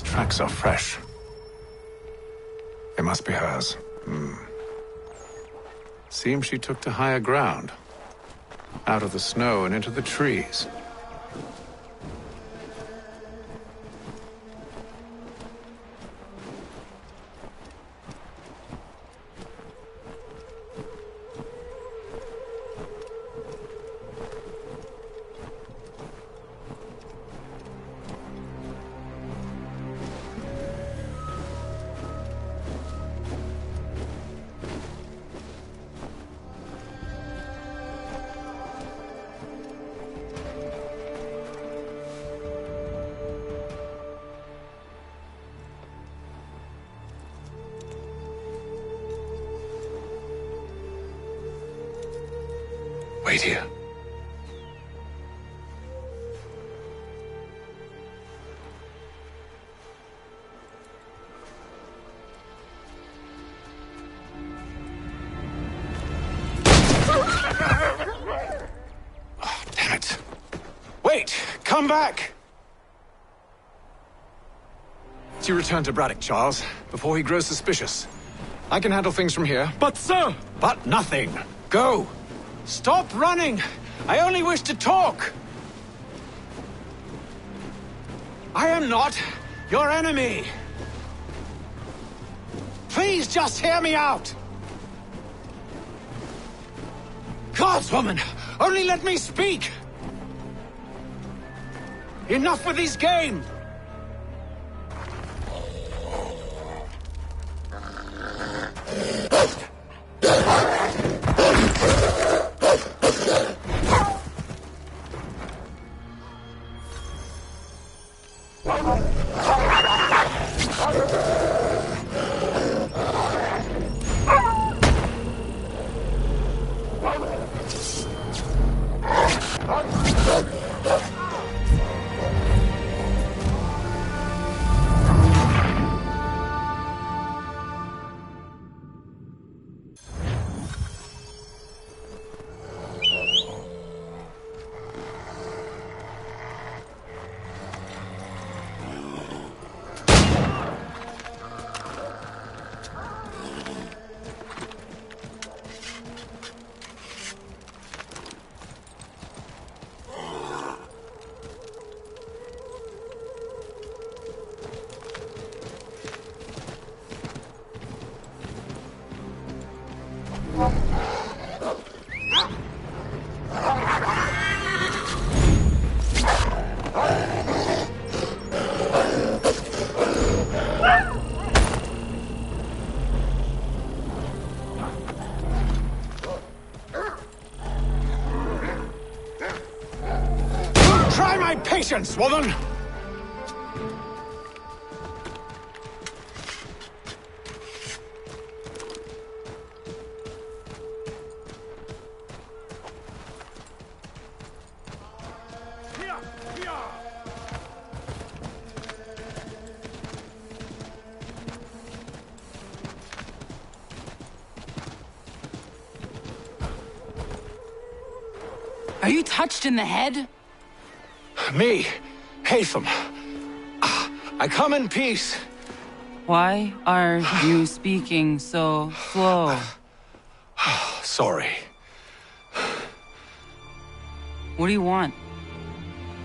These tracks are fresh. They must be hers. Seems she took to higher ground. Out of the snow and into the trees. Wait here. Oh, damn it. Wait! Come back! You return to Braddock, Charles, before he grows suspicious. I can handle things from here. But, sir! But nothing. Go! Stop running! I only wish to talk! I am not your enemy! Please just hear me out! Gods, woman! Only let me speak! Enough with these games! Patience, woman! Are you touched in the head? Me, Hatham. I come in peace. Why are you speaking so slow? Sorry. What do you want?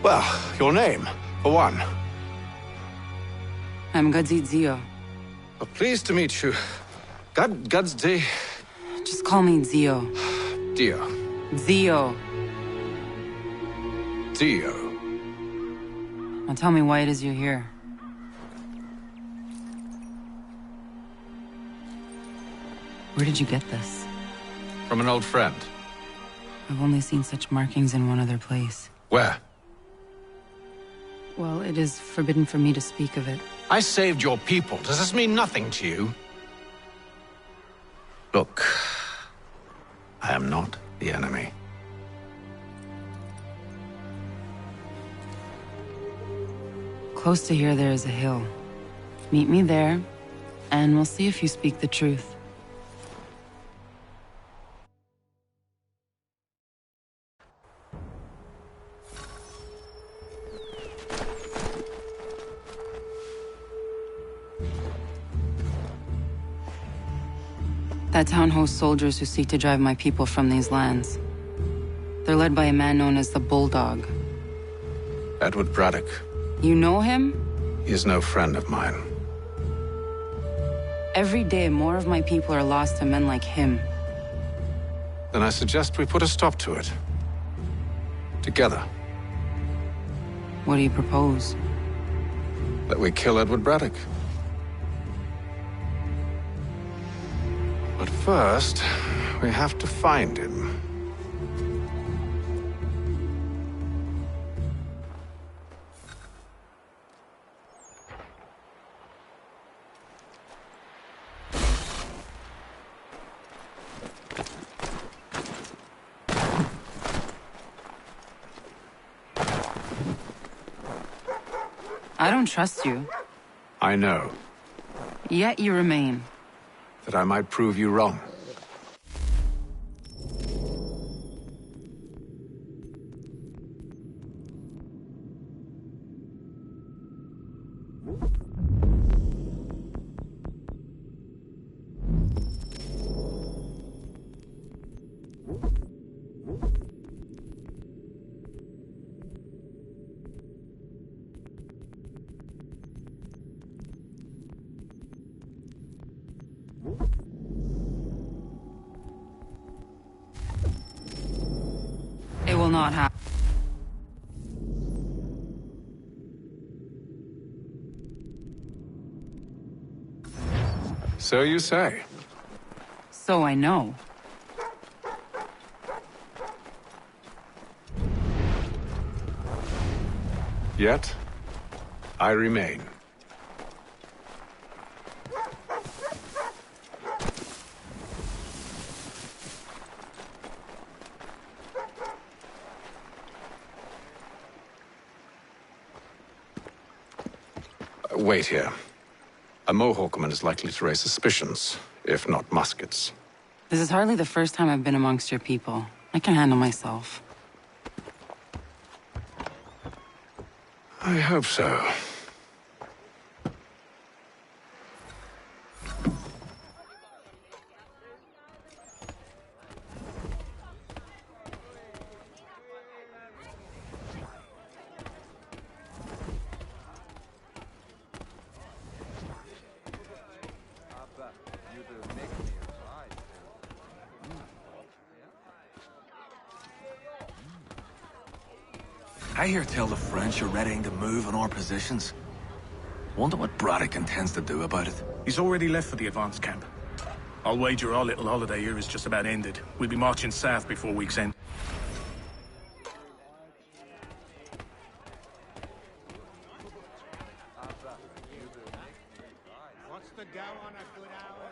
Well, your name, for one. I'm Gadzi Zio. Well, pleased to meet you. Gadzi. Just call me Zio. Dio. Zio. Dio. Now tell me why it is you're here. Where did you get this? From an old friend. I've only seen such markings in one other place. Where? Well, it is forbidden for me to speak of it. I saved your people. Does this mean nothing to you? Look, I am not the enemy. Close to here, there is a hill. Meet me there, and we'll see if you speak the truth. That town hosts soldiers who seek to drive my people from these lands. They're led by a man known as the Bulldog. Edward Braddock. You know him? He is no friend of mine. Every day, more of my people are lost to men like him. Then I suggest we put a stop to it. Together. What do you propose? That we kill Edward Braddock. But first, we have to find him. I don't trust you. I know. Yet you remain. That I might prove you wrong. It will not happen. So you say. So I know. Yet, I remain. Wait here. A Mohawkman is likely to raise suspicions, if not muskets. This is hardly the first time I've been amongst your people. I can handle myself. I hope so. I hear tell the French are readying to move on our positions. Wonder what Braddock intends to do about it. He's already left for the advance camp. I'll wager our little holiday here is just about ended. We'll be marching south before week's end. What's the dough on a good hour?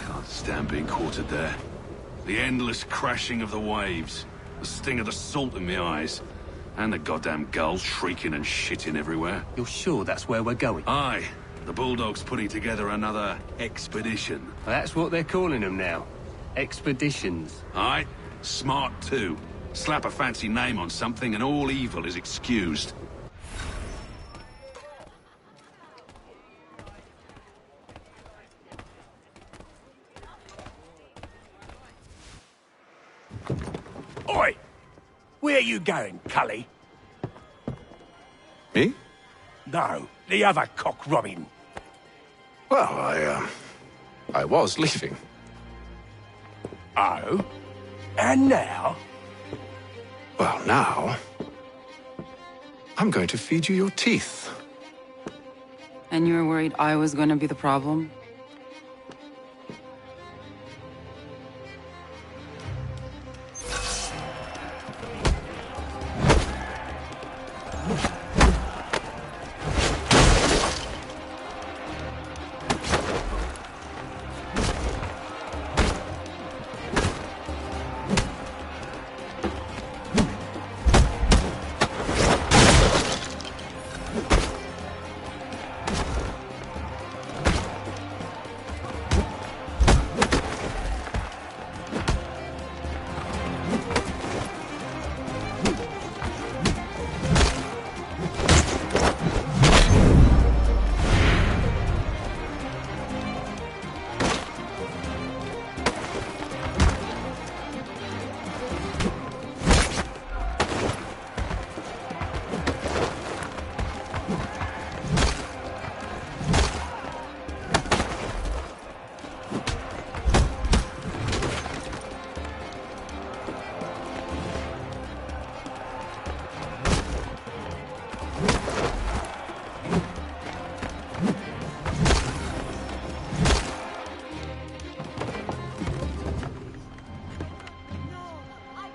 Can't stand being quartered there. The endless crashing of the waves, the sting of the salt in my eyes, and the goddamn gulls shrieking and shitting everywhere. You're sure that's where we're going? Aye, the Bulldog's putting together another expedition. That's what they're calling them now. Expeditions. Aye, smart too. Slap a fancy name on something and all evil is excused. Oi! Where are you going, Cully? Me? No, the other cock Robin. Well, I was leaving. Oh? And now? Well, now... I'm going to feed you your teeth. And you were worried I was going to be the problem?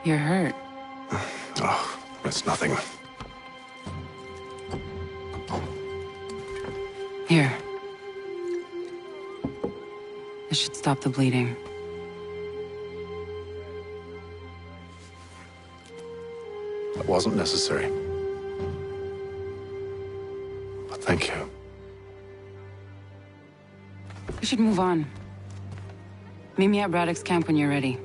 You're hurt. Oh, it's nothing. Here. This should stop the bleeding. That wasn't necessary. But thank you. We should move on. Meet me at Braddock's camp when you're ready.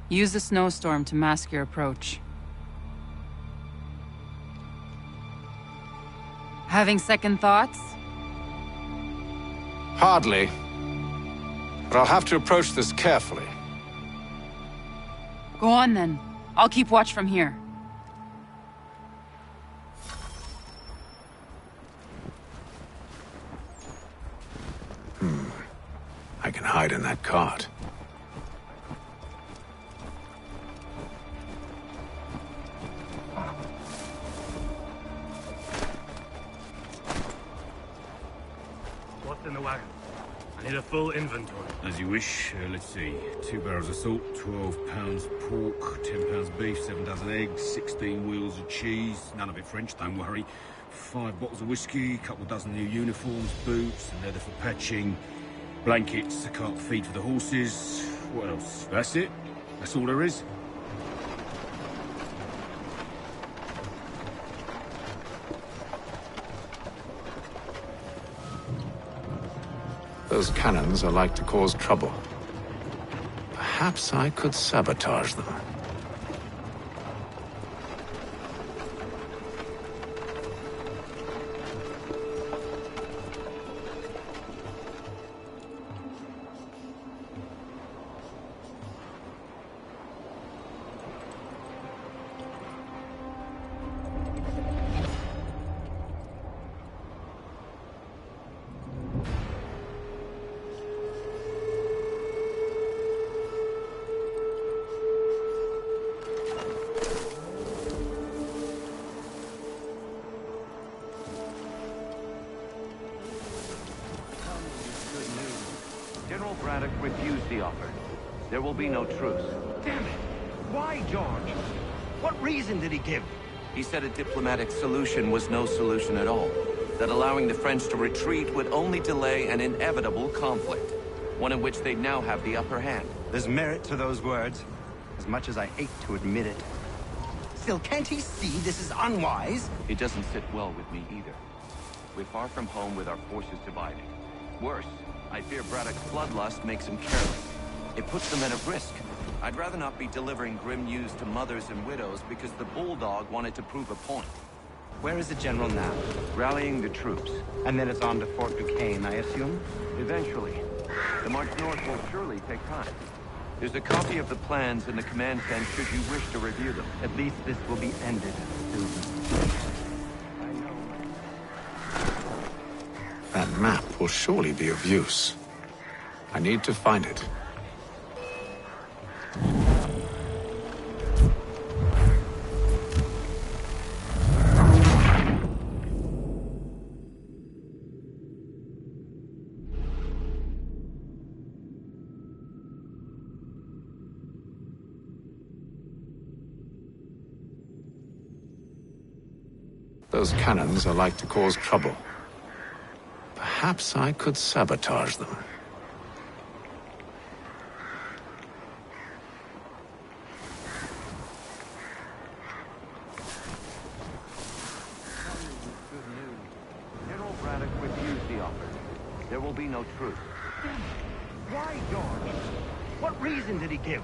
Use the snowstorm to mask your approach. Having second thoughts? Hardly. But I'll have to approach this carefully. Go on then. I'll keep watch from here. I can hide in that cart. What's in the wagon? I need a full inventory. As you wish. Let's see. 2 barrels of salt, 12 pounds pork, 10 pounds beef, 7 dozen eggs, 16 wheels of cheese. None of it French, don't worry. 5 bottles of whiskey, a couple dozen new uniforms, boots, and leather for patching, blankets, a cart feed for the horses. What else? That's it. That's all there is. Those cannons are like to cause trouble. Perhaps I could sabotage them. General Braddock refused the offer. There will be no truce. Damn it! Why, George? What reason did he give? He said a diplomatic solution was no solution at all. That allowing the French to retreat would only delay an inevitable conflict. One in which they'd now have the upper hand. There's merit to those words, as much as I hate to admit it. Still, can't he see this is unwise? It doesn't sit well with me either. We're far from home with our forces divided. Worse, I fear Braddock's bloodlust makes him careless. It puts the men at risk. I'd rather not be delivering grim news to mothers and widows because the Bulldog wanted to prove a point. Where is the general now? Rallying the troops. And then it's on to Fort Duquesne, I assume? Eventually. The march north will surely take time. There's a copy of the plans in the command tent should you wish to review them. At least this will be ended soon. That map will surely be of use. I need to find it. Those cannons are like to cause trouble. Perhaps I could sabotage them. Good news. General Braddock refused the offer. There will be no truce. Why, George? What reason did he give?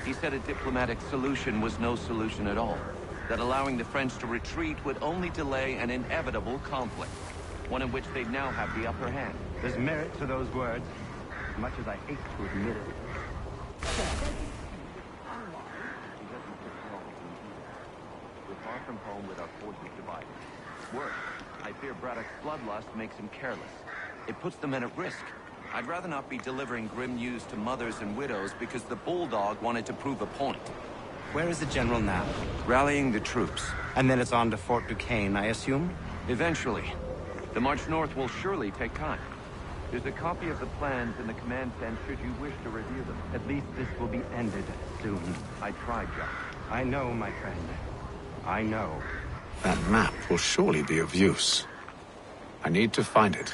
He said a diplomatic solution was no solution at all. That allowing the French to retreat would only delay an inevitable conflict. One in which they'd now have the upper hand. There's merit to those words, as much as I hate to admit it. We're far from home with our forces divided. Worse, I fear Braddock's bloodlust makes him careless. It puts the men at risk. I'd rather not be delivering grim news to mothers and widows because the Bulldog wanted to prove a point. Where is the general now? Rallying the troops. And then it's on to Fort Duquesne, I assume? Eventually. The march north will surely take time. There's a copy of the plans in the command tent should you wish to review them. At least this will be ended soon. I tried, John. I know, my friend. I know. That map will surely be of use. I need to find it.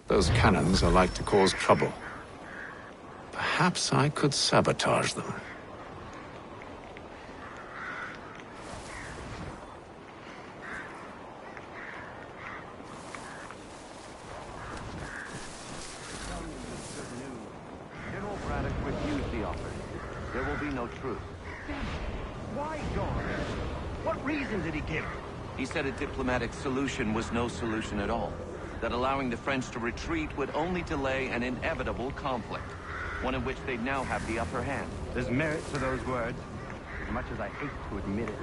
Those cannons are like to cause trouble. Perhaps I could sabotage them. General Braddock refused the offer. There will be no truce. Why, George? What reason did he give? He said a diplomatic solution was no solution at all. That allowing the French to retreat would only delay an inevitable conflict. One in which they'd now have the upper hand. There's merit to those words, as much as I hate to admit it.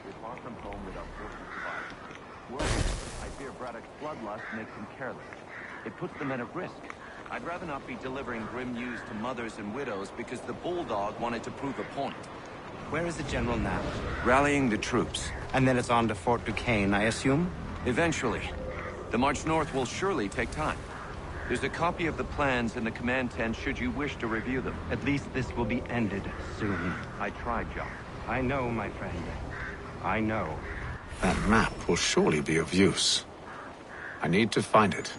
We're far from home with our forces divided. Worse, I fear Braddock's bloodlust makes him careless. It puts the men at risk. I'd rather not be delivering grim news to mothers and widows because the Bulldog wanted to prove a point. Where is the general now? Rallying the troops. And then it's on to Fort Duquesne, I assume? Eventually. The march north will surely take time. There's a copy of the plans in the command tent should you wish to review them. At least this will be ended soon. I tried, John. I know, my friend. I know. That map will surely be of use. I need to find it.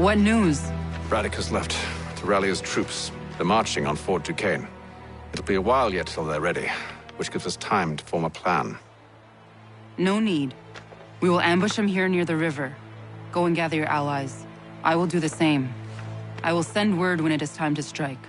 What news? Braddock has left to rally his troops. They're marching on Fort Duquesne. It'll be a while yet till they're ready, which gives us time to form a plan. No need. We will ambush them here near the river. Go and gather your allies. I will do the same. I will send word when it is time to strike.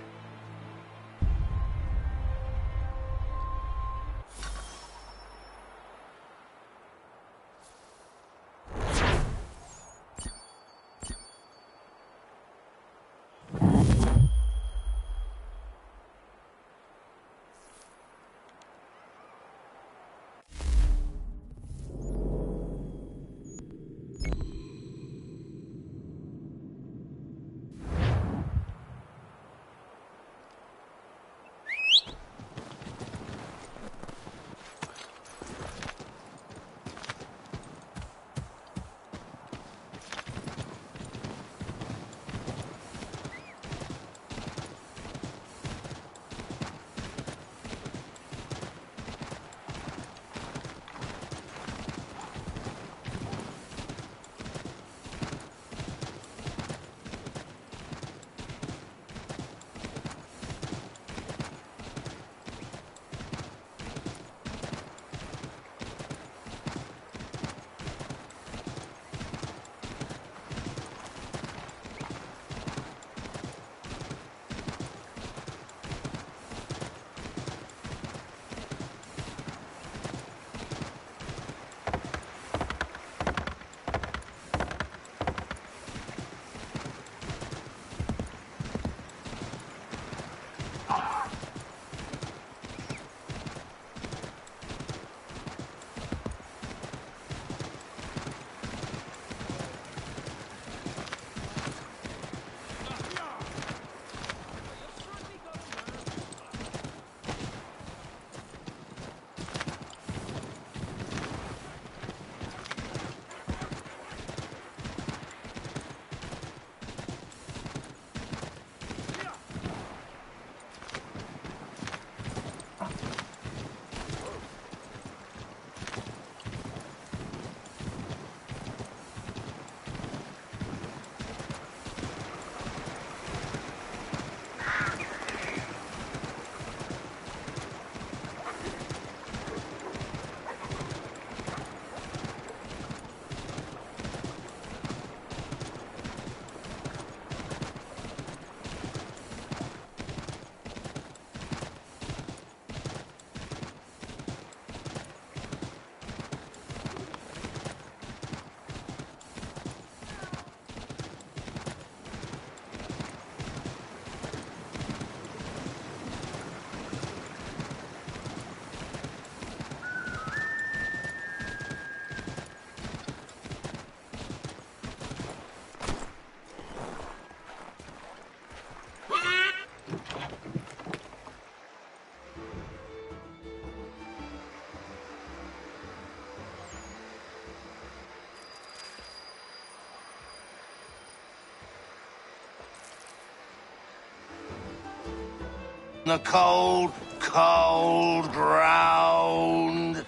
The cold, cold ground.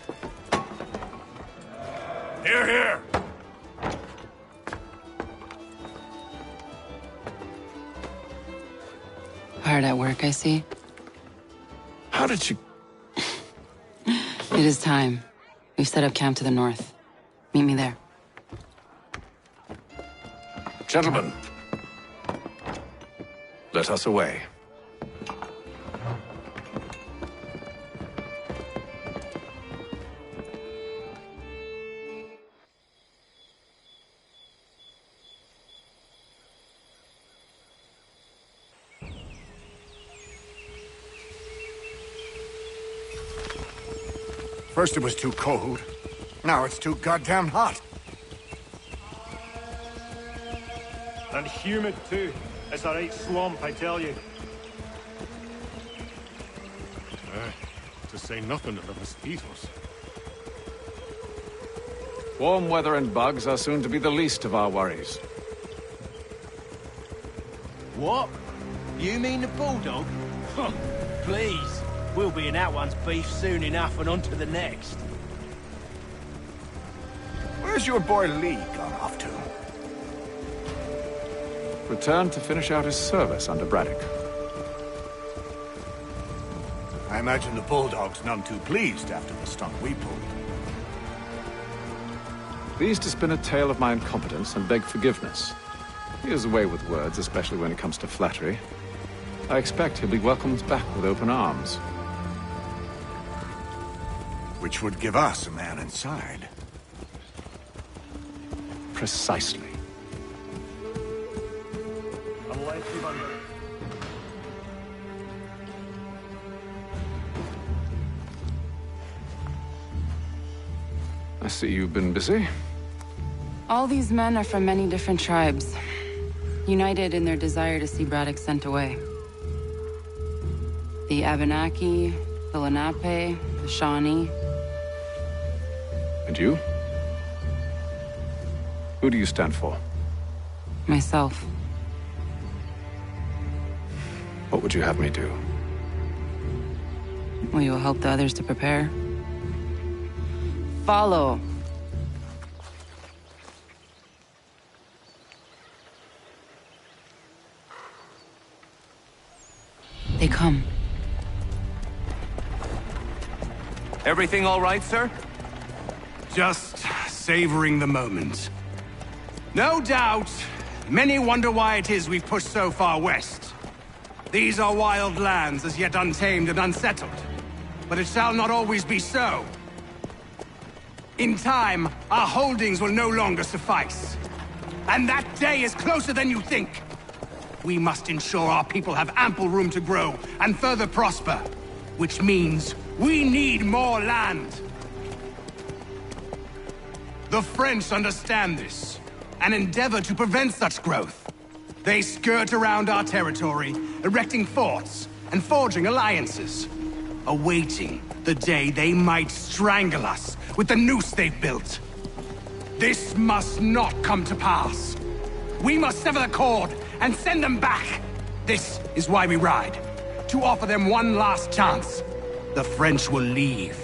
Here, here. Hard at work, I see. How did you... It is time. We've set up camp to the north. Meet me there. Gentlemen, let us away. First it was too cold. Now it's too goddamn hot. And humid too. It's a right swamp, I tell you. To say nothing of the mosquitoes. Warm weather and bugs are soon to be the least of our worries. What? You mean the bulldog? Please. We'll be in that one's beef soon enough and on to the next. Where's your boy Lee gone off to? returned to finish out his service under Braddock. I imagine the Bulldog's none too pleased after the stunt we pulled. Pleased to spin a tale of my incompetence and beg forgiveness. He has a way with words, especially when it comes to flattery. I expect he'll be welcomed back with open arms. Which would give us a man inside. Precisely. Unless you've under... I see you've been busy. All these men are from many different tribes, united in their desire to see Braddock sent away. The Abenaki, the Lenape, the Shawnee. And you? Who do you stand for? Myself. What would you have me do? Will you help the others to prepare? Follow. They come. Everything all right, sir? Just savoring the moment. No doubt, many wonder why it is we've pushed so far west. These are wild lands, as yet untamed and unsettled. But it shall not always be so. In time, our holdings will no longer suffice. And that day is closer than you think. We must ensure our people have ample room to grow and further prosper. Which means we need more land. The French understand this, and endeavor to prevent such growth. They skirt around our territory, erecting forts and forging alliances, awaiting the day they might strangle us with the noose they've built. This must not come to pass. We must sever the cord and send them back. This is why we ride, to offer them one last chance. The French will leave,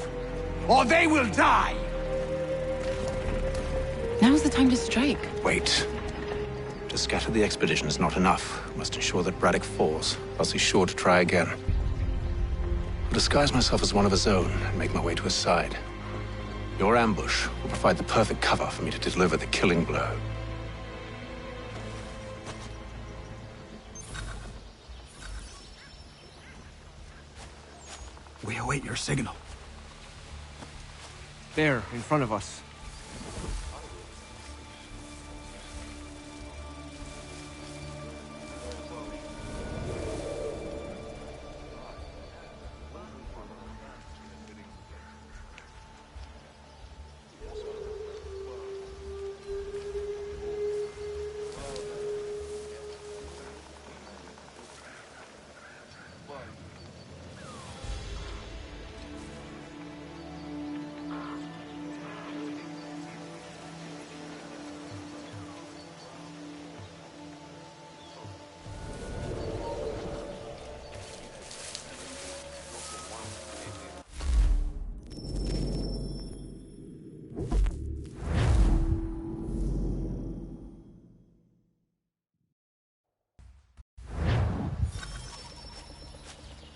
or they will die. Now's the time to strike. Wait. To scatter the expedition is not enough. We must ensure that Braddock falls, else he's sure to try again. I'll disguise myself as one of his own and make my way to his side. Your ambush will provide the perfect cover for me to deliver the killing blow. We await your signal. There, in front of us.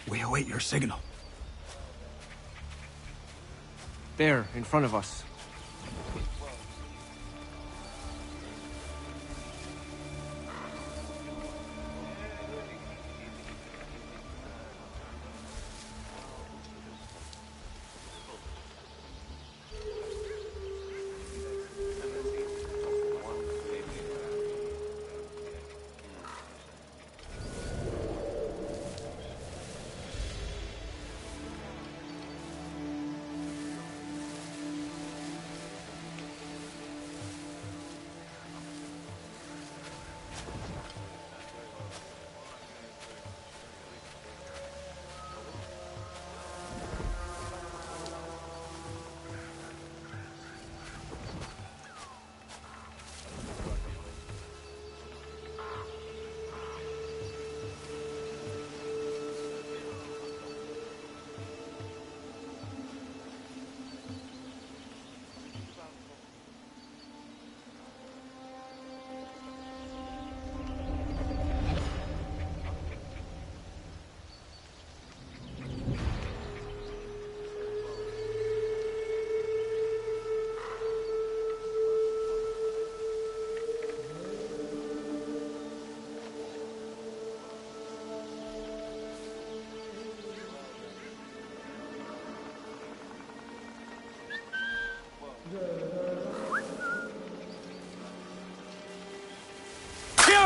We await your signal. There, in front of us.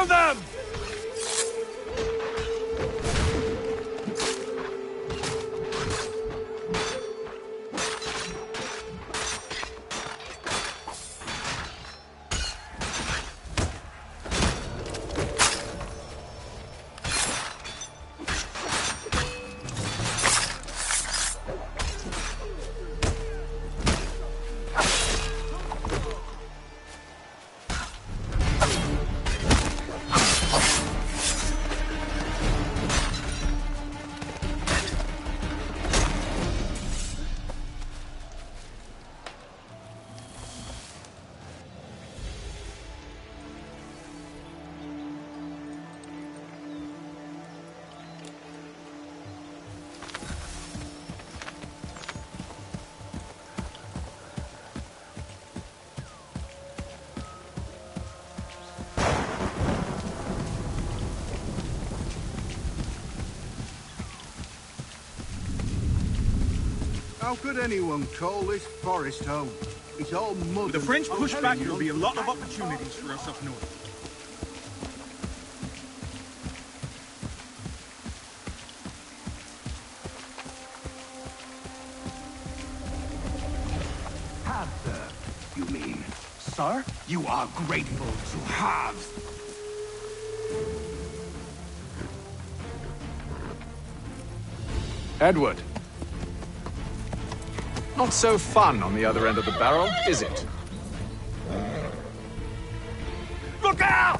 Kill them! How could anyone call this forest home? It's all mud. With the French push back, there'll be a lot of opportunities for us up north. Have, you mean? Sir? You are grateful to have. Edward. Not so fun on the other end of the barrel, is it? Look out!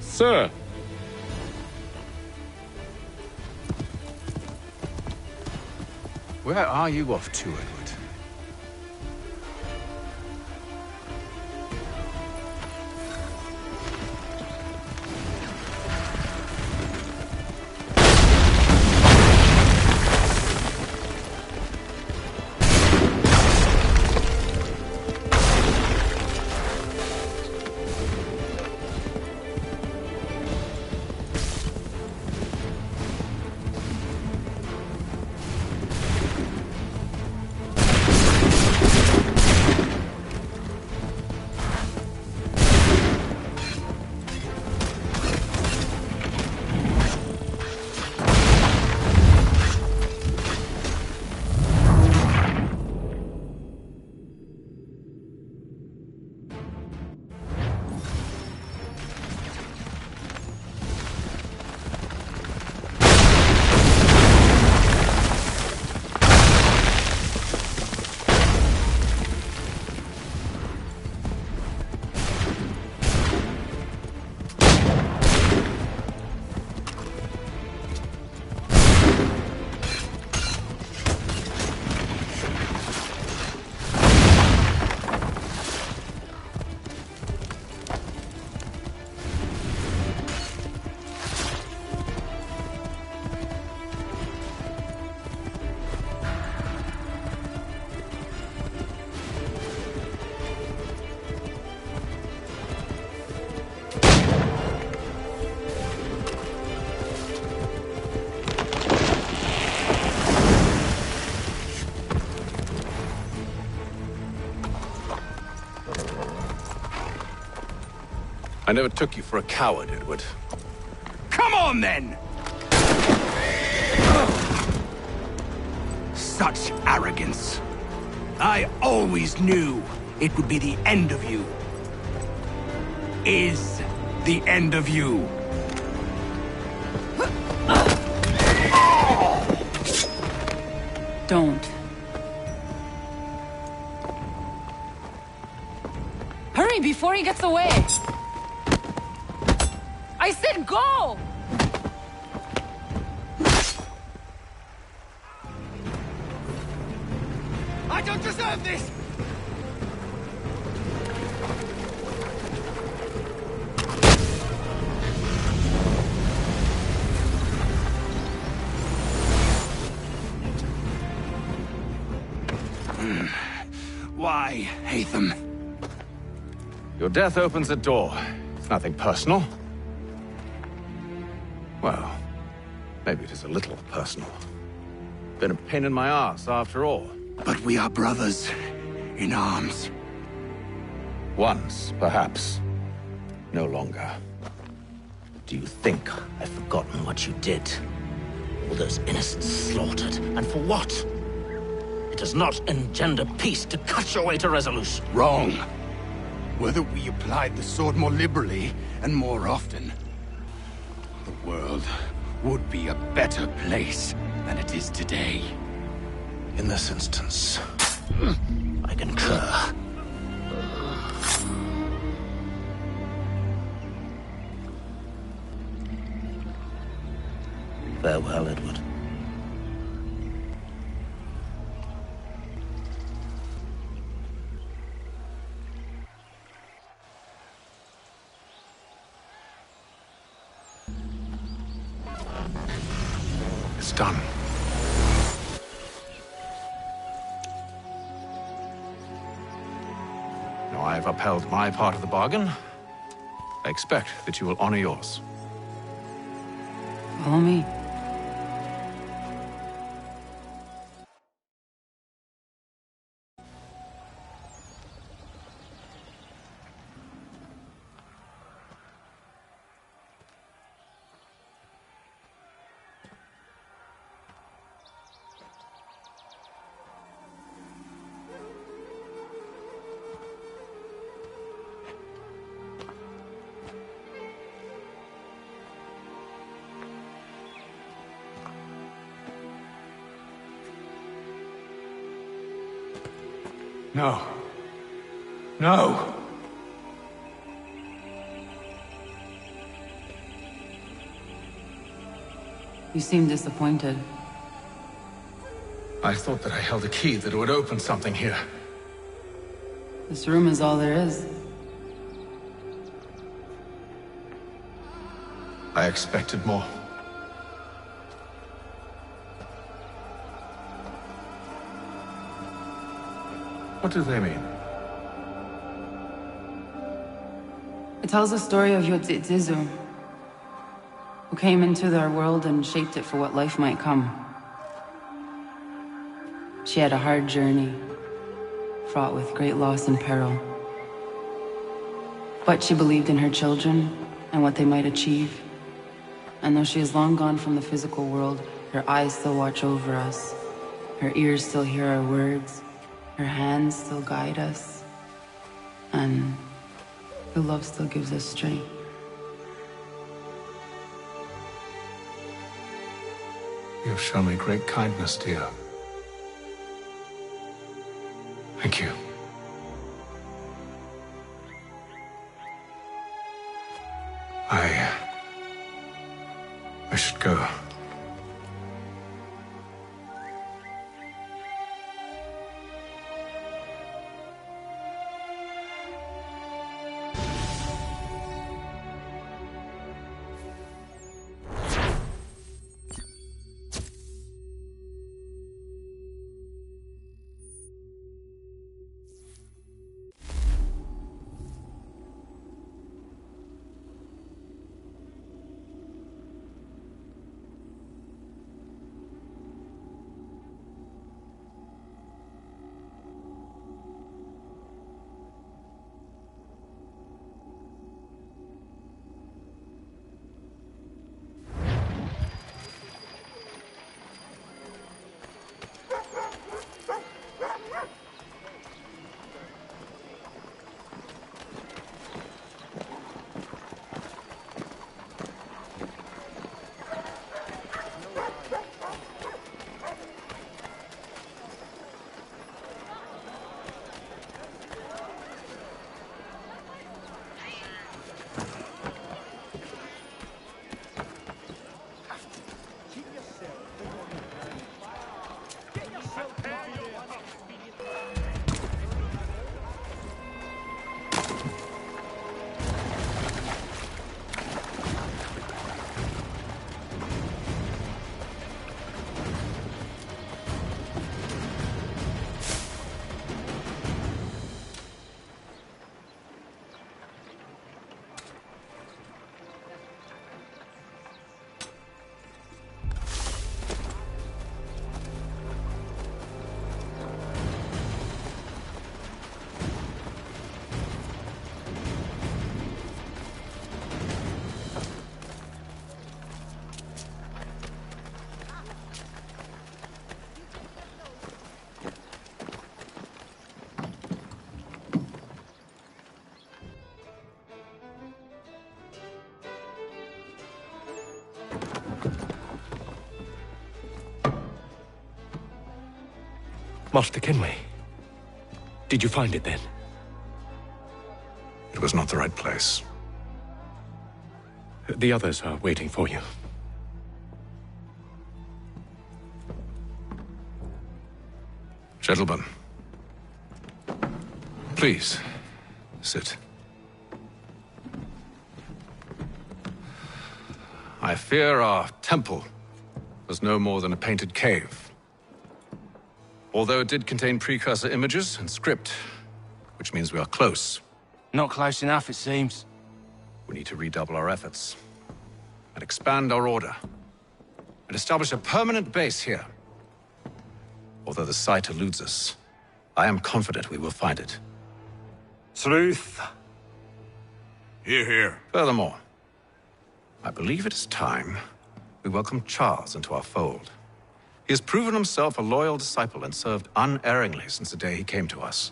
Sir. Where are you off to, Edward? I never took you for a coward, Edward. Come on, then! Such arrogance. I always knew it would be the end of you. Is the end of you. Don't. Hurry before he gets away! I said go! I don't deserve this! Why, Hatham? Your death opens a door. It's nothing personal. Well, maybe it is a little personal. Been a pain in my ass, after all. But we are brothers in arms. Once, perhaps. No longer. Do you think I've forgotten what you did? All those innocents slaughtered, and for what? It does not engender peace to cut your way to resolution. Wrong. Whether we applied the sword more liberally and more often, the world would be a better place than it is today. In this instance, I concur. Farewell, Edward. it's done. Now I've upheld my part of the bargain. I expect that you will honor yours. Follow me. No. No! You seem disappointed. I thought that I held a key that would open something here. This room is all there is. I expected more. What do they mean? It tells the story of Yotzitzizu, who came into their world and shaped it for what life might come. She had a hard journey, fraught with great loss and peril. But she believed in her children and what they might achieve. And though she is long gone from the physical world, her eyes still watch over us. Her ears still hear our words. Her hands still guide us. And her love still gives us strength. You have shown me great kindness, dear. Thank you. I should go. Master Kenway. Did you find it then? It was not the right place. The others are waiting for you. Gentlemen, please, sit. I fear our temple was no more than a painted cave. Although it did contain precursor images and script, which means we are close. Not close enough, it seems. We need to redouble our efforts and expand our order and establish a permanent base here. Although the site eludes us, I am confident we will find it. Truth. Hear, hear. Furthermore, I believe it is time we welcome Charles into our fold. He has proven himself a loyal disciple and served unerringly since the day he came to us.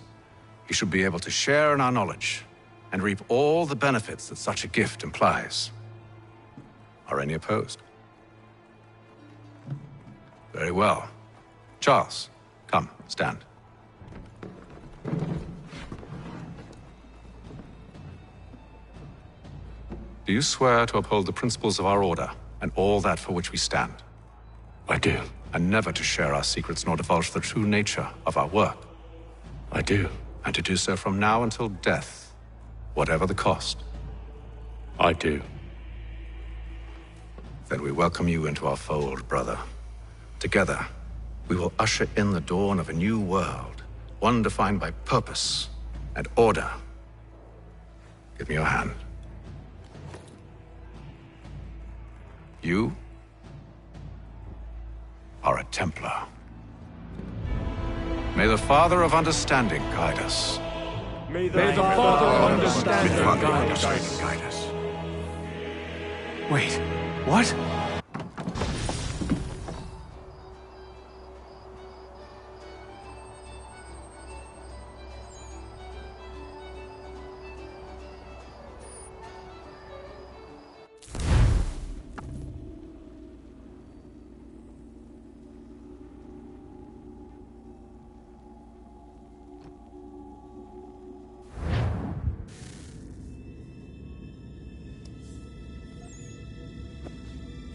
He should be able to share in our knowledge and reap all the benefits that such a gift implies. Are any opposed? Very well. Charles, come, stand. Do you swear to uphold the principles of our order and all that for which we stand? I do. And never to share our secrets nor divulge the true nature of our work? I do. And to do so from now until death, whatever the cost? I do. Then we welcome you into our fold, brother. Together, we will usher in the dawn of a new world, one defined by purpose and order. Give me your hand. You are a Templar. May the Father of Understanding guide us. May the Father of Understanding guide us. Wait, what?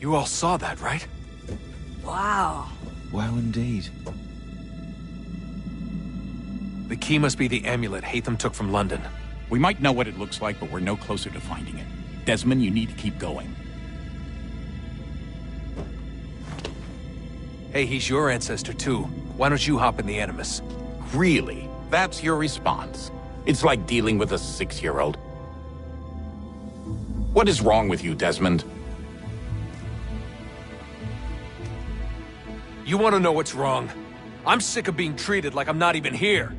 You all saw that, right? Wow. Wow, indeed. The key must be the amulet Hatham took from London. We might know what it looks like, but we're no closer to finding it. Desmond, you need to keep going. Hey, he's your ancestor too. Why don't you hop in the Animus? Really? That's your response? It's like dealing with a 6-year-old. What is wrong with you, Desmond? You want to know what's wrong? I'm sick of being treated like I'm not even here.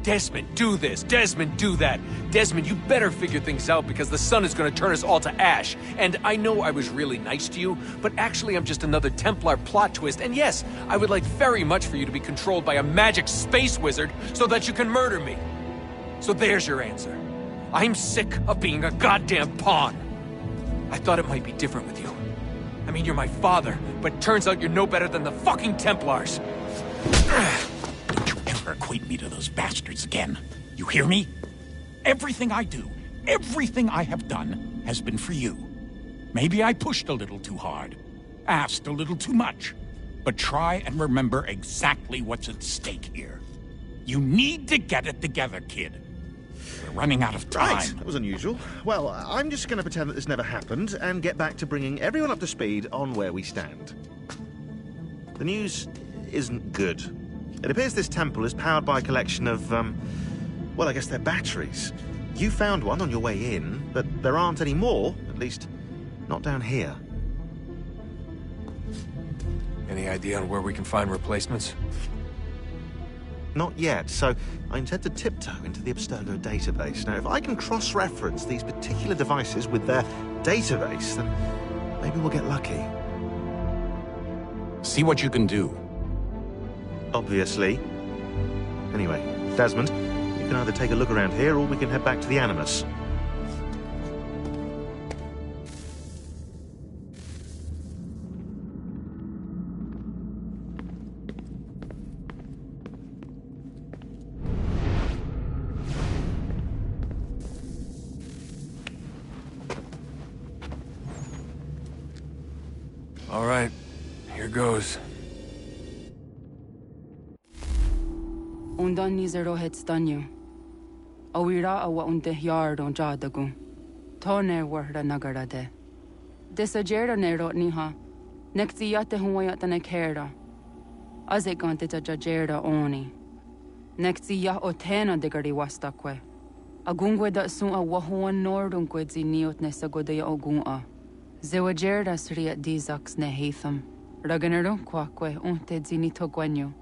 Desmond, do this. Desmond, do that. Desmond, you better figure things out because the sun is going to turn us all to ash. And I know I was really nice to you, but actually I'm just another Templar plot twist. And yes, I would like very much for you to be controlled by a magic space wizard so that you can murder me. So there's your answer. I'm sick of being a goddamn pawn. I thought it might be different with you. I mean, you're my father, but turns out you're no better than the fucking Templars. Don't you ever equate me to those bastards again. You hear me? Everything I do, everything I have done, has been for you. Maybe I pushed a little too hard, asked a little too much, but try and remember exactly what's at stake here. You need to get it together, kid. We're running out of time. Right, that was unusual. Well, I'm just going to pretend that this never happened and get back to bringing everyone up to speed on where we stand. The news isn't good. It appears this temple is powered by a collection of, well, I guess they're batteries. You found one on your way in, but there aren't any more, at least not down here. Any idea on where we can find replacements? Not yet, so I intend to tiptoe into the Abstergo database. Now, if I can cross-reference these particular devices with their database, then maybe we'll get lucky. See what you can do. Obviously. Anyway, Desmond, you can either take a look around here or we can head back to the Animus. All right, here goes. Undan nizero het stanyu. Awira awa unde yard on jadagu. Toner warda nagara de. Desajera nero niha. Nekti yate huayata nekera. Azegante ta jajera oni. Nekti ya otena degari wastakwe. Agungwe da sun a wahuan nordungwe zi niot nesagodaya ogun'a. Zewajerda sriat dizax ne heitham. Raganarun kwakwe unte zi nito gwenyo.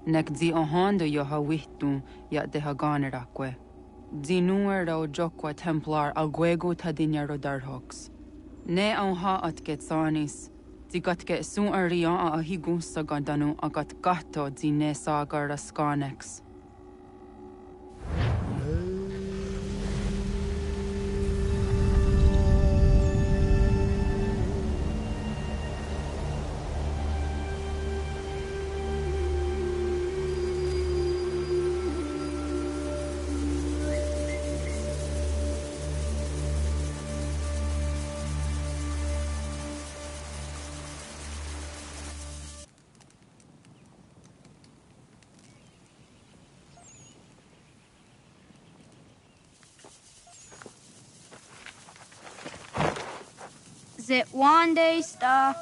Nek zi ohando yo ha wihtun ya de ha ganerakwe. Zi nuer o jokwa templar agwego tadinyaro darhox. Ne on ha atket sanis. Zi gatke sun arian a higun sagandanu agat gato zi ne sagar skanex. Is it one day star?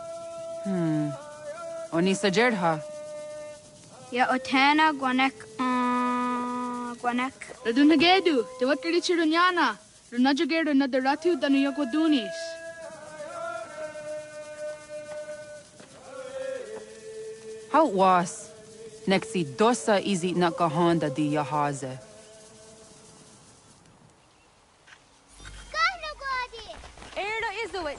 Oni sajerha. Ya otena gwanek gwanek. Radunagedu, te wakiri chirunyana. Runajugeru na daratu danu yokodunis. How was? Nexi dosa izi nakahanda di yahaze.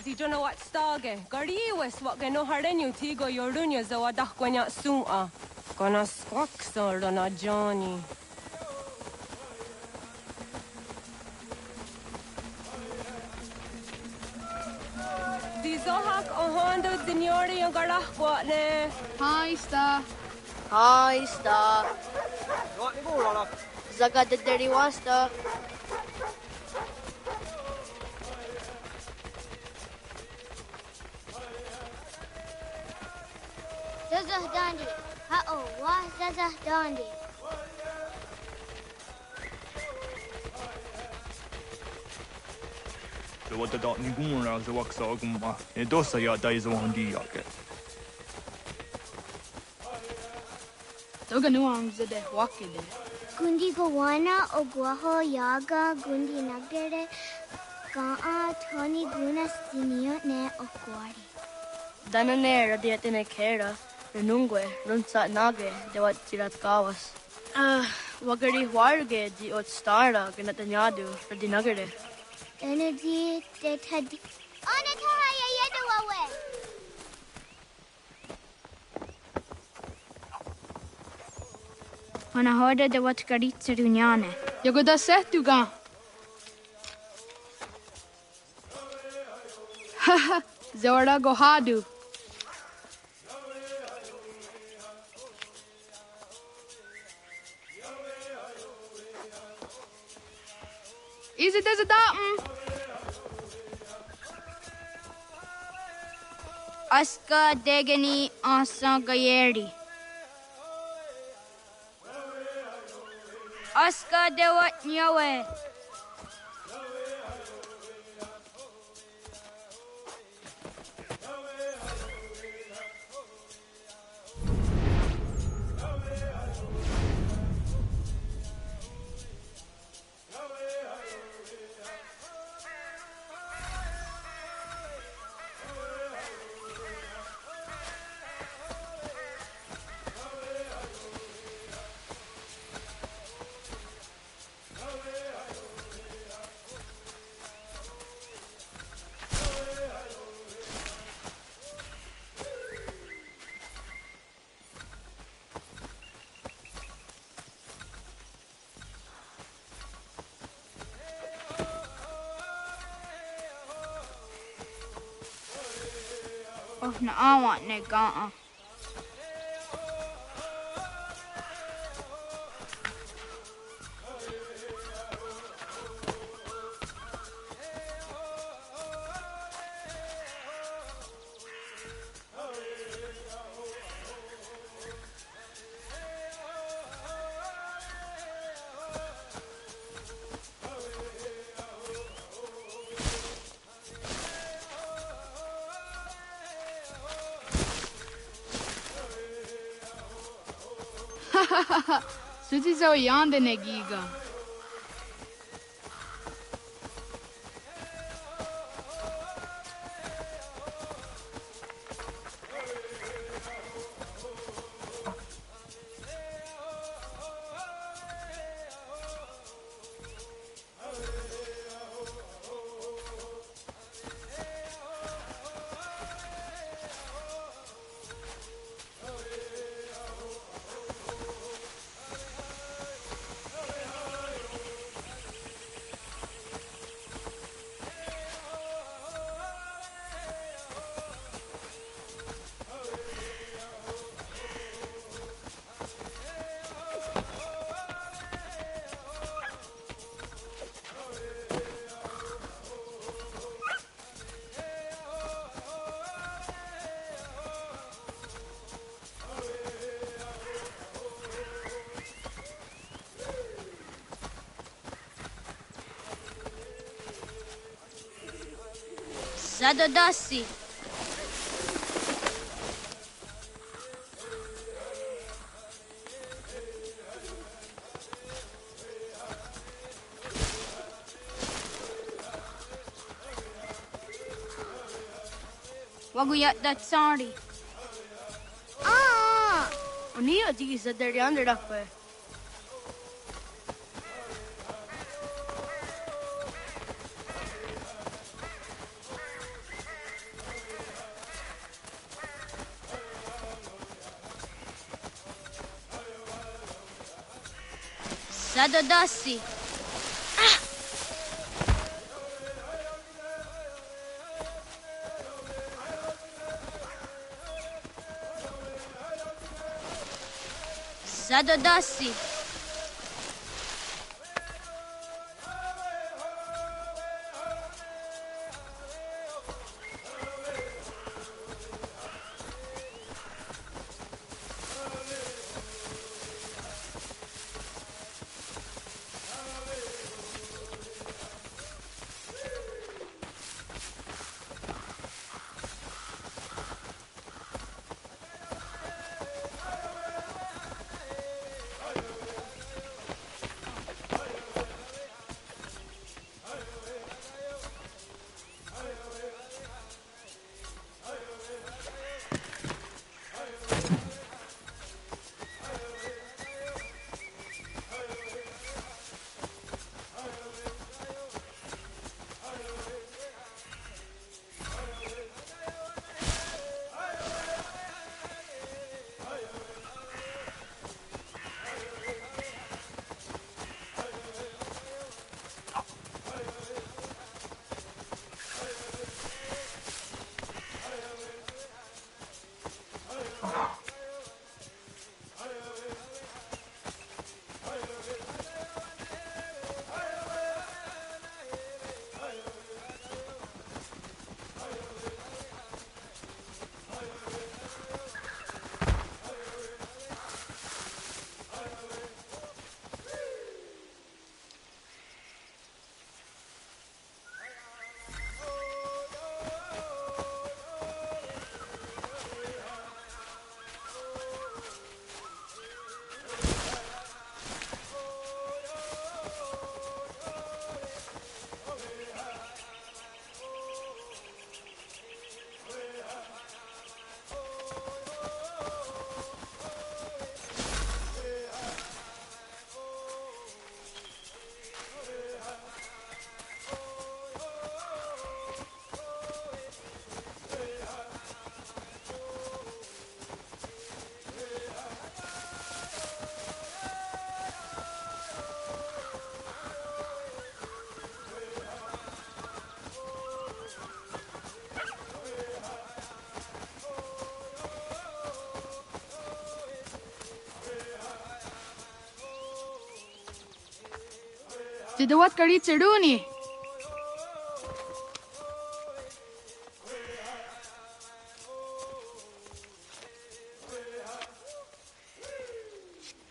Di jono wat stage. Gari wes wat geno hardenyu tigo yorunya za wadak gwanya suma. Gona skoksa rana Johnny. Di zohak ohando dinyori yung garah ne. Hi, Star. Hi, Star. Zaga de deri wasta. Zazah Dandi. Uh-oh, wah Zazah Dandi. The what the dot nigura the waksa gumma. E dosa ya daizo handi yake. Toga nuang zede wakide. Gundi Gawana Oguaho Yaga Gundi Nagere Gaa Tony Guna Stinio Ne Okwari. Danane radiatine kera. Renungwe, runsa nage, de wat tirat kawas. Wagari warge di ot stara ganatanyadu for di nagare. Energy de tadi. Anataya Yedawawe. Wanahoda de wat karitsa dunyane. Yogoda setuga. Haha, Zora Gohadu. Is it as a datum? Aska degani asa gayeri. Aska dewat nyawe. Oh, na awa ne gaa. Suti zo yande negiga. Zadodasi. Waguyat that sorry. Ah! Uni adi zadar yonder dakwe. Zadodasi. Zadodasi. Tidawat kari tsiruni.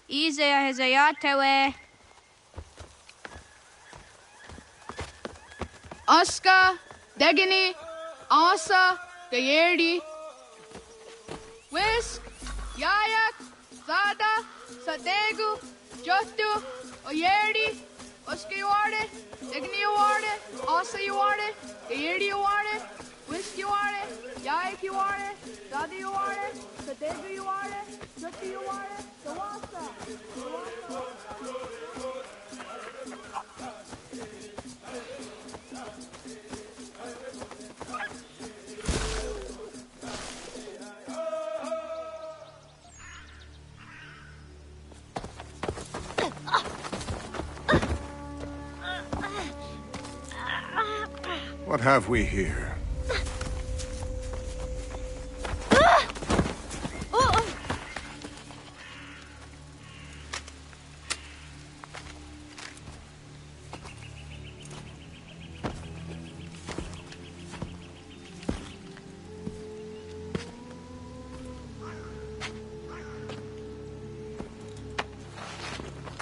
Izaya hezayatewe. Aska, Degini, Asa, Gayerdi. Whisk, Yayak, Sada, Sadegu, Jotu, Oyeri, Oskiware, Igniware, Osayuare, Iriware, Whiskyware, Yaikiware, Sadiware, Sadeguyare, Jotiware, Sawasa. What have we here?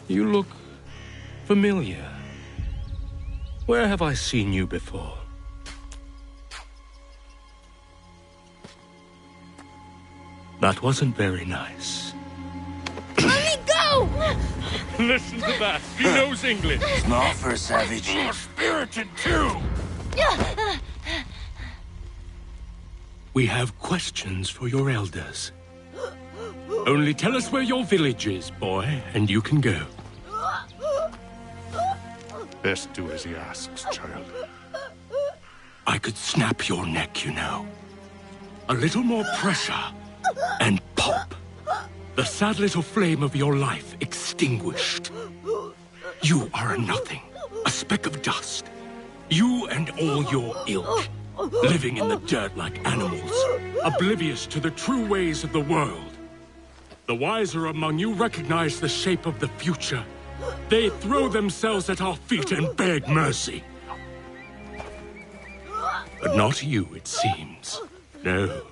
You look familiar. Where have I seen you before? That wasn't very nice. Let me go! Listen to that. He knows English. Small for a savage. You're spirited too. We have questions for your elders. Only tell us where your village is, boy, and you can go. Best do as he asks, child. I could snap your neck, you know. A little more pressure, and pop. The sad little flame of your life extinguished. You are a nothing, a speck of dust. You and all your ilk, living in the dirt like animals, oblivious to the true ways of the world. The wiser among you recognize the shape of the future. They throw themselves at our feet and beg mercy. But not you, it seems. No.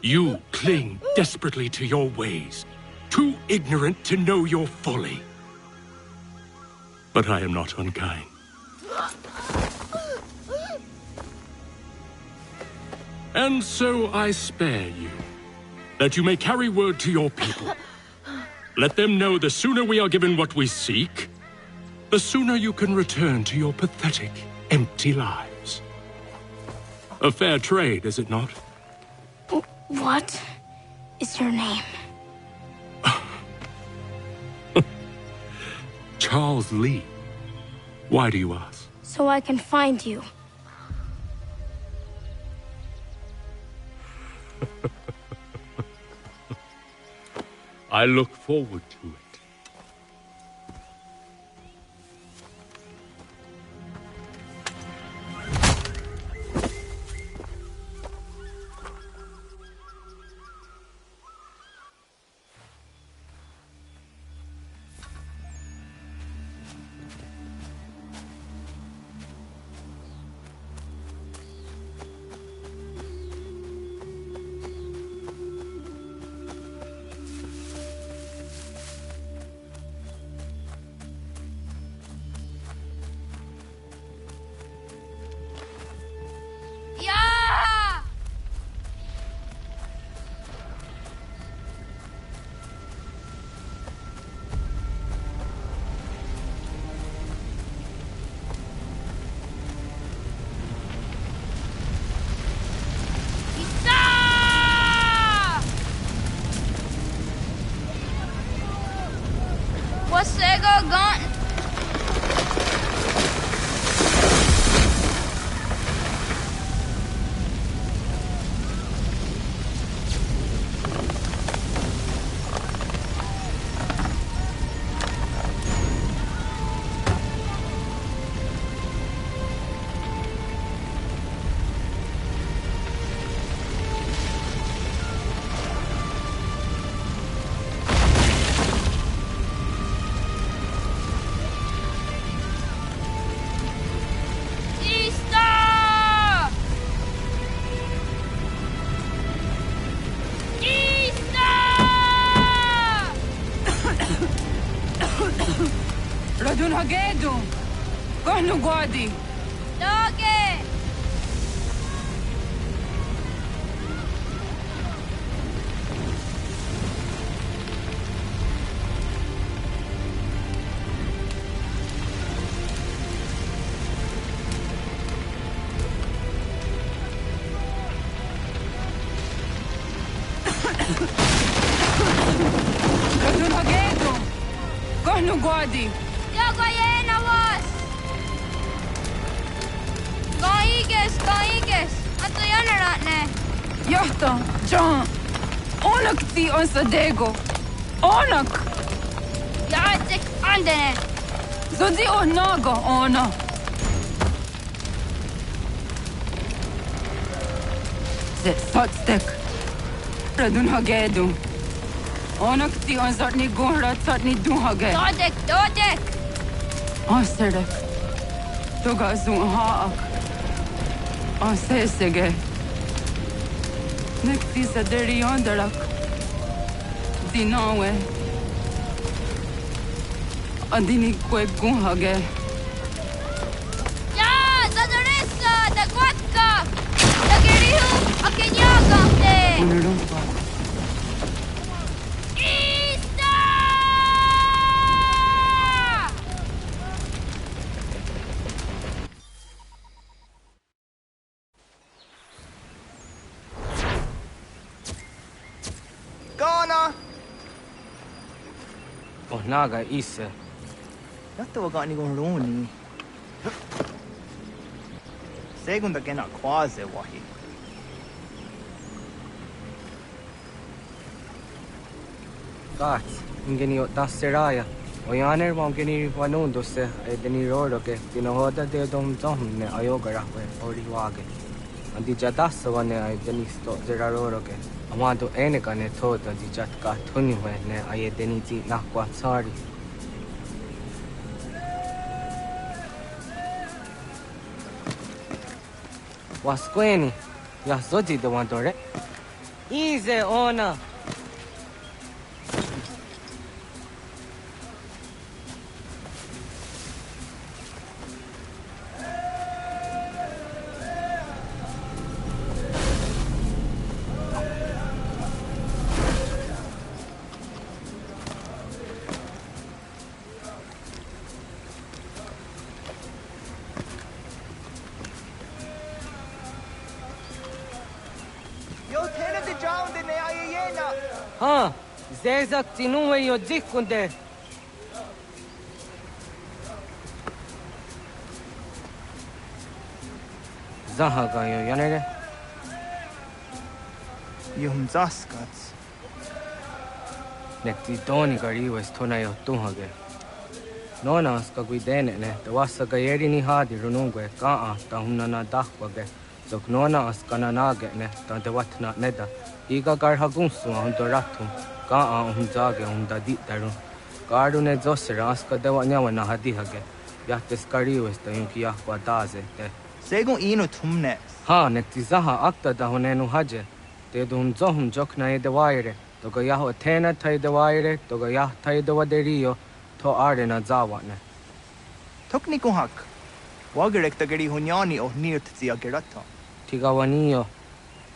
You cling desperately to your ways, too ignorant to know your folly. But I am not unkind. And so I spare you, that you may carry word to your people. Let them know the sooner we are given what we seek, the sooner you can return to your pathetic, empty lives. A fair trade, is it not? What is your name? Charles Lee. Why do you ask? So I can find you. I look forward to it. Radun Hagedu! Kohnu Gwadi! Doge! Radunhagedo! Kohnu guadi! Joko jena vas! Kaikes! Anto jäneratne! Johto, John! Onak ti on sadego! Onak! Jaatsek andene! Zodi on nago, ona! Se sotstek! Radunhagedo! Onak ti on zartni gunra zartni dunhage! Dodek! Ansterdek! Toga zun haak! Ansesege! Nekti sa deri onderak! Dinawe! Adini kwe gunhage! Ja, zadoressa! Da kwatka! Da gerihu! Akenyaga! Unurumpa! Naga isa. Yatta wagani gon roni. Segunda gena quase wahi. Gat, ingeni o dasseraya. O yaner mo ingeni wanundo se edeni rodo ke tinohoda de dom ne ayogara we ori wage. Andi jadassa wane edeni sto zeraro ke. Amado eneka ne tota di jatka tuni we ne ayedeni ti nakwa tsari. Wasqueni, ya zodi de wandore. Easy ona. Ha, zezak tinuwe yo dikunde. Zahaga yo yanere. Yum zaskats. Nekti doni gari wes tona yo tuhage. Nona ska guidene ne, te wasa gayeri ni hadi runungwe kaa ta hunana dahwage. Zok nona askana nage ne, ta te watna neda. Iga garhagunsu hundo ratum, kaa hunzage hunda ditaru. Garu ne zosera aska dewa nyawa na hadihage. Yahtes kariwes ta yunki yahwa daze te. Segun inu tumne. Ha, nekti zaha akta da hunenu haje. Te dum zohum jokna e dewaire. Toga yaho tena tai dewaire, toga yah tai dewa derio, to are na zawane. Tokni kuhak. Wagerek tagari hunyani o nirt zia gerata. Tigawaniyo,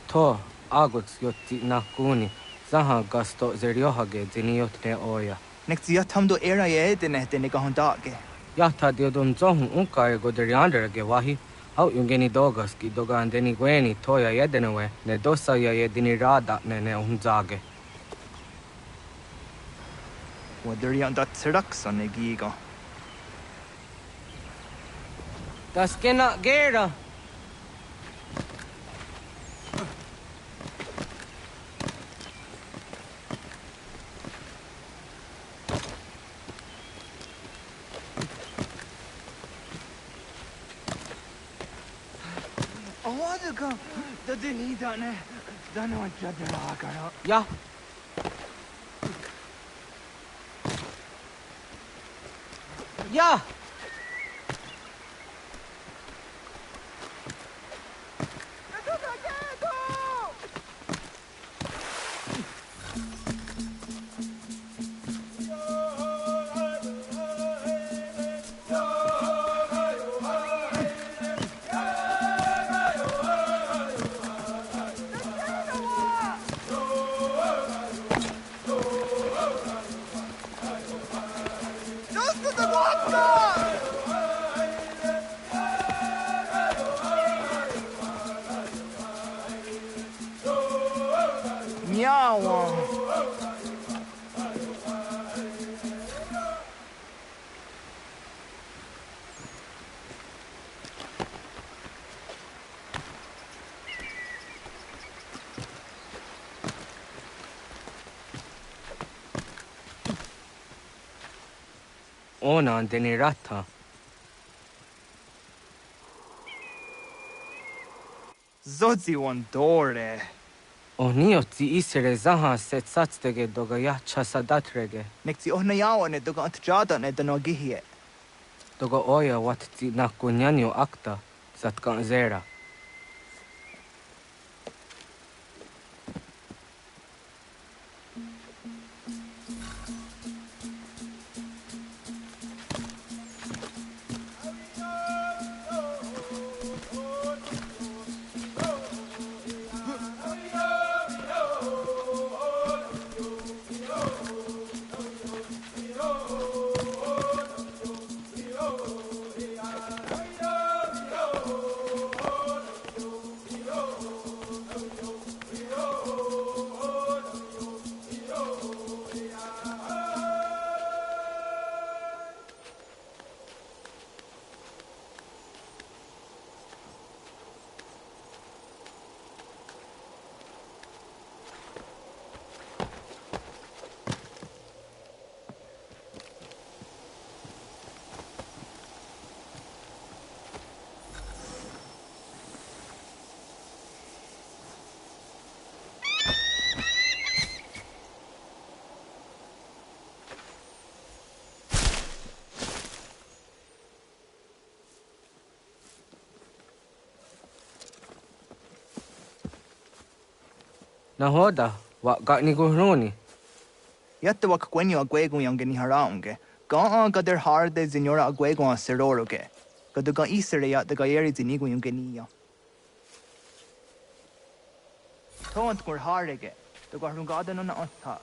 to. Agots yotti nakuni, zaha gasto zeriohage ziniyotne oya. Nekziatamdo era ye dene kahondage. Yata diodum zohun unkai goderianderage wahi. Au yungeni dogaski dogan deni gweni toya yedenewe, ne dosa ya yedini rada ne unzage. Waderian dat seraksa ne giga. Das kena gera. Ja. Ja. Just to the water! Meow. Ona deni rata. Zodzi one dore. Onio ti isere zaha set satstege doga ya chasadatrege. Nekti ohnayawane doga antjada ne danogihie. Doga oya wat ti nakunyanyo akta zatkan zera. Nahoda, wa gani guhruni. Yatta wak kwenyo agwego yang geni haraunge. Ga gader harde zinora agwego a seroroge. Gaduga isere ya daga yeri zinigo yung genia. Toant gur harege. Daga rungada no na anta.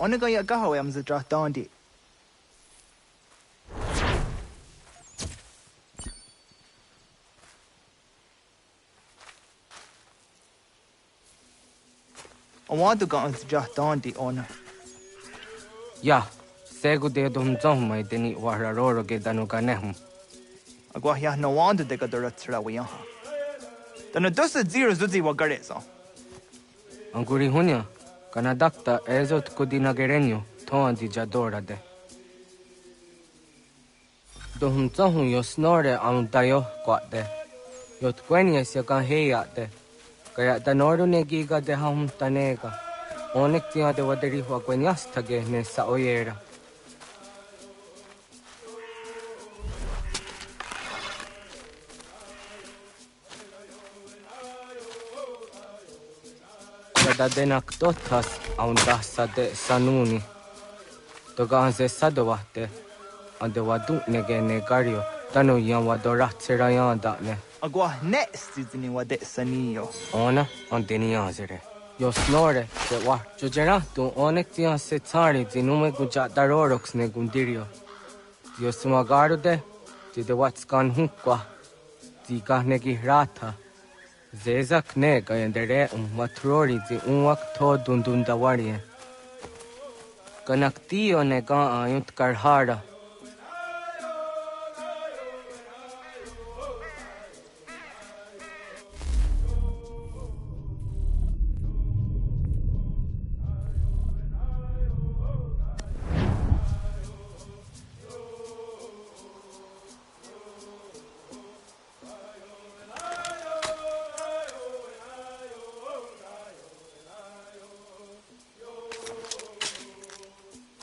Onega ya gaho am za drahtandi. Awadu ga an drahtandi ona. Ya, segu de dum zomai deni wararoro ge danuga nehum. Agwa ya no wanda de gadara trawiyaha. Dana dosa zero zuzi wagareza. Anguri hunya. Kanadakta ezot kudinagerenyo toandi jadora de. Dohum tohum yo snore dayo kwate. Yot kwenias ya kan heya de. Kaya danoru ne giga de hum tanega. Onek tia de waderi wa kwenias tage ne sa oyera. Da denak totas aun dasa de sanuni. toga anse sadawate ande wadu nege negario tanu yan wadora tserayan da ne agua next ni wade sanio ona anteni azere yo snore te wa jojera tu onek tian se tsari zinume guja darorox ne gundirio yo sumagaro de de what's gone hukwa di gahnegi rata zezak ne gayendere matrori di unwak to dundunda warie Connectio ne ga ayunt karhara.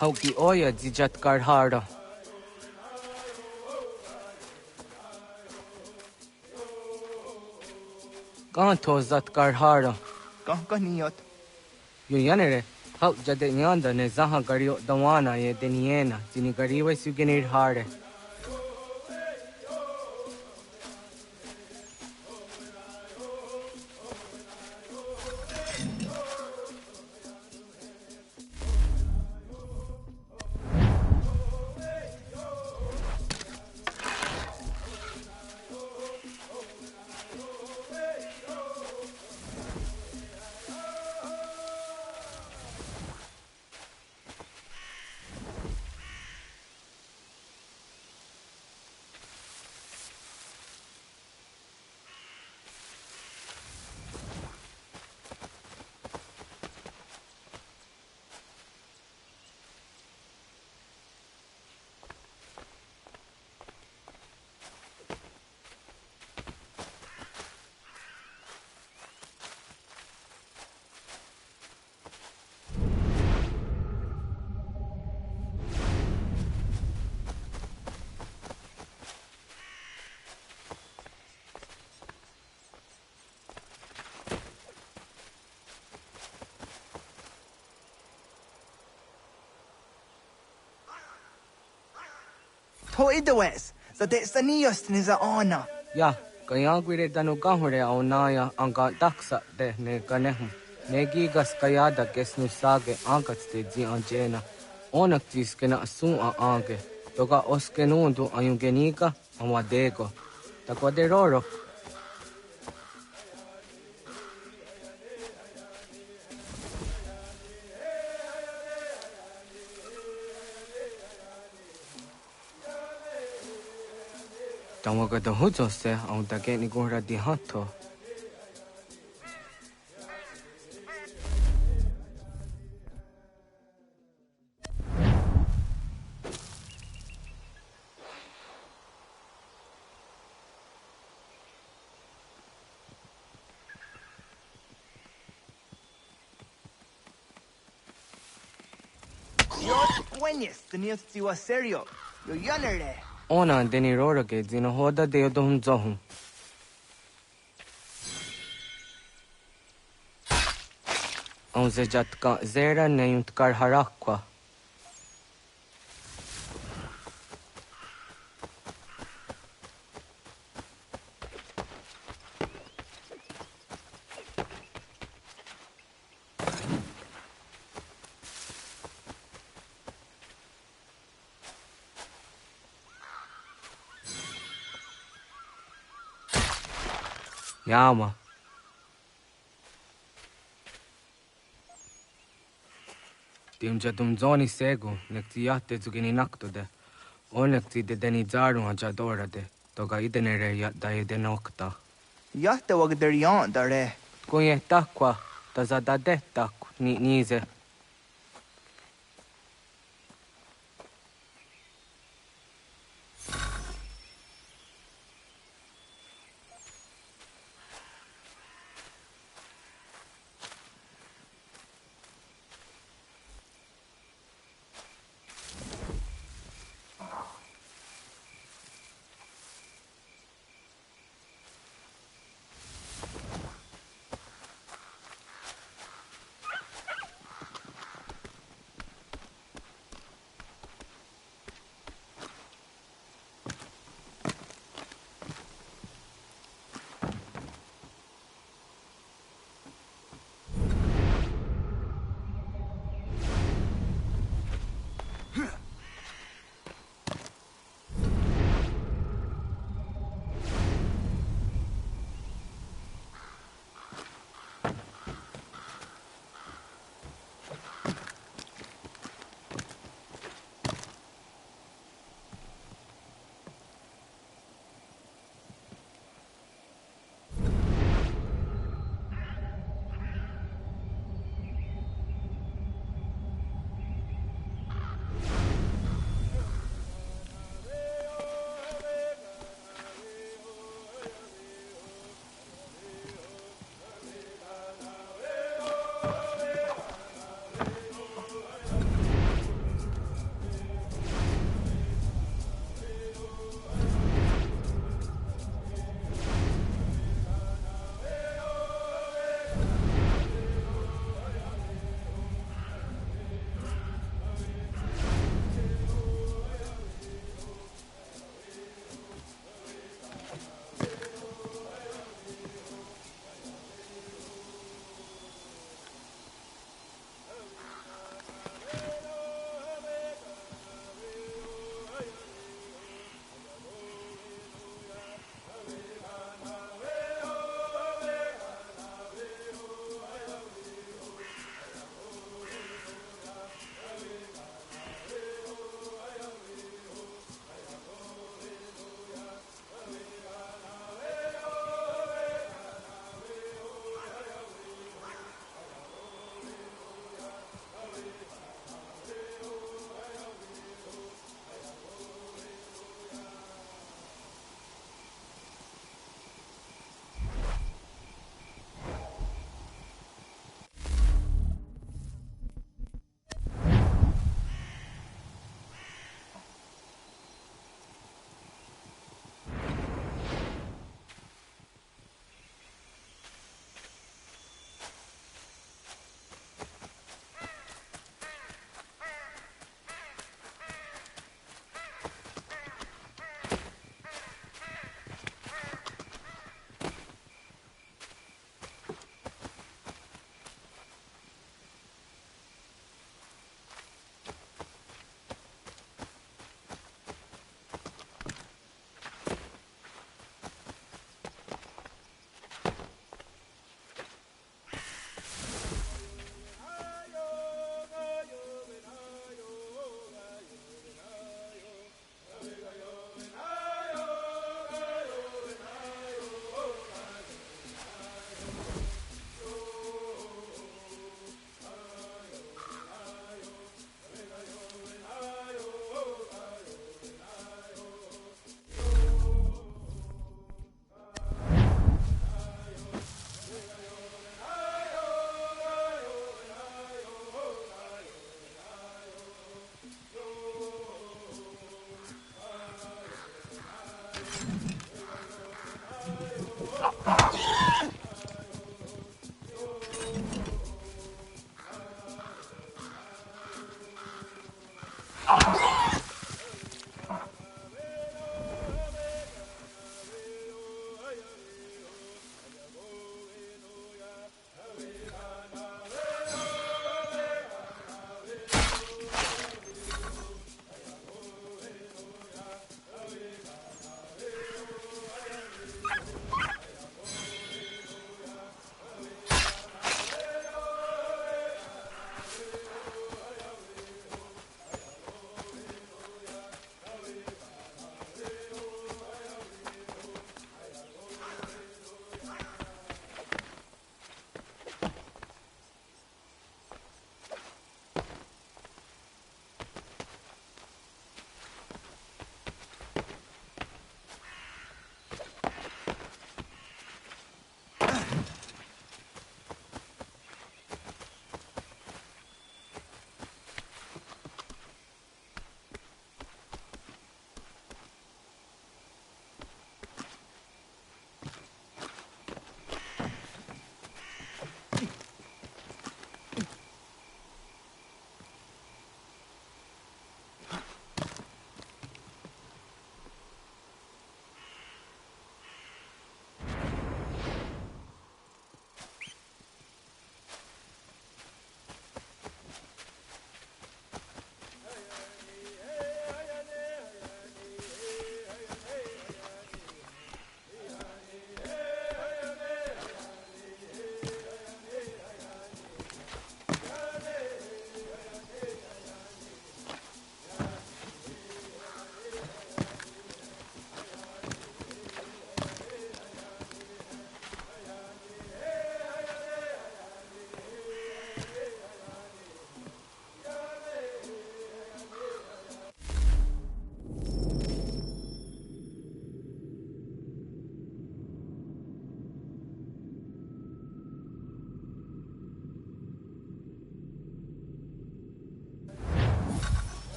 Hauki oya dijat karhara. Kanto zat karhara. Kahkaniot. Yo yanere, hau jade nyanda ne zaha gario dawana ye deniena, zini gariwe sugenir hare. To idawes, za de sanios ni za ona. Ya, kaya gwire danu gahure au naya anga daksa de ne ganehu. Negigas kaya da gesnu sage angats de zi anjena. Onak jiskena asun a ange. Toga oskenundu ayungenika amadego. Takwa de rorok. Tawaga da hujo se au da geni gora di hatto. Yo buenas, tenías tiwa serio. Yo yanere. Ona deni roroke zino hoda de yodon zohun. On se jatka zera neyunt karharakwa. Yama. Timja zoni sego, nekti yatte zugini naktode. Onekti de deni zaru hajadora de. Toga idenere yatta edenokta. Yatte wagder yan dare. Kunye takwa, tazadade takwa, nize.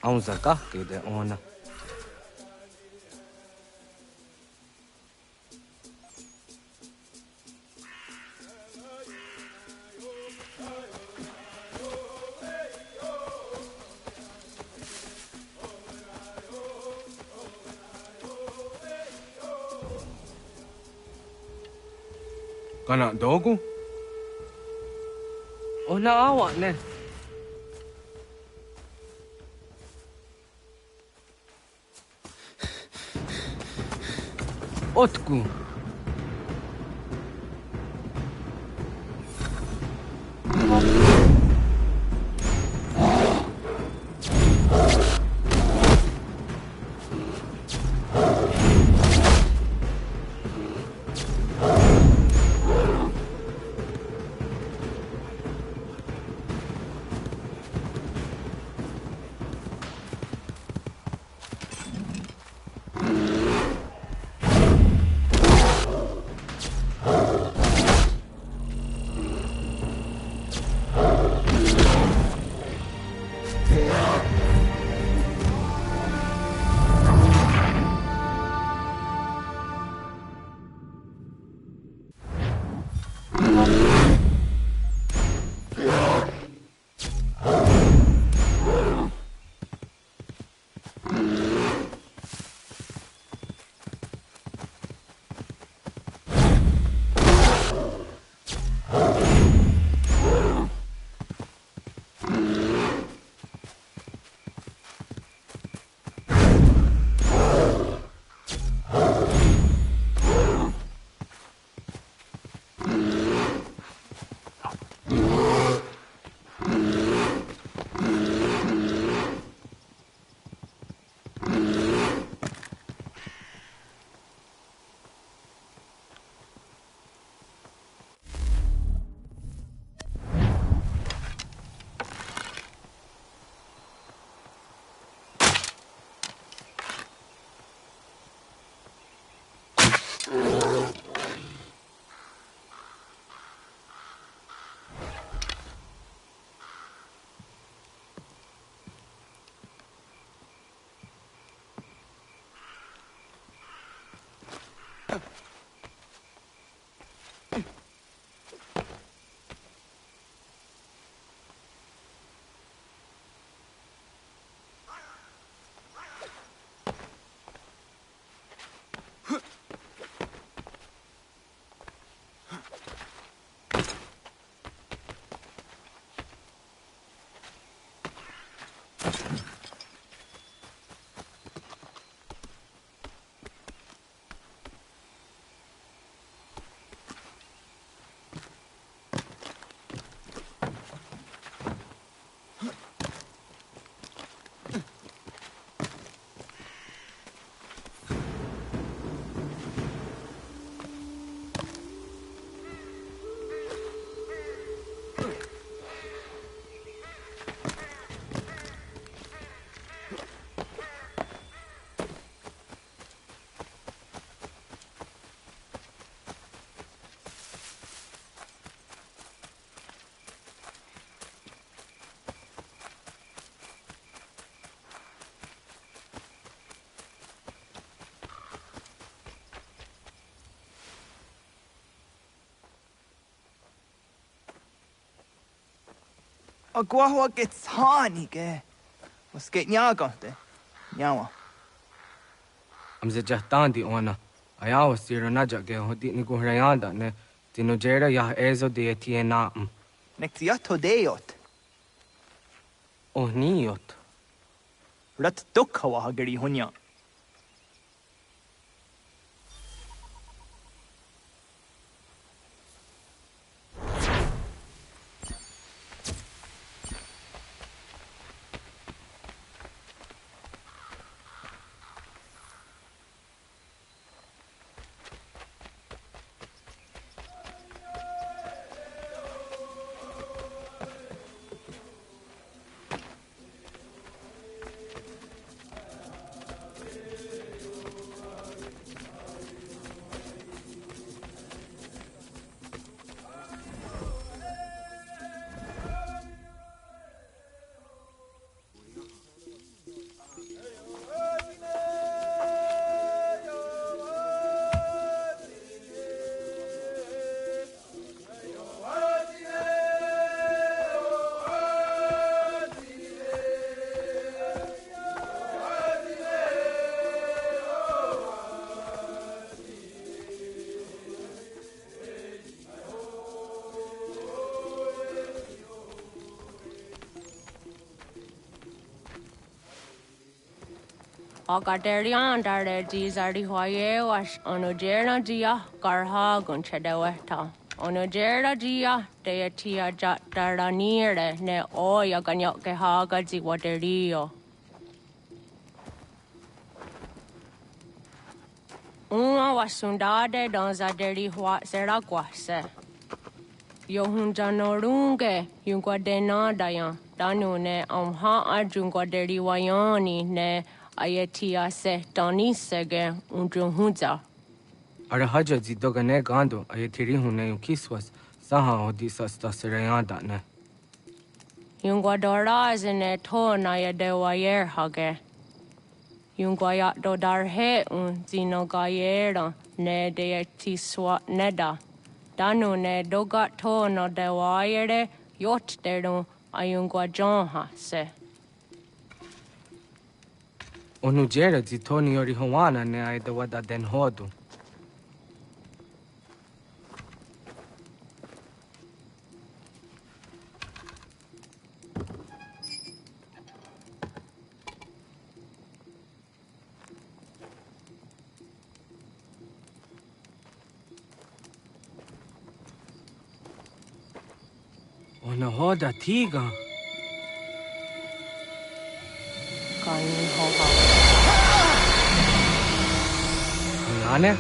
Aunzaka kede ona. Kana dogu? Ona awa ne. Otku. Agua gets honey, ge. Was get nyaga de. Nyawa. Amze jahtandi ona. Ayawa siro naja ge hodi ni guhrayanda ne. Tino jera ya ezo de tiena. Nektiato deot. Oh niot. Rat dukhawa hageri hunya. Hakaterian dare dizari hoye was onojera dia garha gunchedeweta. Onojera dia deatia jataraniere ne oya ganyoke haga ziwaterio. Uma wasundade dans a deri hua seraguase. Yohunjanorunge yungwadena dayan danune amha ajungwaderi wayani ne ayetia se tanisege unjunhunza. Arahaja zidogane gando ayetiri hune yukiswas saha odisas tasirayanda ne. Yungwadora zene to na yadewayer hage. Yungwayat do darhe un zinogayera ne deetiswa neda. Danu ne dogat to no dewayere yot deru ayungwajonha se. Onujera zitoni yori hawana ne aidawada den hodu. Ona hoda tiga. Kani hoha. Nane?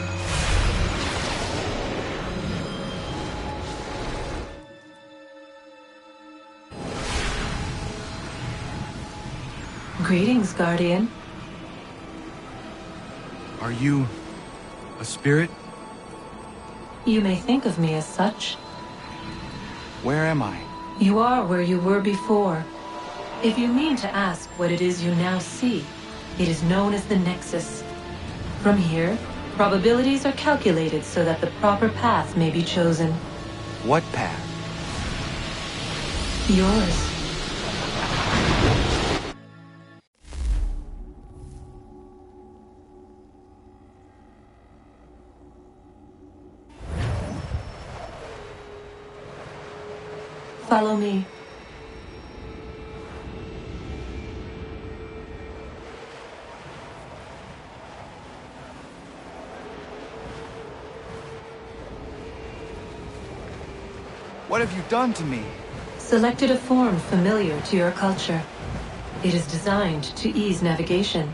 Greetings, Guardian. Are you a spirit? You may think of me as such. Where am I? You are where you were before. If you mean to ask what it is you now see, it is known as the Nexus. From here, probabilities are calculated so that the proper path may be chosen. What path? Yours. Follow me. What have you done to me? Selected a form familiar to your culture. It is designed to ease navigation.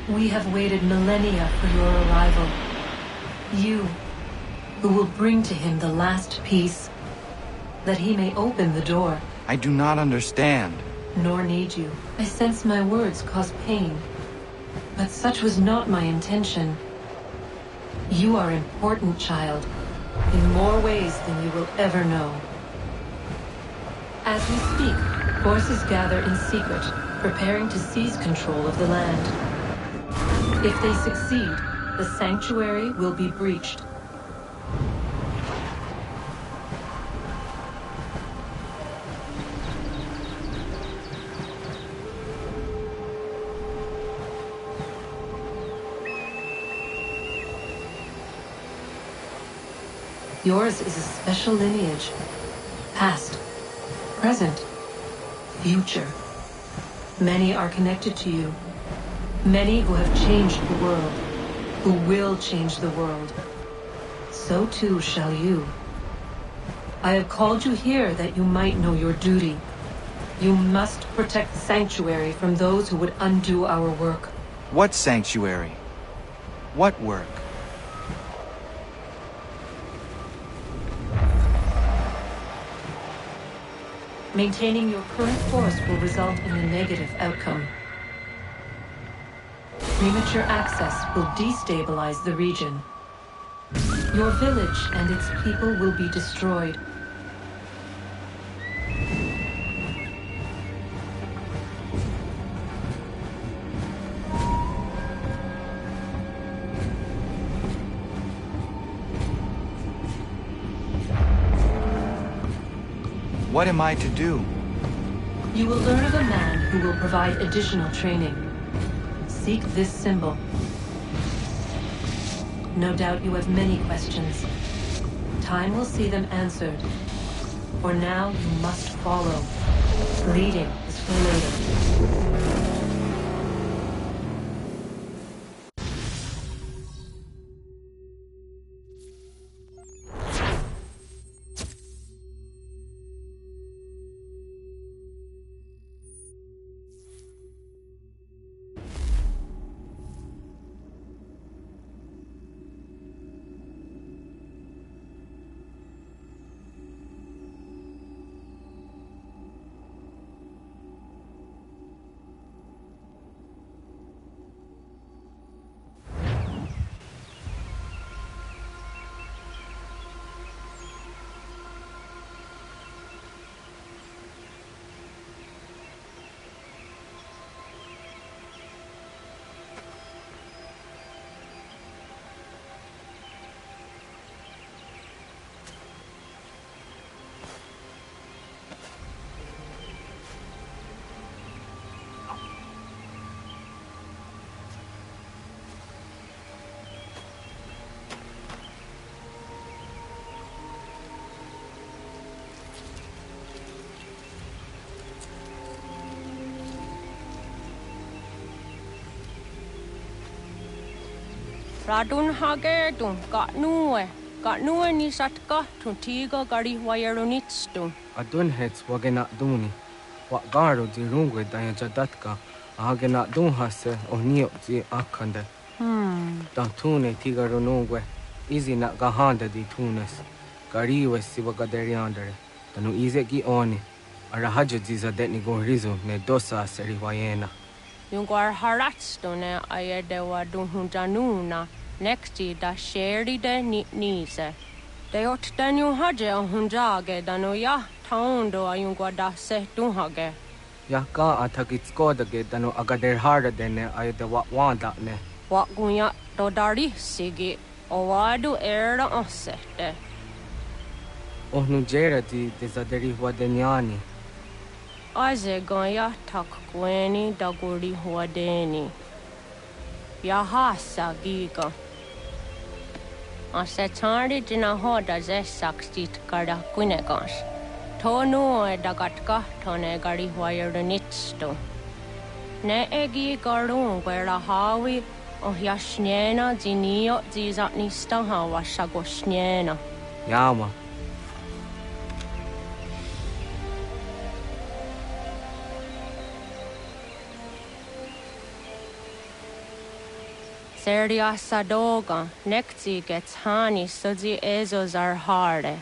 We have waited millennia for your arrival. You, who will bring to him the last piece, that he may open the door. I do not understand. Nor need you. I sense my words cause pain. But such was not my intention. You are important, child, in more ways than you will ever know. As we speak, forces gather in secret, preparing to seize control of the land. If they succeed, the sanctuary will be breached. Yours is a special lineage. Past, present, future. Many are connected to you. Many who have changed the world, who will change the world. So too shall you. I have called you here that you might know your duty. You must protect the sanctuary from those who would undo our work. What sanctuary? What work? Maintaining your current force will result in a negative outcome. Premature access will destabilize the region. Your village and its people will be destroyed. What am I to do? You will learn of a man who will provide additional training. Seek this symbol. No doubt you have many questions. Time will see them answered. For now, you must follow. Bleeding is fading. Radun hagedun got nue ni satka tun tiga gari wayerunitstun. Adun hets wagena duni. Wa garo di rungwe daya jadatka. Ahagena dun hase o nio di akande. Dan tune tiga runungwe. Izi na gahanda di tunes. Gariwe si wagaderiandere. Tanu ize gi oni. Arahajo ziza detni gorizu ne dosa seri wayena. Yungwar haratstune ayedewa dun hunjanuna. Nexti da sheri de nise. De ot danu haje a hunjage danu ya taundo ayungwa da se dun hage. Ya ka atakitskoda danu agader harda dene ayedewa wanda ne. Wa gunya do dari sigi o wadu era osete. Ohnu jera di desaderi wadenyani. Aze gonya tak gweni da guri wadeni. Ya hasa giga. Ase tari jina hoda ze sakstit kada kunegas. Tonu e dagatka tone gari wayerunitsto. Ne egi garun gwera hawi o yashnena zinio zizatnista hawa shagoshnena. Yama. Seria sadoga, nekti gets hani suzi ezos are harde.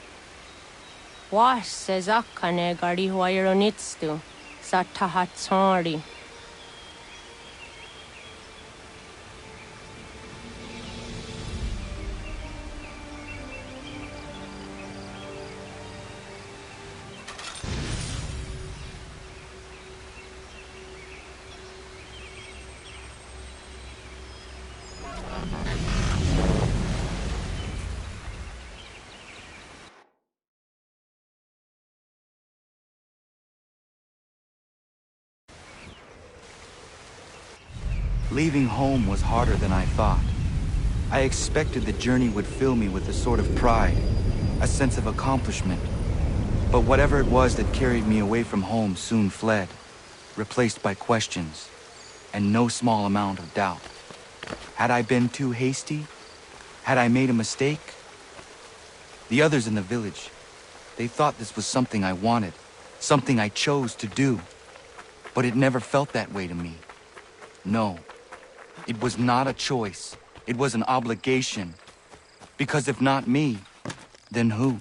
Was sezakane gari wayronitstu, satahatsari. Leaving home was harder than I thought. I expected the journey would fill me with a sort of pride, a sense of accomplishment. But whatever it was that carried me away from home soon fled, replaced by questions, and no small amount of doubt. Had I been too hasty? Had I made a mistake? The others in the village, they thought this was something I wanted, something I chose to do. But it never felt that way to me. No. It was not a choice. It was an obligation. Because if not me, then who?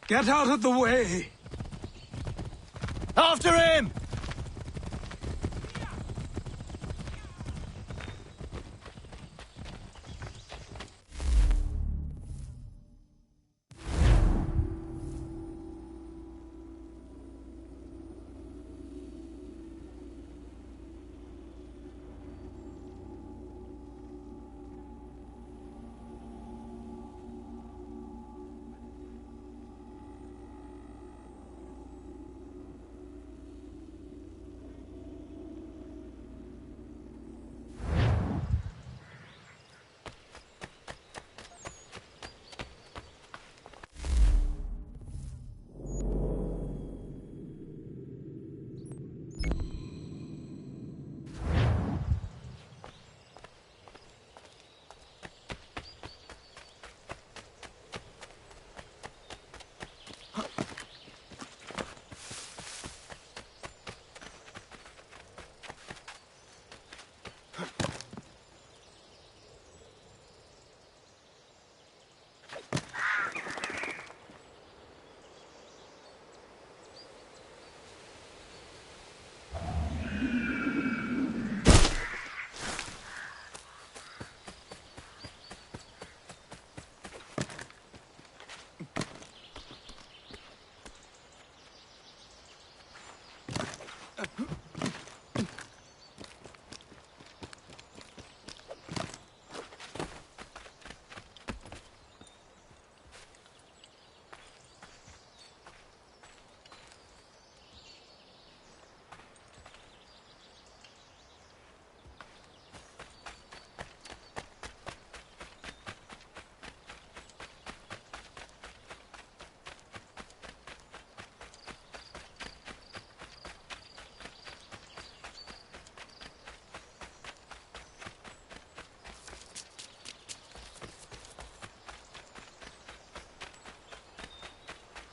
Get out of the way! After him!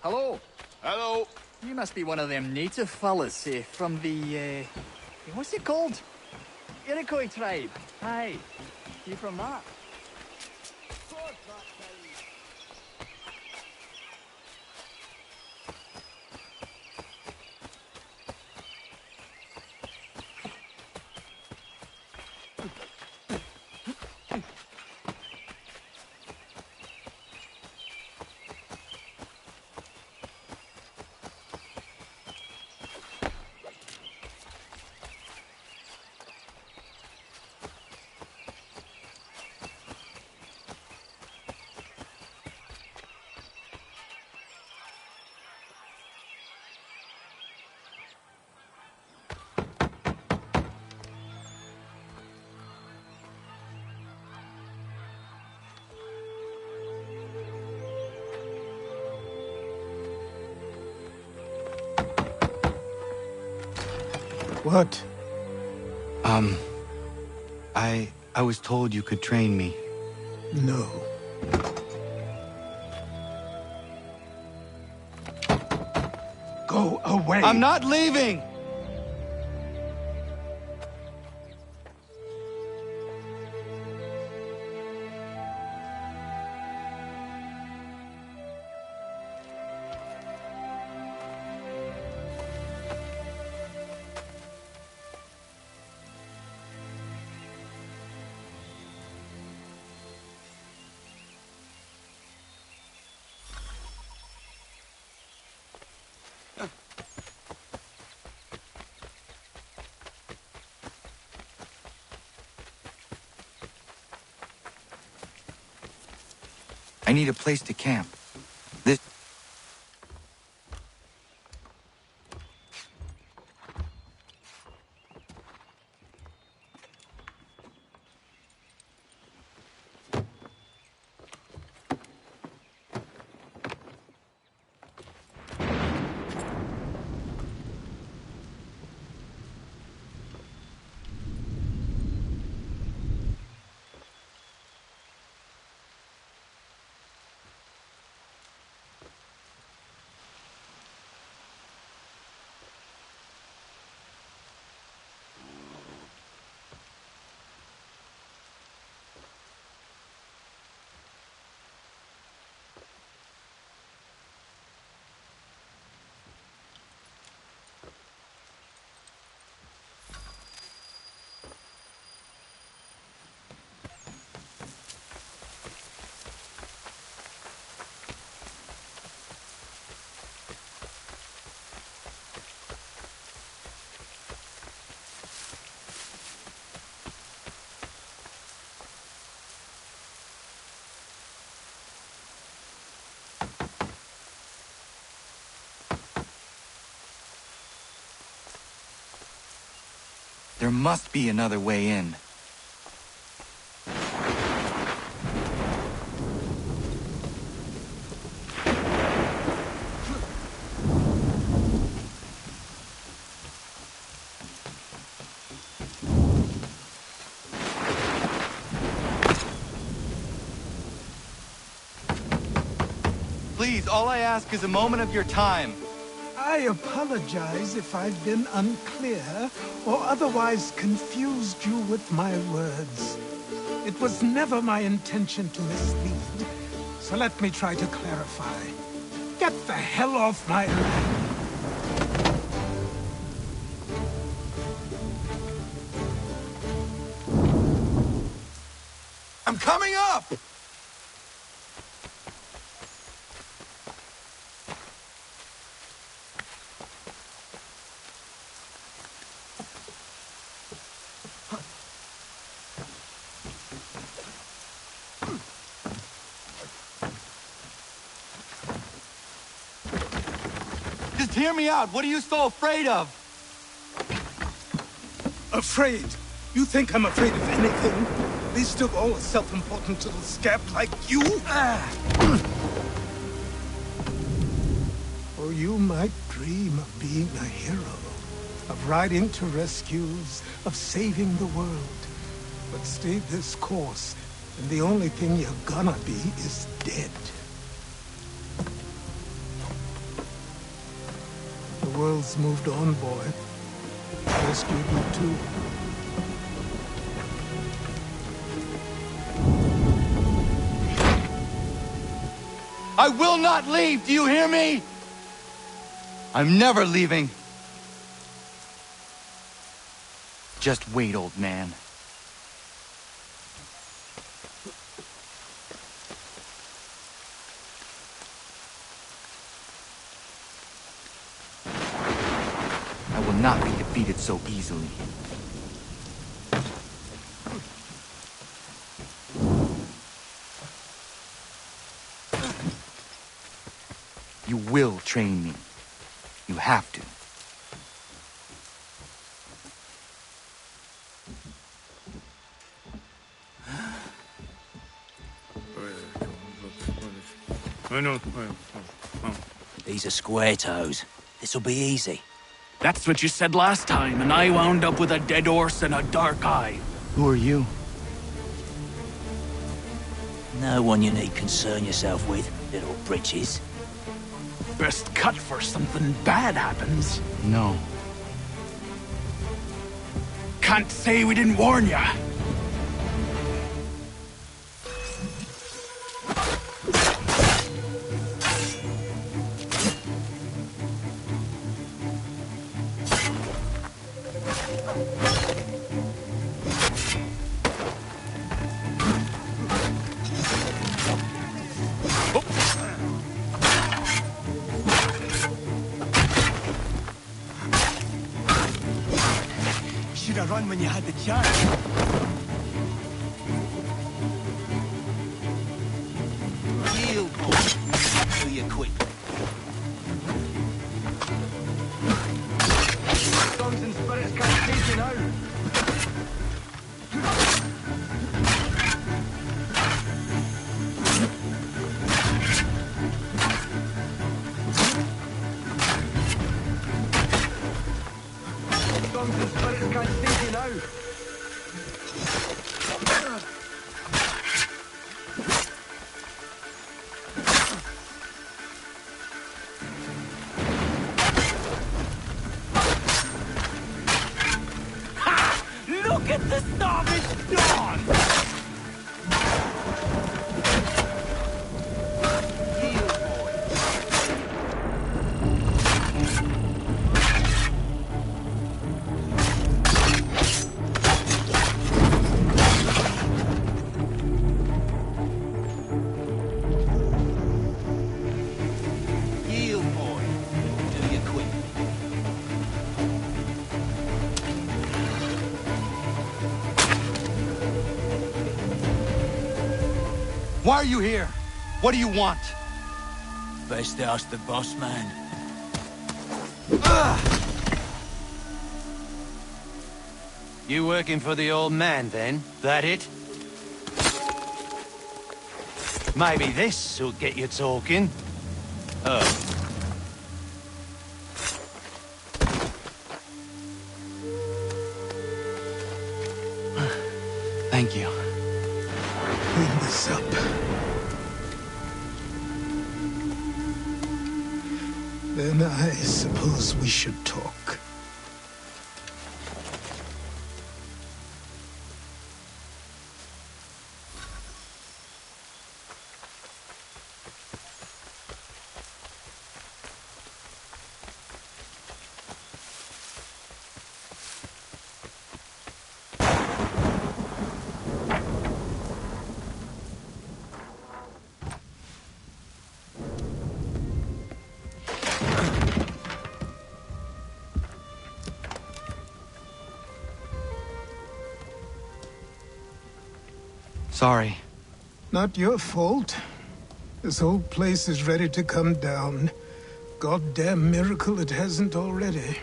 Hello. Hello. You must be one of them native fellas from the, what's it called? Iroquois tribe. Aye. You from that? What? I was told you could train me. No. Go away! I'm not leaving! I need a place to camp. This... There must be another way in. Please, all I ask is a moment of your time. I apologize if I've been unclear or otherwise confused you with my words. It was never my intention to mislead, so let me try to clarify. Get the hell off my land! I'm coming up! Just hear me out. What are you so afraid of? Afraid? You think I'm afraid of anything? Least of all a self-important little scab like you? Or you might dream of being a hero, of riding to rescues, of saving the world. But stay this course, and the only thing you're gonna be is dead. The world's moved on, boy. First you do too. I will not leave, do you hear me? I'm never leaving. Just wait, old man. I will not be defeated so easily. You will train me. You have to. These are square toes. This'll be easy. That's what you said last time, and I wound up with a dead horse and a dark eye. Who are you? No one you need concern yourself with, little britches. Best cut for something bad happens. No. Can't say we didn't warn ya. Should have run when you had the chance. Yield, boy. Do you quick. Songs and spirits can't take you now. Songs and spirits can't take you now. Look at the starving dawn! Yield, boy. Do you quick. Why are you here? What do you want? Best ask the boss man. You working for the old man, then? That it? Maybe this will get you talking. Oh. Thank you. Clean this up. Then I suppose we should talk. Sorry. Not your fault. This whole place is ready to come down. Goddamn miracle it hasn't already.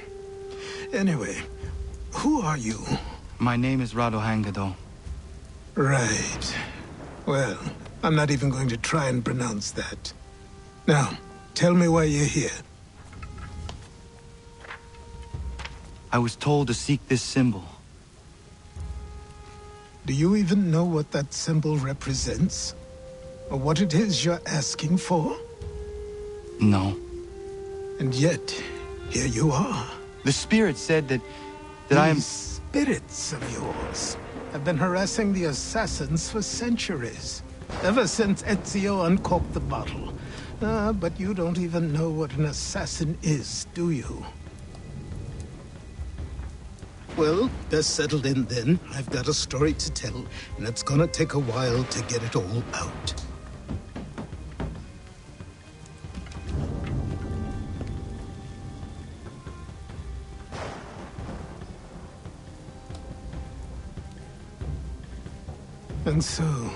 Anyway, who are you? My name is Radohangado. Right. Well, I'm not even going to try and pronounce that. Now, tell me why you're here. I was told to seek this symbol. Do you even know what that symbol represents? Or what it is you're asking for? No. And yet, here you are. The spirit said that I am... These spirits of yours have been harassing the assassins for centuries. Ever since Ezio uncorked the bottle. But you don't even know what an assassin is, do you? Well, that's settled in then. I've got a story to tell, and it's gonna take a while to get it all out. And so,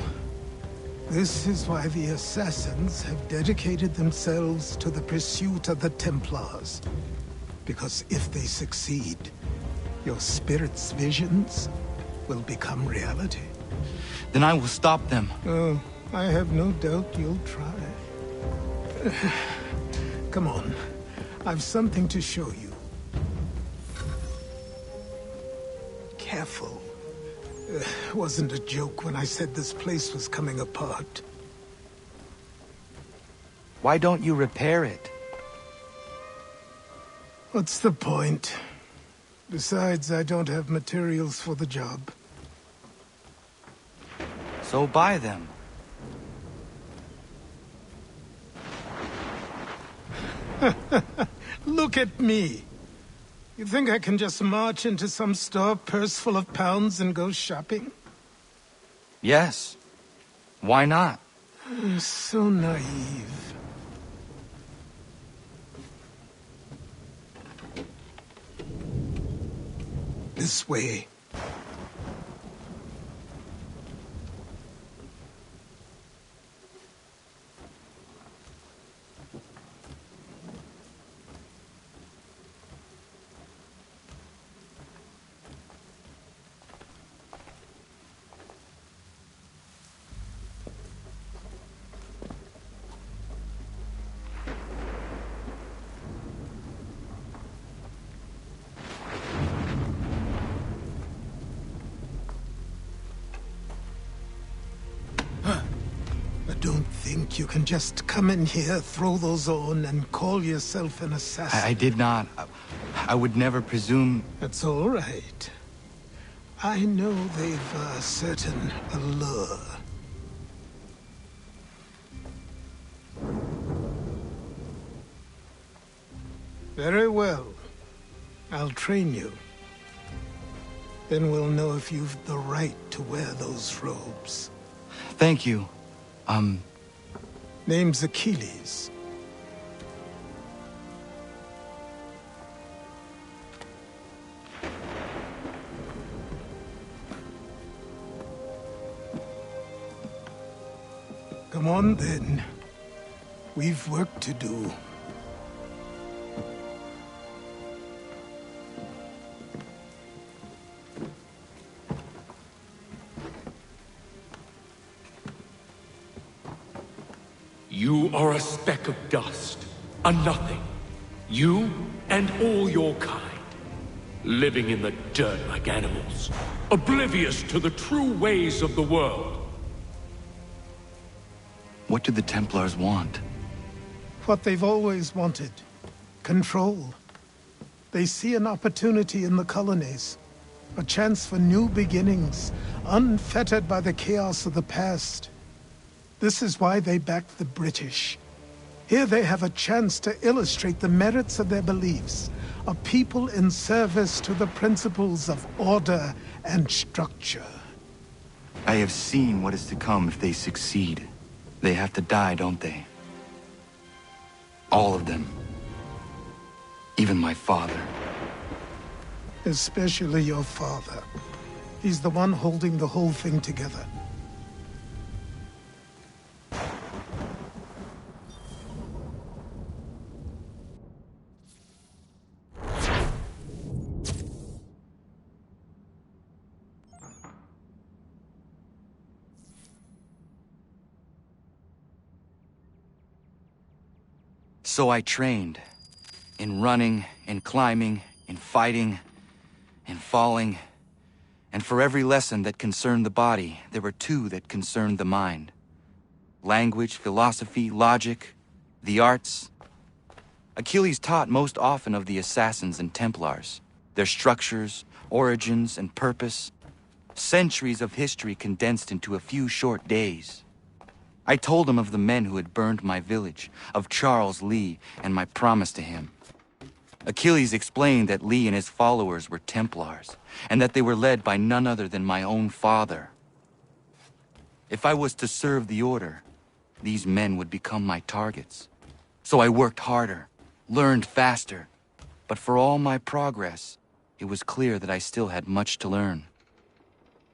this is why the Assassins have dedicated themselves to the pursuit of the Templars. Because if they succeed, your spirit's visions will become reality. Then I will stop them. Oh, I have no doubt you'll try. Come on, I've something to show you. Careful. Wasn't a joke when I said this place was coming apart. Why don't you repair it? What's the point? Besides, I don't have materials for the job. So buy them. Look at me. You think I can just march into some store, purse full of pounds, and go shopping? Yes. Why not? So naive. This way. Don't think you can just come in here, throw those on, and call yourself an assassin. I did not. I would never presume... That's all right. I know they've a certain allure. Very well. I'll train you. Then we'll know if you've the right to wear those robes. Thank you. Name's Achilles. Come on, then. We've work to do. are a speck of dust, a nothing. You and all your kind. Living in the dirt like animals, oblivious to the true ways of the world. What do the Templars want? What they've always wanted. Control. They see an opportunity in the colonies. A chance for new beginnings, unfettered by the chaos of the past. This is why they backed the British. Here they have a chance to illustrate the merits of their beliefs. A people in service to the principles of order and structure. I have seen what is to come if they succeed. They have to die, don't they? All of them. Even my father. Especially your father. He's the one holding the whole thing together. So I trained. In running, in climbing, in fighting, in falling. And for every lesson that concerned the body, there were two that concerned the mind. Language, philosophy, logic, the arts. Achilles taught most often of the assassins and Templars, their structures, origins, and purpose. Centuries of history condensed into a few short days. I told him of the men who had burned my village, of Charles Lee, and my promise to him. Achilles explained that Lee and his followers were Templars, and that they were led by none other than my own father. If I was to serve the order, these men would become my targets. So I worked harder, learned faster, but for all my progress, it was clear that I still had much to learn.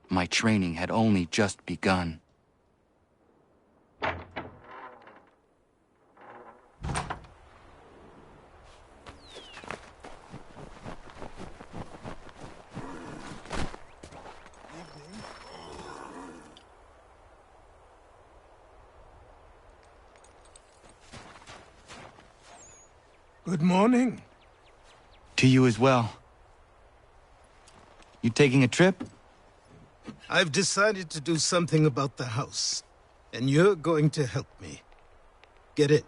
My training had only just begun. Good morning. To you as well. You taking a trip? I've decided to do something about the house, and you're going to help me. Get it?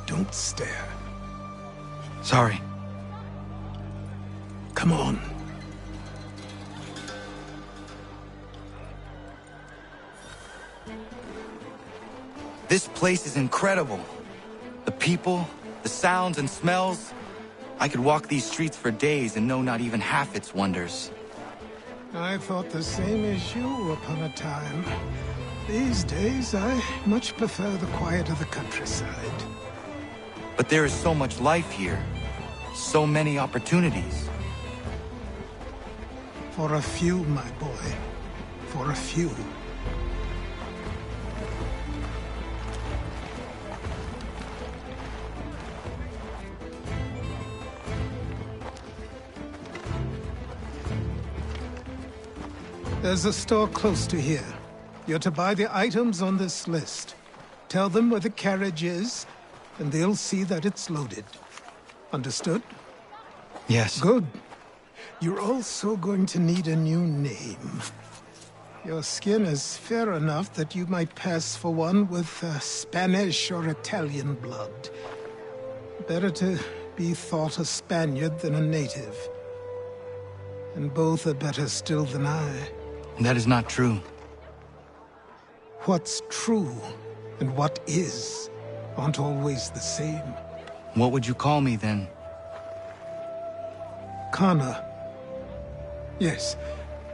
Don't stare. Sorry. Come on. This place is incredible. The people, the sounds and smells. I could walk these streets for days and know not even half its wonders. I thought the same as you upon a time. These days, I much prefer the quiet of the countryside. But there is so much life here. So many opportunities. For a few, my boy. For a few. There's a store close to here. You're to buy the items on this list. Tell them where the carriage is, and they'll see that it's loaded. Understood? Yes. Good. You're also going to need a new name. Your skin is fair enough that you might pass for one with Spanish or Italian blood. Better to be thought a Spaniard than a native. And both are better still than I. That is not true. What's true and what is aren't always the same. What would you call me then? Kana. Yes,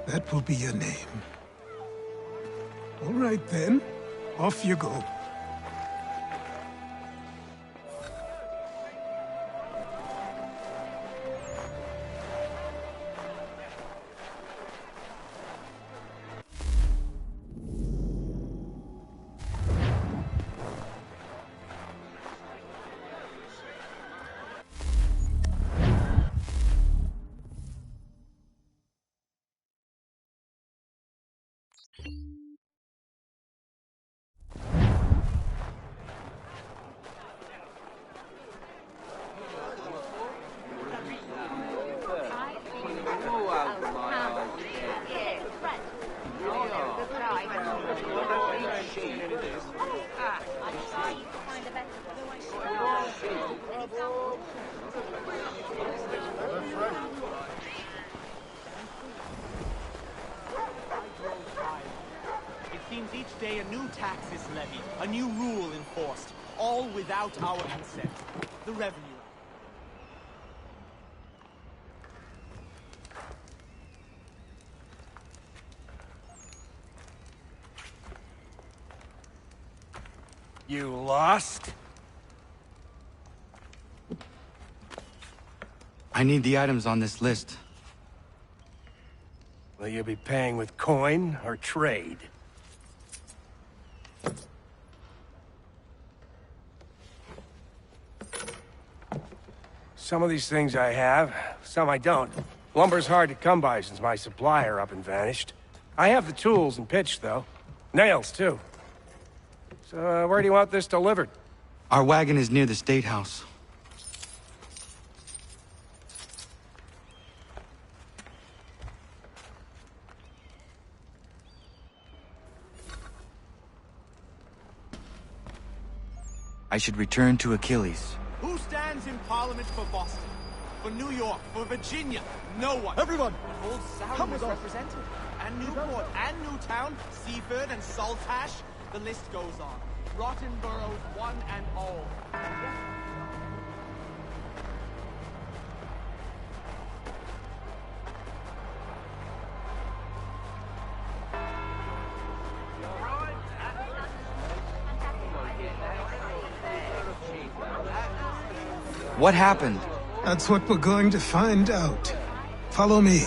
that will be your name. All right then, off you go. Each day a new tax is levied, a new rule enforced, all without our consent. The revenue. You lost? I need the items on this list. Will you be paying with coin or trade? Some of these things I have, some I don't. Lumber's hard to come by since my supplier up and vanished. I have the tools and pitch, though. Nails, too. So, where do you want this delivered? Our wagon is near the State House. I should return to Achilles. Who stands in Parliament for Boston? For New York? For Virginia? No one. Everyone! Old Sound is represented. And Newport and Newtown, Seaford and Saltash. The list goes on. Rotten boroughs, one and all. What happened? That's what we're going to find out. Follow me.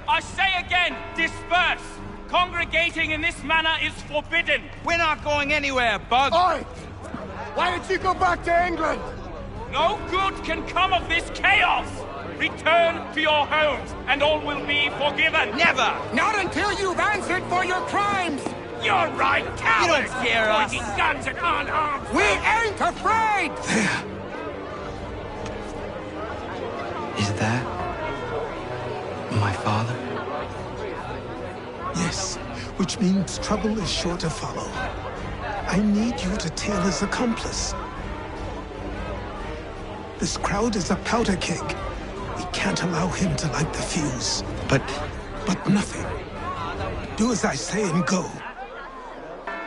I say again, disperse! Congregating in this manner is forbidden! We're not going anywhere, Bug! Oi! Why don't you go back to England? No good can come of this chaos! Return to your homes, and all will be forgiven! Never! Not until you've answered for your crimes! You're right, cowards! You don't scare us! Pointing guns at unarmed! We ain't afraid! Is that my father? Yes, which means trouble is sure to follow. I need you to tail his accomplice. This crowd is a powder keg. We can't allow him to light the fuse. But nothing. Do as I say and go.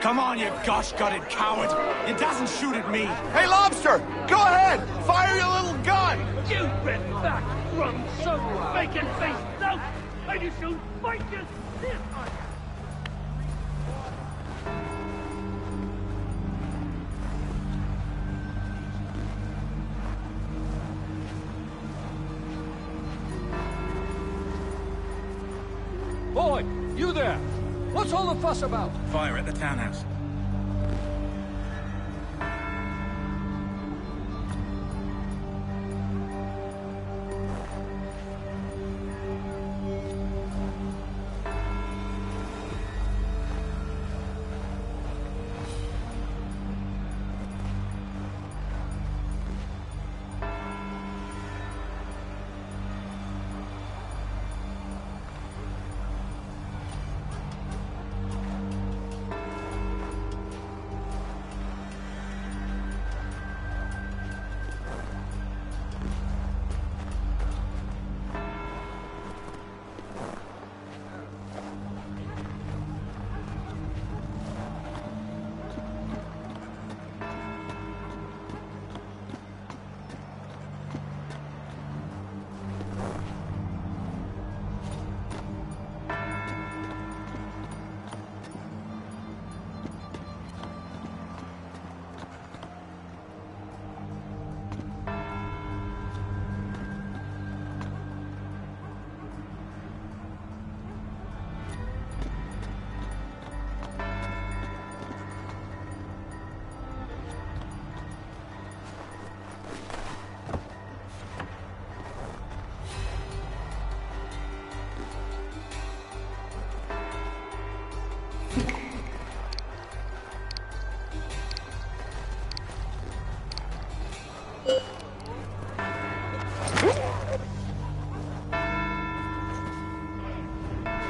Come on, you gosh-gutted coward! It doesn't shoot at me! Hey, Lobster! Go ahead! Fire your little gun! You bit back, rum soaked, bacon-faced lout! And you shall fight your stiff! Boy, you there! What's all the fuss about? Fire at the townhouse.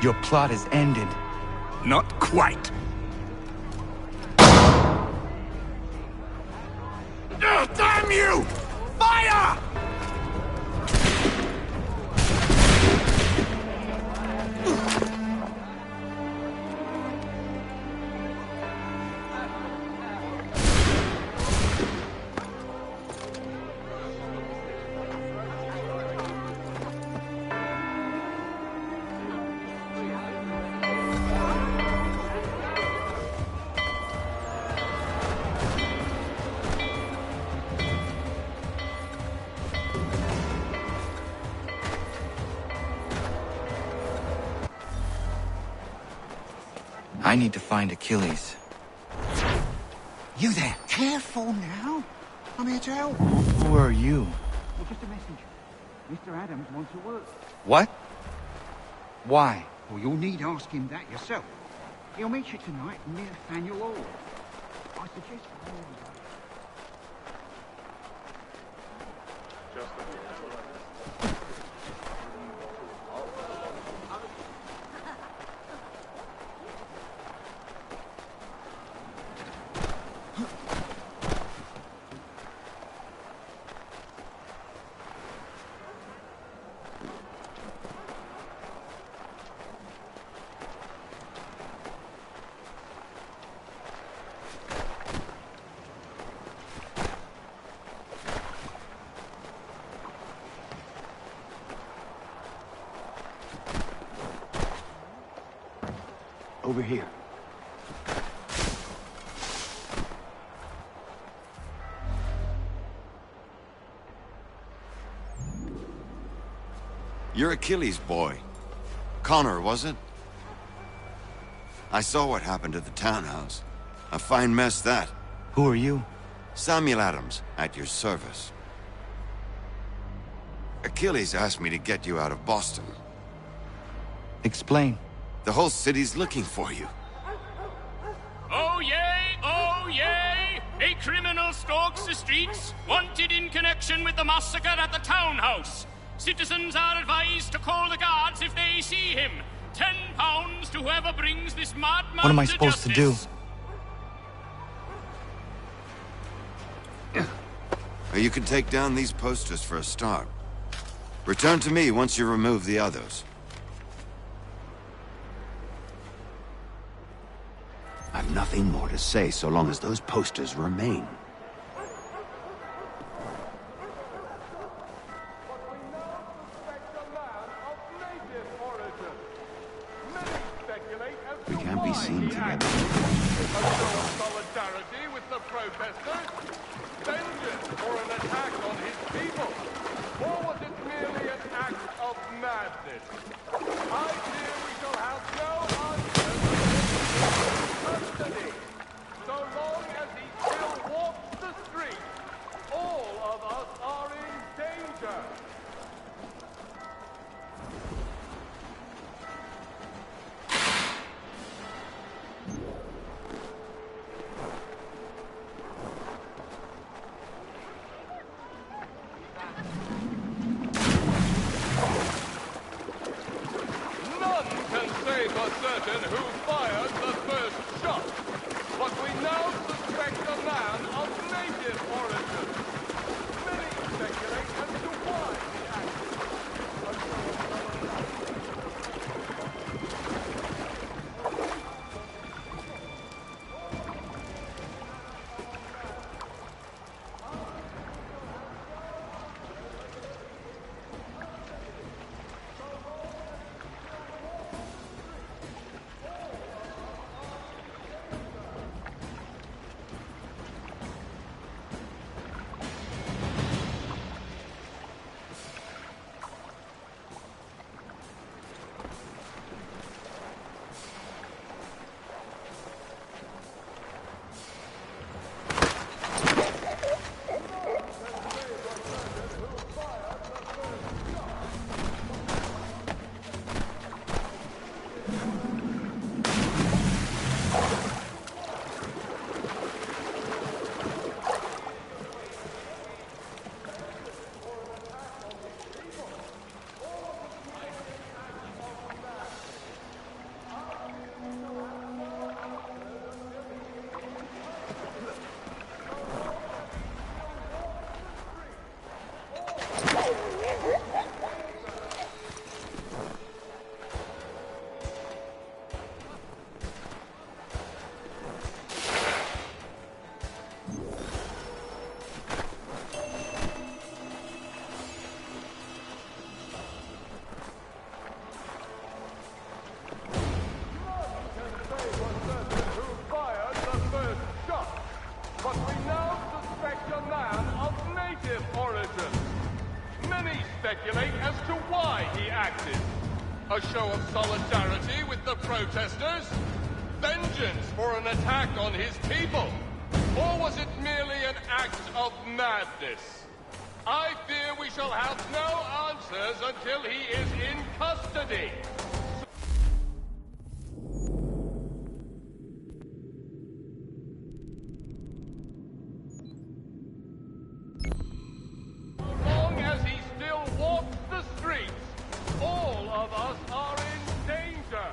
Your plot is ended. Not quite. Damn you! Fire! I need to find Achilles. You there? Careful now. I'm here to help. Who are you? Well, just a messenger. Mr. Adams wants to work. What? Why? Well, you'll need to ask him that yourself. He'll meet you tonight near Faneuil Hall. I suggest... Over here. You're Achilles' boy. Connor, was it? I saw what happened at the townhouse. A fine mess, that. Who are you? Samuel Adams, at your service. Achilles asked me to get you out of Boston. Explain. The whole city's looking for you. Oh yay! Oh yay! A criminal stalks the streets, wanted in connection with the massacre at the townhouse. Citizens are advised to call the guards if they see him. £10 to whoever brings this madman What am I supposed to do? You can take down these posters for a start. Return to me once you remove the others. I've nothing more to say so long as those posters remain. We can't be seen together. Solidarity with the protesters? Vengeance or an attack on his people? Or was it merely an act of madness? I fear we shall have no answer to custody. So long as he still walks the street, all of us are in danger. None can save us but we now suspect a man of native origin. Many speculate as to why he acted. A show of solidarity with the protesters? Vengeance for an attack on his people? Or was it merely an act of madness? I fear we shall have no answers until he is in custody. So long as he still walks the streets, all of us are in danger.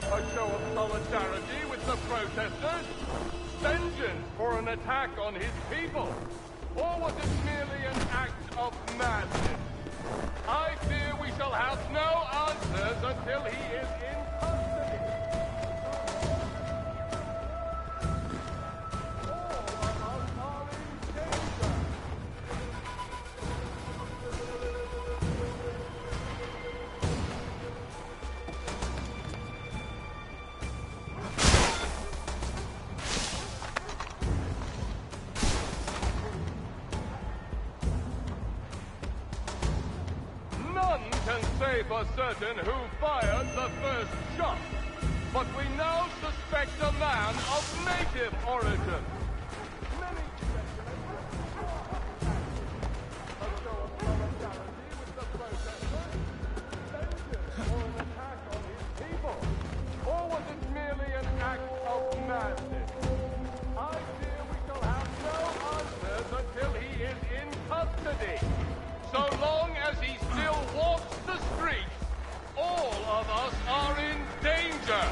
A show of solidarity with the protesters? Vengeance for an attack on his people? Or was it merely an act of madness? I fear we shall have no answers until he is in custody. All of us are in danger. None can say for certain who fired the first shot, but we now suspect a man of native origin. Many a show of solidarity with the protesters? Vengeance for an attack on his people? Or was it merely an act of madness? I fear we shall have no answers until he is in custody. So long as he still walks the streets, all of us are in danger.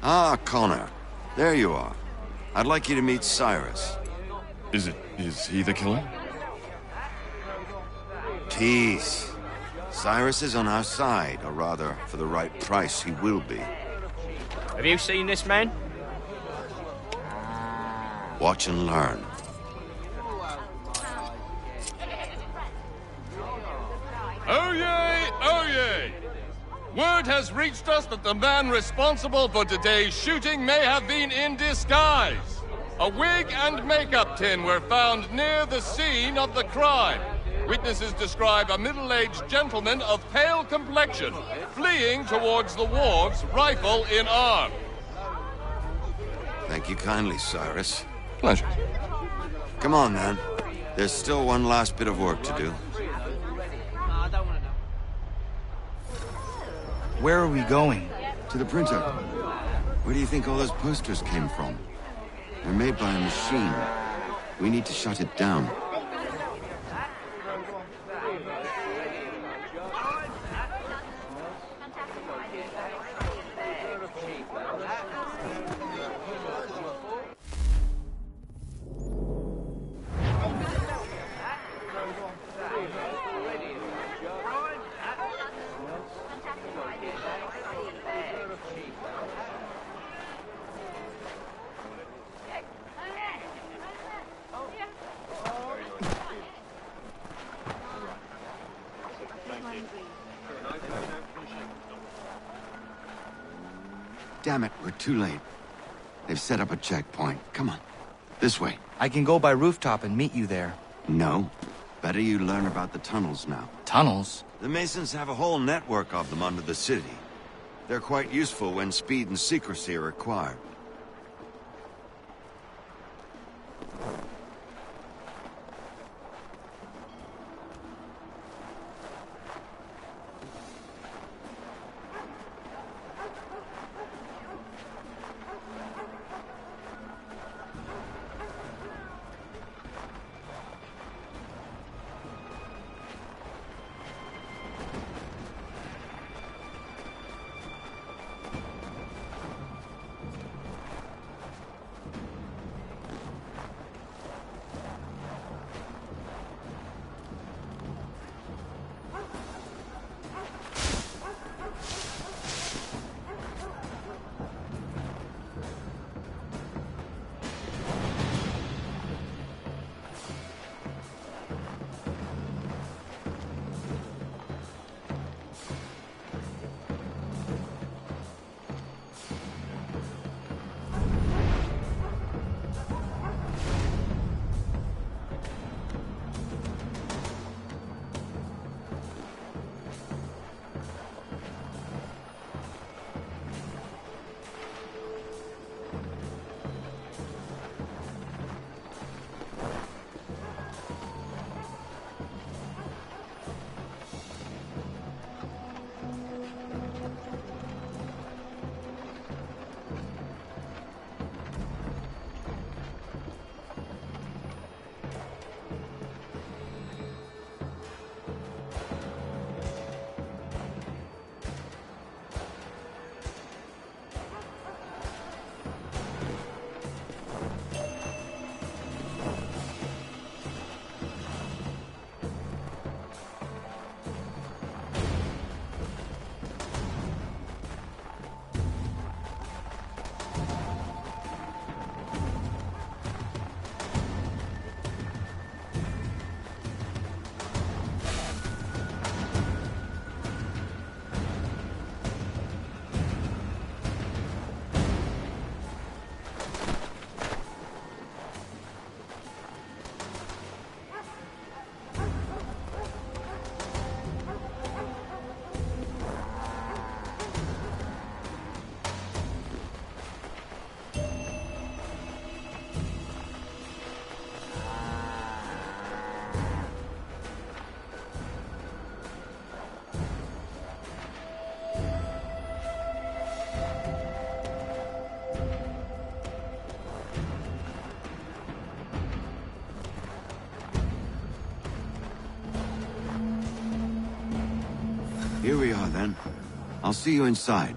Ah, Connor. There you are. I'd like you to meet Cyrus. Is he the killer? Peace. Cyrus is on our side, or rather, for the right price, he will be. Have you seen this man? Watch and learn. Oh yay! Oh yay! Word has reached us that the man responsible for today's shooting may have been in disguise. A wig and makeup tin were found near the scene of the crime. Witnesses describe a middle-aged gentleman of pale complexion fleeing towards the wharves, rifle in arm. Thank you kindly, Cyrus. Pleasure. Come on, then. There's still one last bit of work to do. Where are we going? To the printer. Where do you think all those posters came from? They're made by a machine. We need to shut it down. Damn it, we're too late. They've set up a checkpoint. Come on. This way. I can go by rooftop and meet you there. No. Better you learn about the tunnels now. Tunnels? The Masons have a whole network of them under the city. They're quite useful when speed and secrecy are required. Here we are, then. I'll see you inside.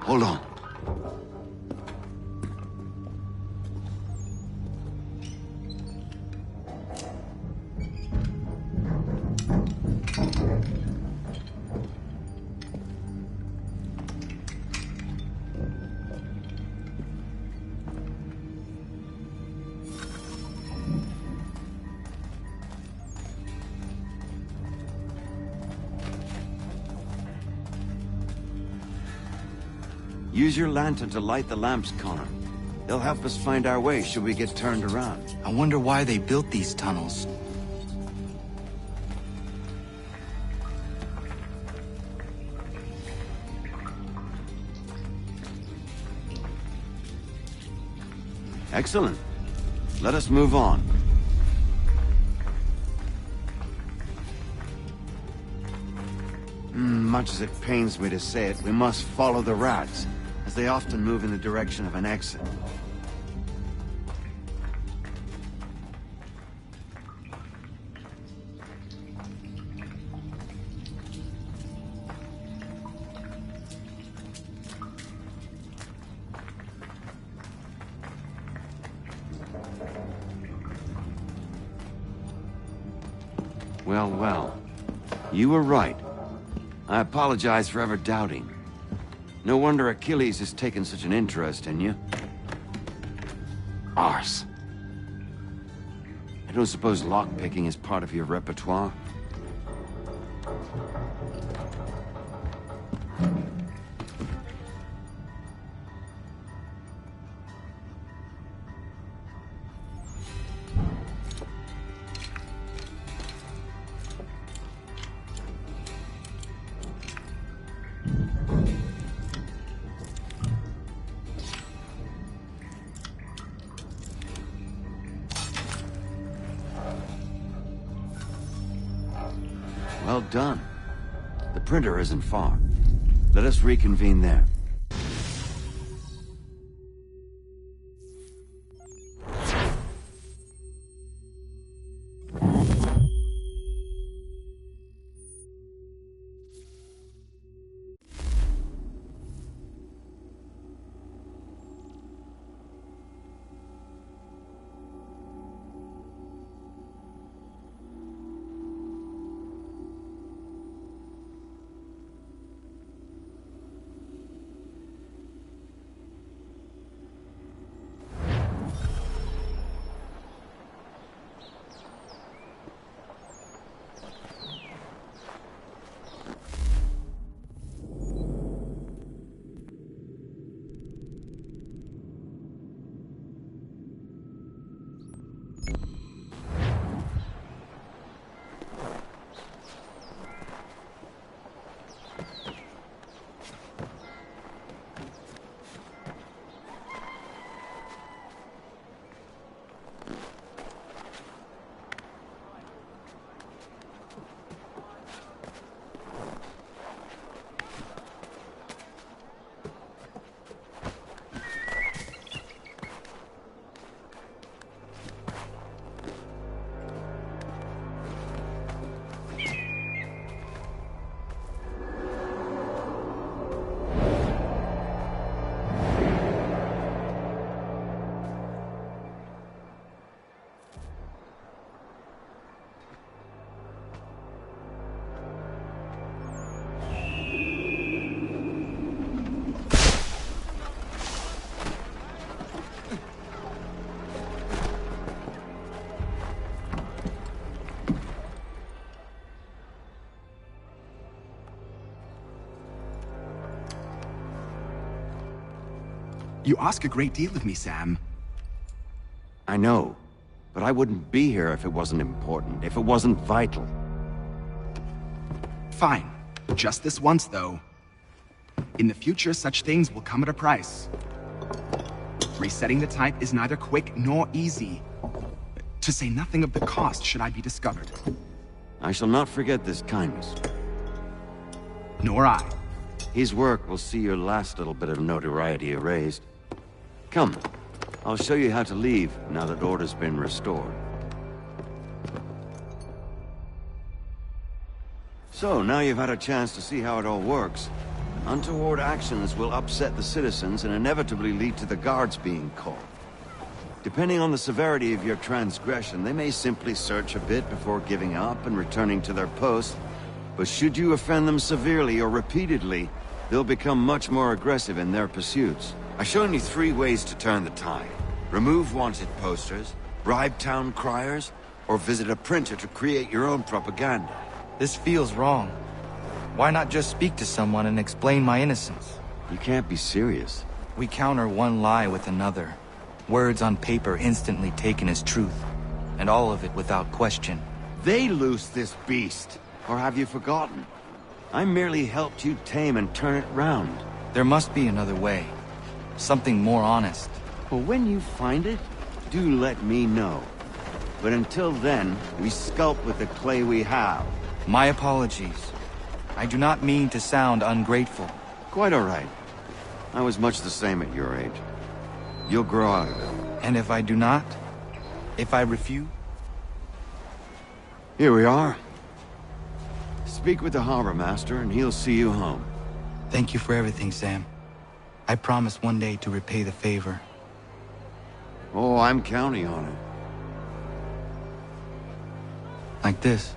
Hold on. Use your lantern to light the lamps, Connor. They'll help us find our way should we get turned around. I wonder why they built these tunnels. Excellent. Let us move on. Much as it pains me to say it, we must follow the rats, as they often move in the direction of an exit. Well, well. You were right. I apologize for ever doubting. No wonder Achilles has taken such an interest in you. Arse. I don't suppose lockpicking is part of your repertoire? Well done. The printer isn't far. Let us reconvene there. You ask a great deal of me, Sam. I know, but I wouldn't be here if it wasn't important, if it wasn't vital. Fine. Just this once, though. In the future, such things will come at a price. Resetting the type is neither quick nor easy. To say nothing of the cost should I be discovered. I shall not forget this kindness. Nor I. His work will see your last little bit of notoriety erased. Come, I'll show you how to leave now that order's been restored. So, now you've had a chance to see how it all works. Untoward actions will upset the citizens and inevitably lead to the guards being called. Depending on the severity of your transgression, they may simply search a bit before giving up and returning to their post. But should you offend them severely or repeatedly, they'll become much more aggressive in their pursuits. I've shown you 3 ways to turn the tide. Remove wanted posters, bribe town criers, or visit a printer to create your own propaganda. This feels wrong. Why not just speak to someone and explain my innocence? You can't be serious. We counter one lie with another. Words on paper instantly taken as truth. And all of it without question. They loose this beast. Or have you forgotten? I merely helped you tame and turn it round. There must be another way. Something more honest. Well, when you find it, do let me know. But until then, we sculpt with the clay we have. My apologies. I do not mean to sound ungrateful. Quite all right. I was much the same at your age. You'll grow out of it. And if I do not? If I refuse? Here we are. Speak with the harbor master and he'll see you home. Thank you for everything, Sam. I promise one day to repay the favor. Oh, I'm counting on it. Like this.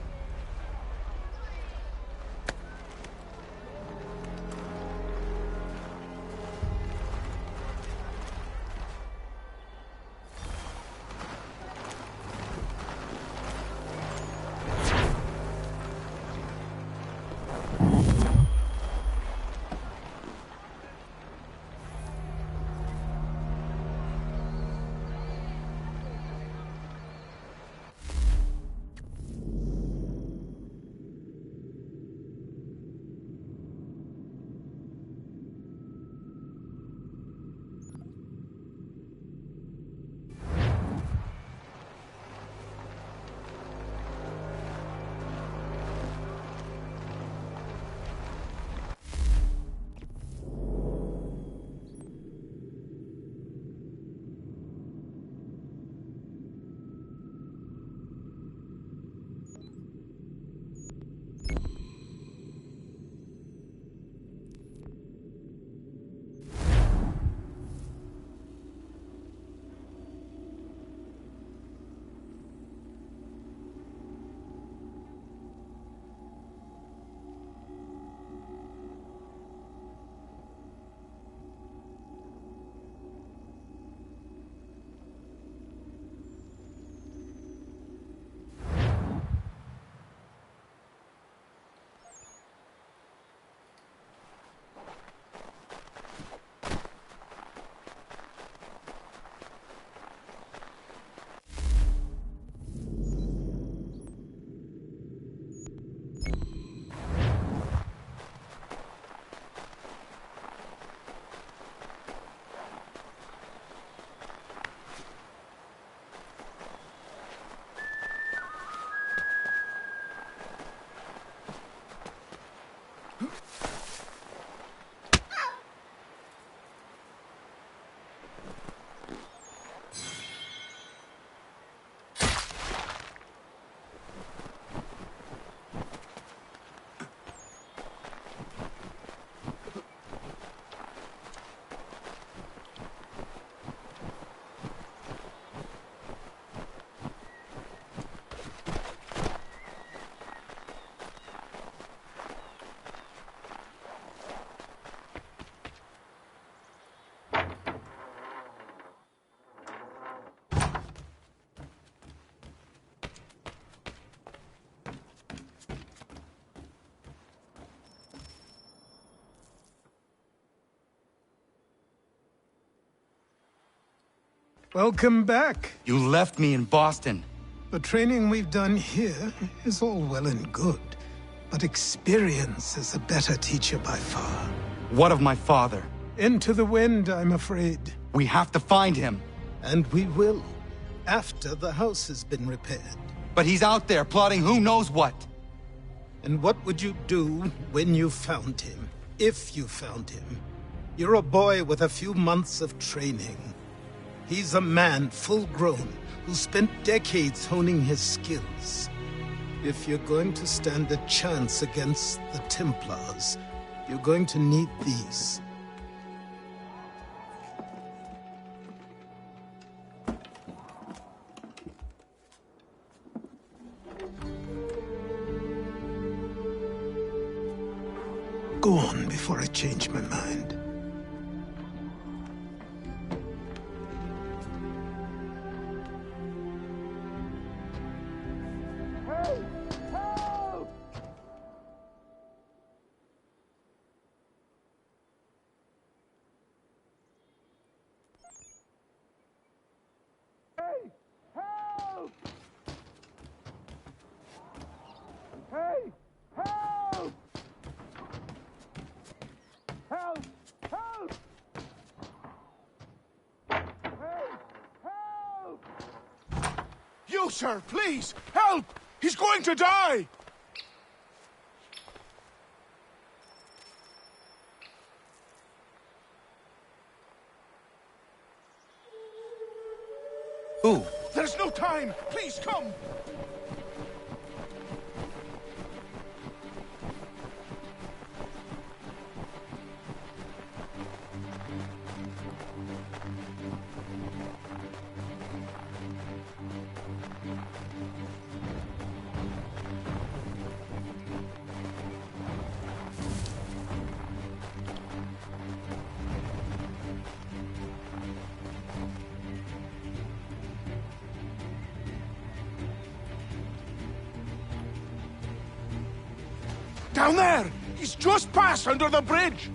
Welcome back. You left me in Boston. The training we've done here is all well and good, but experience is a better teacher by far. What of my father? Into the wind, I'm afraid. We have to find him. And we will, after the house has been repaired. But he's out there plotting who knows what. And what would you do when you found him? If you found him? You're a boy with a few months of training. He's a man full grown who spent decades honing his skills. If you're going to stand a chance against the Templars, you're going to need these. Go on before I change my mind. You, sir, please, help! He's going to die! Who? There's no time! Please, come! Down there! He's just passed under the bridge!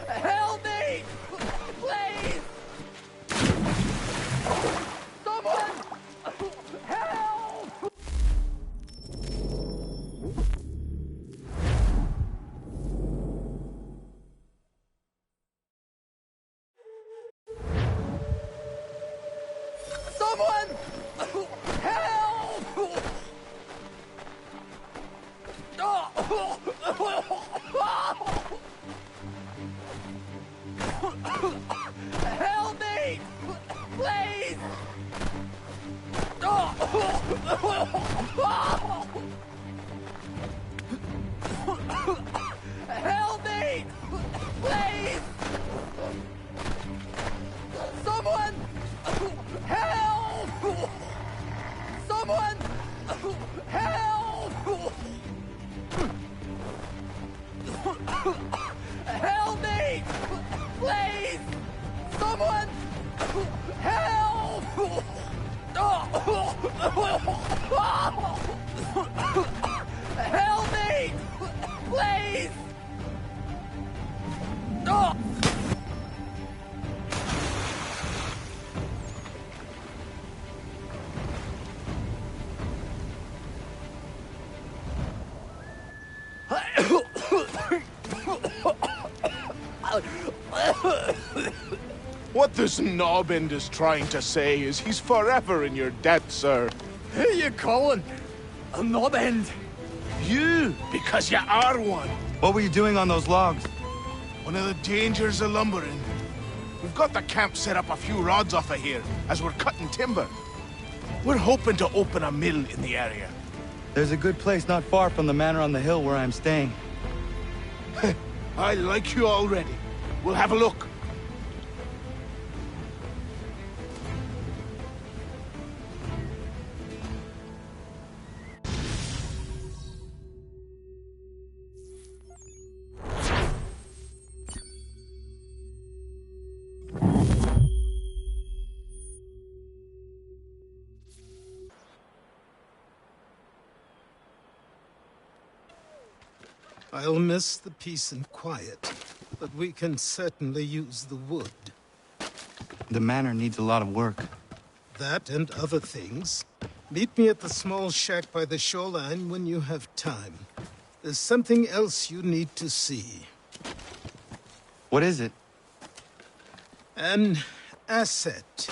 Help me! Please! Someone! Help! Someone! Help! Help me! Please! Help me! Please! Someone! Help! Someone! Help! Help me! Please! Someone! Help! Help me! Please! What this knobend is trying to say is he's forever in your debt, sir. Who you calling? A knobend? You, because you are one. What were you doing on those logs? One of the dangers of lumbering. We've got the camp set up a few rods off of here, as we're cutting timber. We're hoping to open a mill in the area. There's a good place not far from the manor on the hill where I'm staying. I like you already. We'll have a look. I'll miss the peace and quiet, but we can certainly use the wood. The manor needs a lot of work. That and other things. Meet me at the small shack by the shoreline when you have time. There's something else you need to see. What is it? An asset.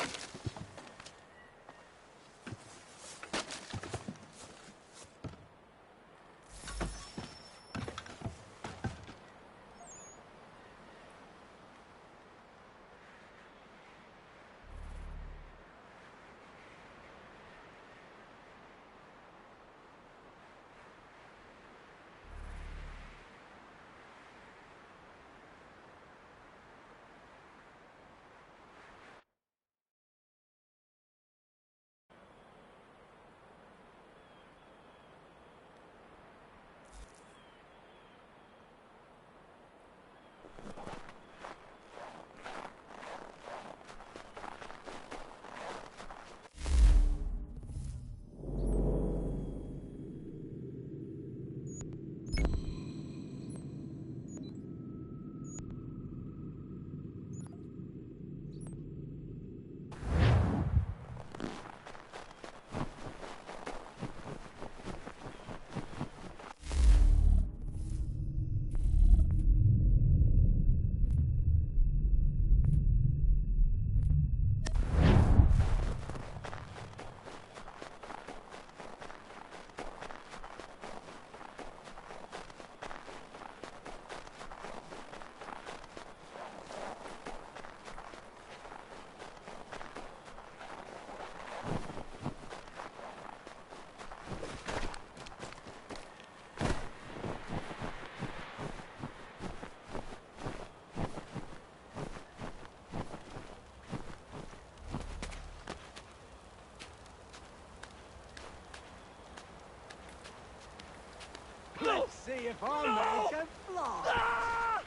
Let's see if our man can fly.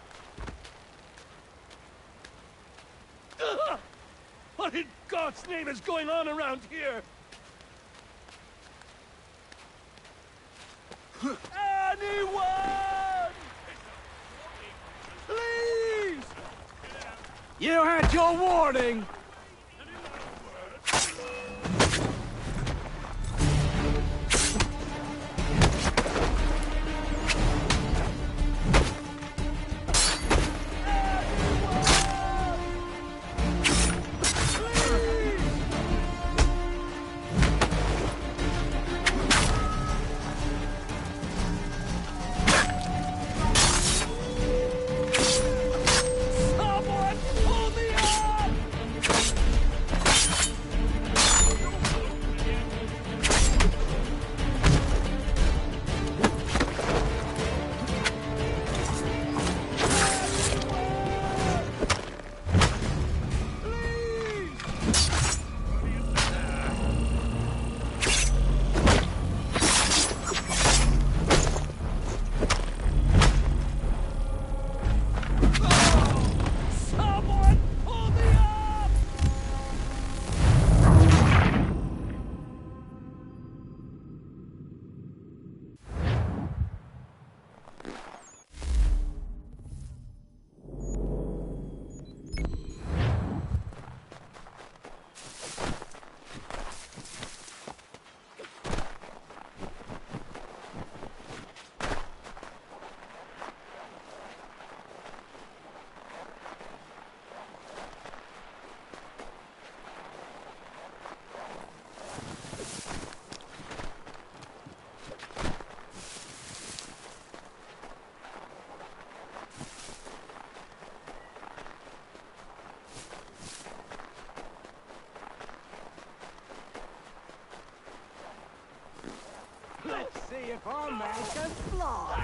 What in God's name is going on around here? Anyone! Please! You had your warning! Someone pull me up! if our man can fly.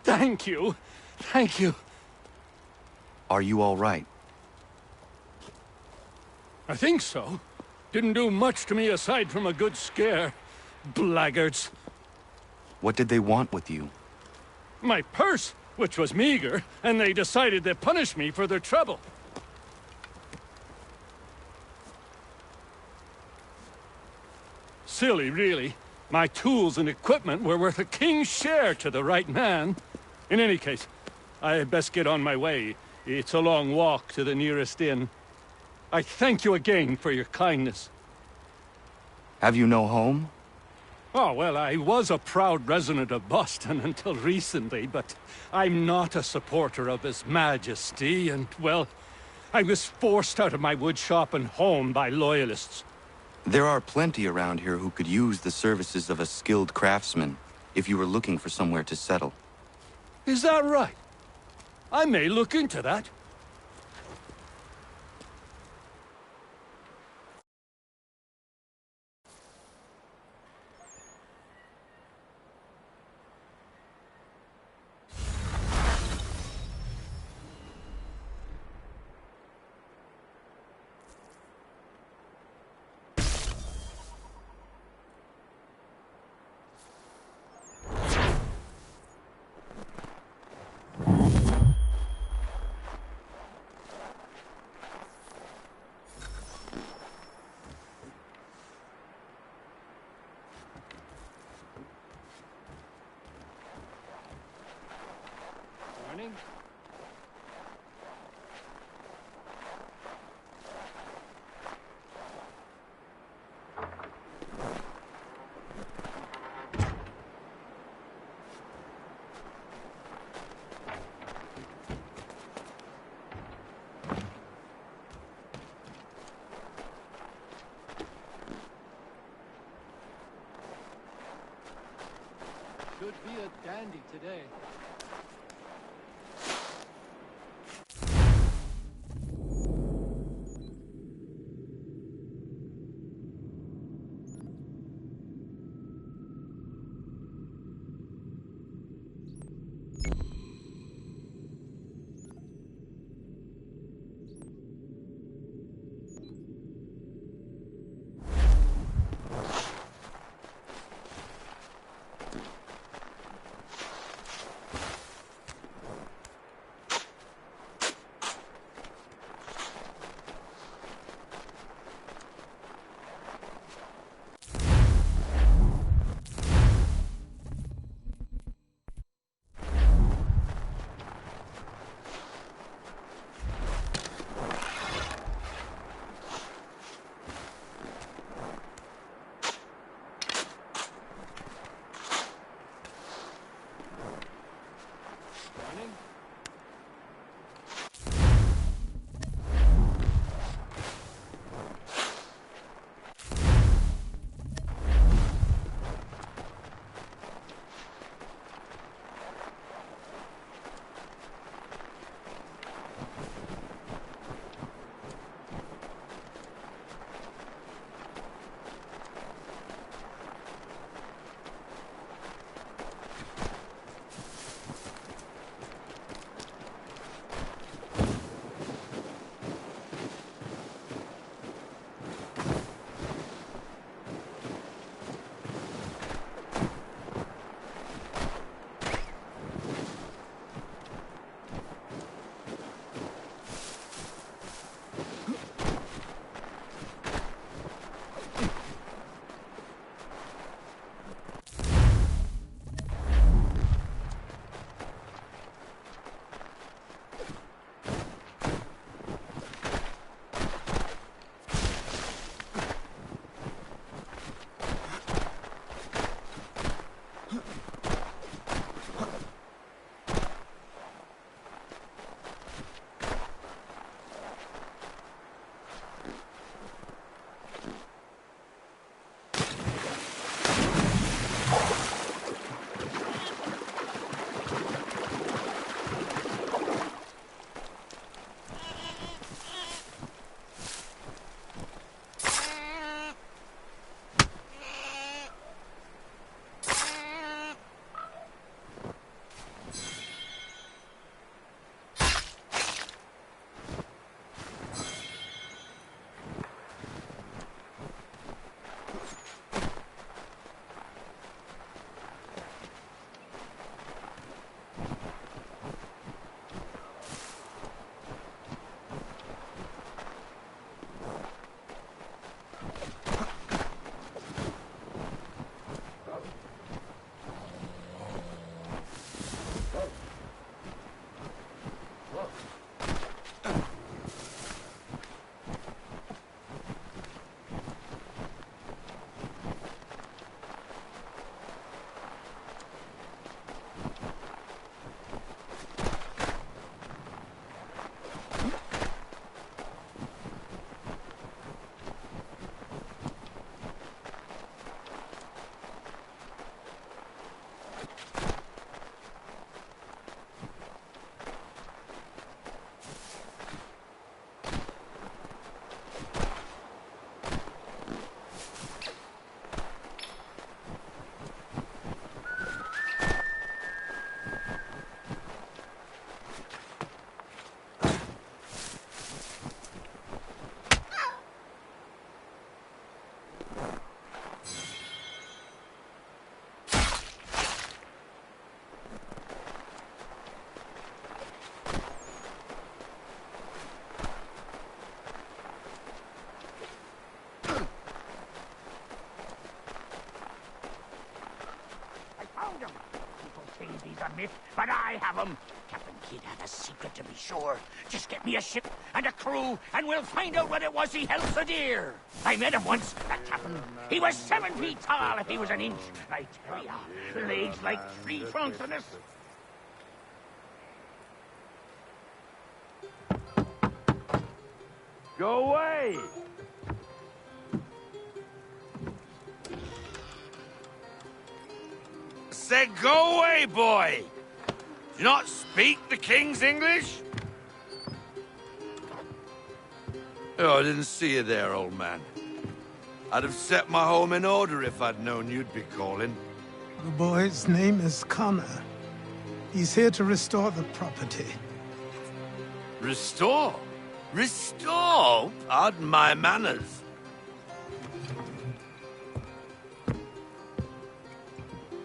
Thank you. Thank you. Are you all right? I think so. Didn't do much to me aside from a good scare. Blackguards. What did they want with you? My purse, which was meager, and they decided to punish me for their trouble. Silly, really. My tools and equipment were worth a king's share to the right man. In any case, I had best get on my way. It's a long walk to the nearest inn. I thank you again for your kindness. Have you no home? Oh, well, I was a proud resident of Boston until recently, but I'm not a supporter of His Majesty, and, well, I was forced out of my woodshop and home by loyalists. There are plenty around here who could use the services of a skilled craftsman, if you were looking for somewhere to settle. Is that right? I may look into that. Morning. Should be a dandy today. he's a myth, but I have him. Captain Kidd had a secret, to be sure. Just get me a ship and a crew, and we'll find out what it was he held so dear. I met him once, that captain. He was 7 feet tall if he was an inch. I tell ya, legs like tree trunks in this. Go away! Said go away, boy! Do you not speak the King's English? Oh, I didn't see you there, old man. I'd have set my home in order if I'd known you'd be calling. The boy's name is Connor. He's here to restore the property. Restore? Restore? Pardon my manners.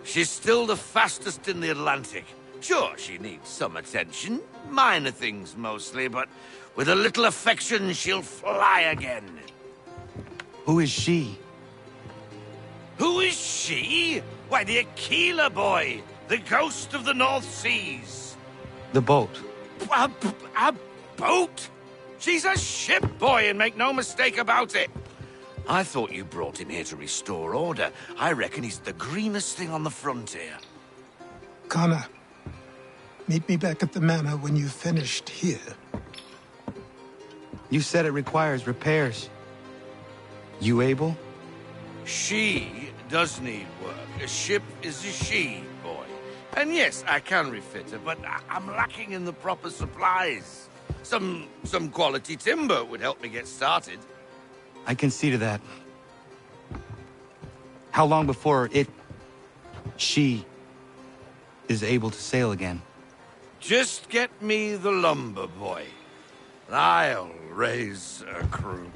She's still the fastest in the Atlantic. Sure, she needs some attention. Minor things mostly, but with a little affection, she'll fly again. Who is she? Who is she? Why, the Aquila boy, the ghost of the North Seas. The boat. A boat? She's a ship, boy, and make no mistake about it. I thought you brought him here to restore order. I reckon he's the greenest thing on the frontier. Connor, meet me back at the manor when you've finished here. You said it requires repairs. You able? She does need work. A ship is a she, boy. And yes, I can refit her, but I'm lacking in the proper supplies. Some quality timber would help me get started. I can see to that. How long before she is able to sail again? Just get me the lumber, boy. I'll raise a crew.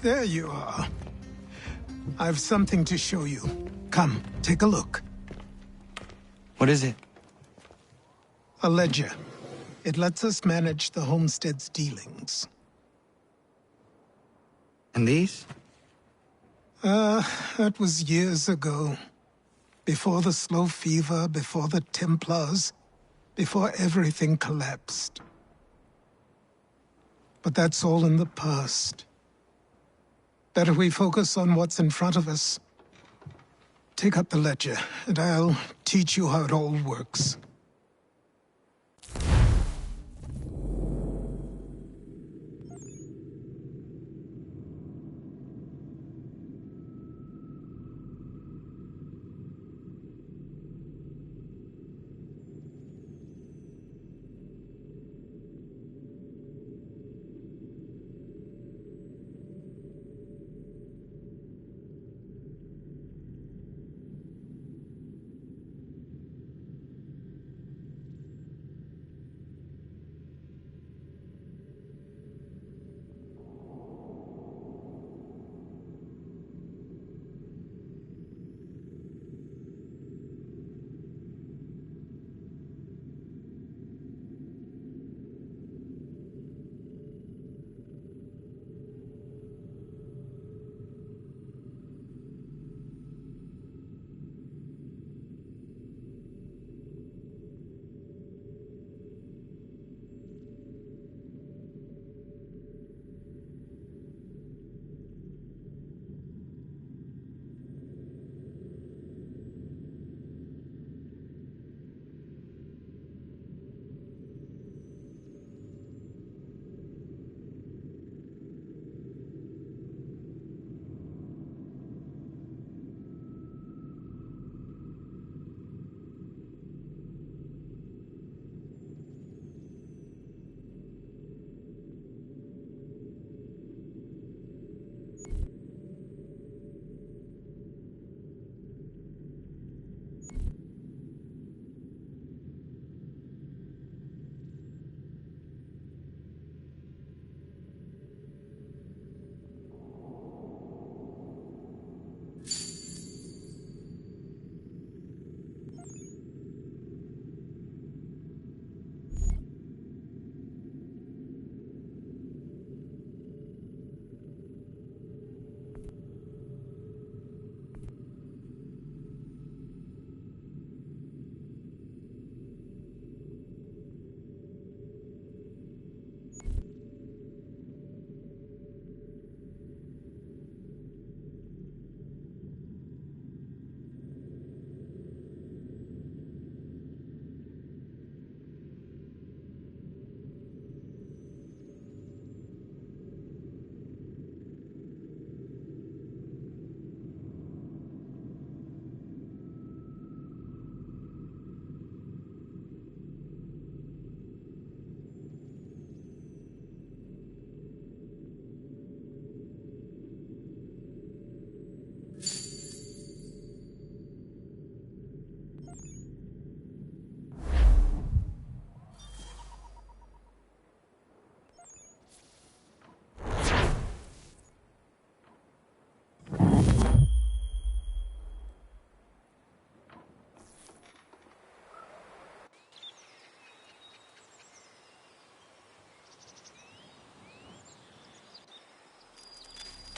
There you are. I've something to show you. Come, take a look. What is it? A ledger. It lets us manage the homestead's dealings. And these? That was years ago. Before the slow fever, before the Templars, before everything collapsed. But that's all in the past. Better we focus on what's in front of us. Take up the ledger, and I'll teach you how it all works.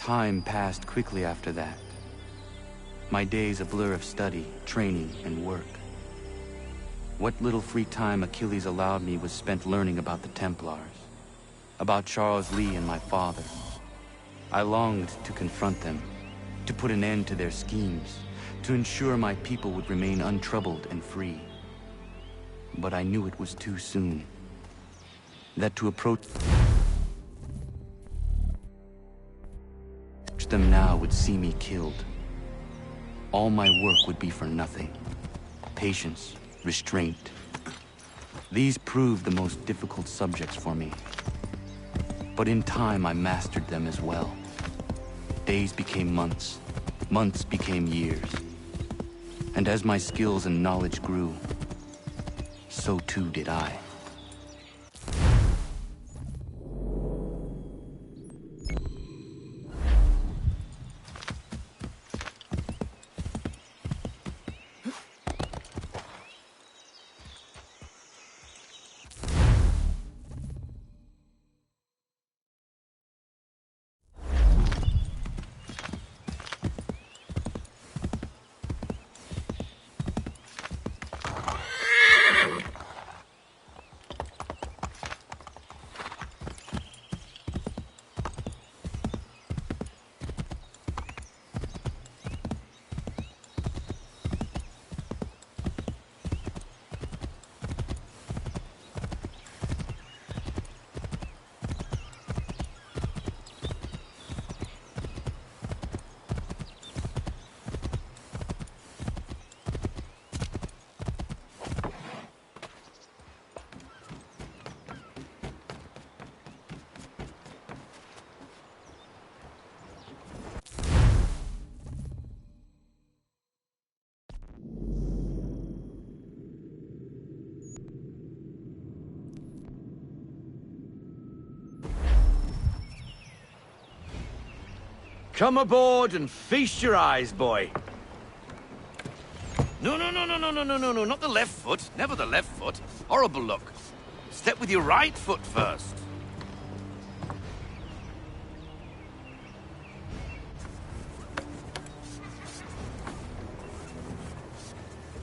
Time passed quickly after that. My days a blur of study, training, and work. What little free time Achilles allowed me was spent learning about the Templars, about Charles Lee and my father. I longed to confront them, to put an end to their schemes, to ensure my people would remain untroubled and free. But I knew it was too soon. That to approach them now would see me killed. All my work would be for nothing. Patience, restraint. These proved the most difficult subjects for me. But in time I mastered them as well. Days became months, months became years. And as my skills and knowledge grew, so too did I. Come aboard and feast your eyes, boy. No, not the left foot. Never the left foot. Horrible look. Step with your right foot first.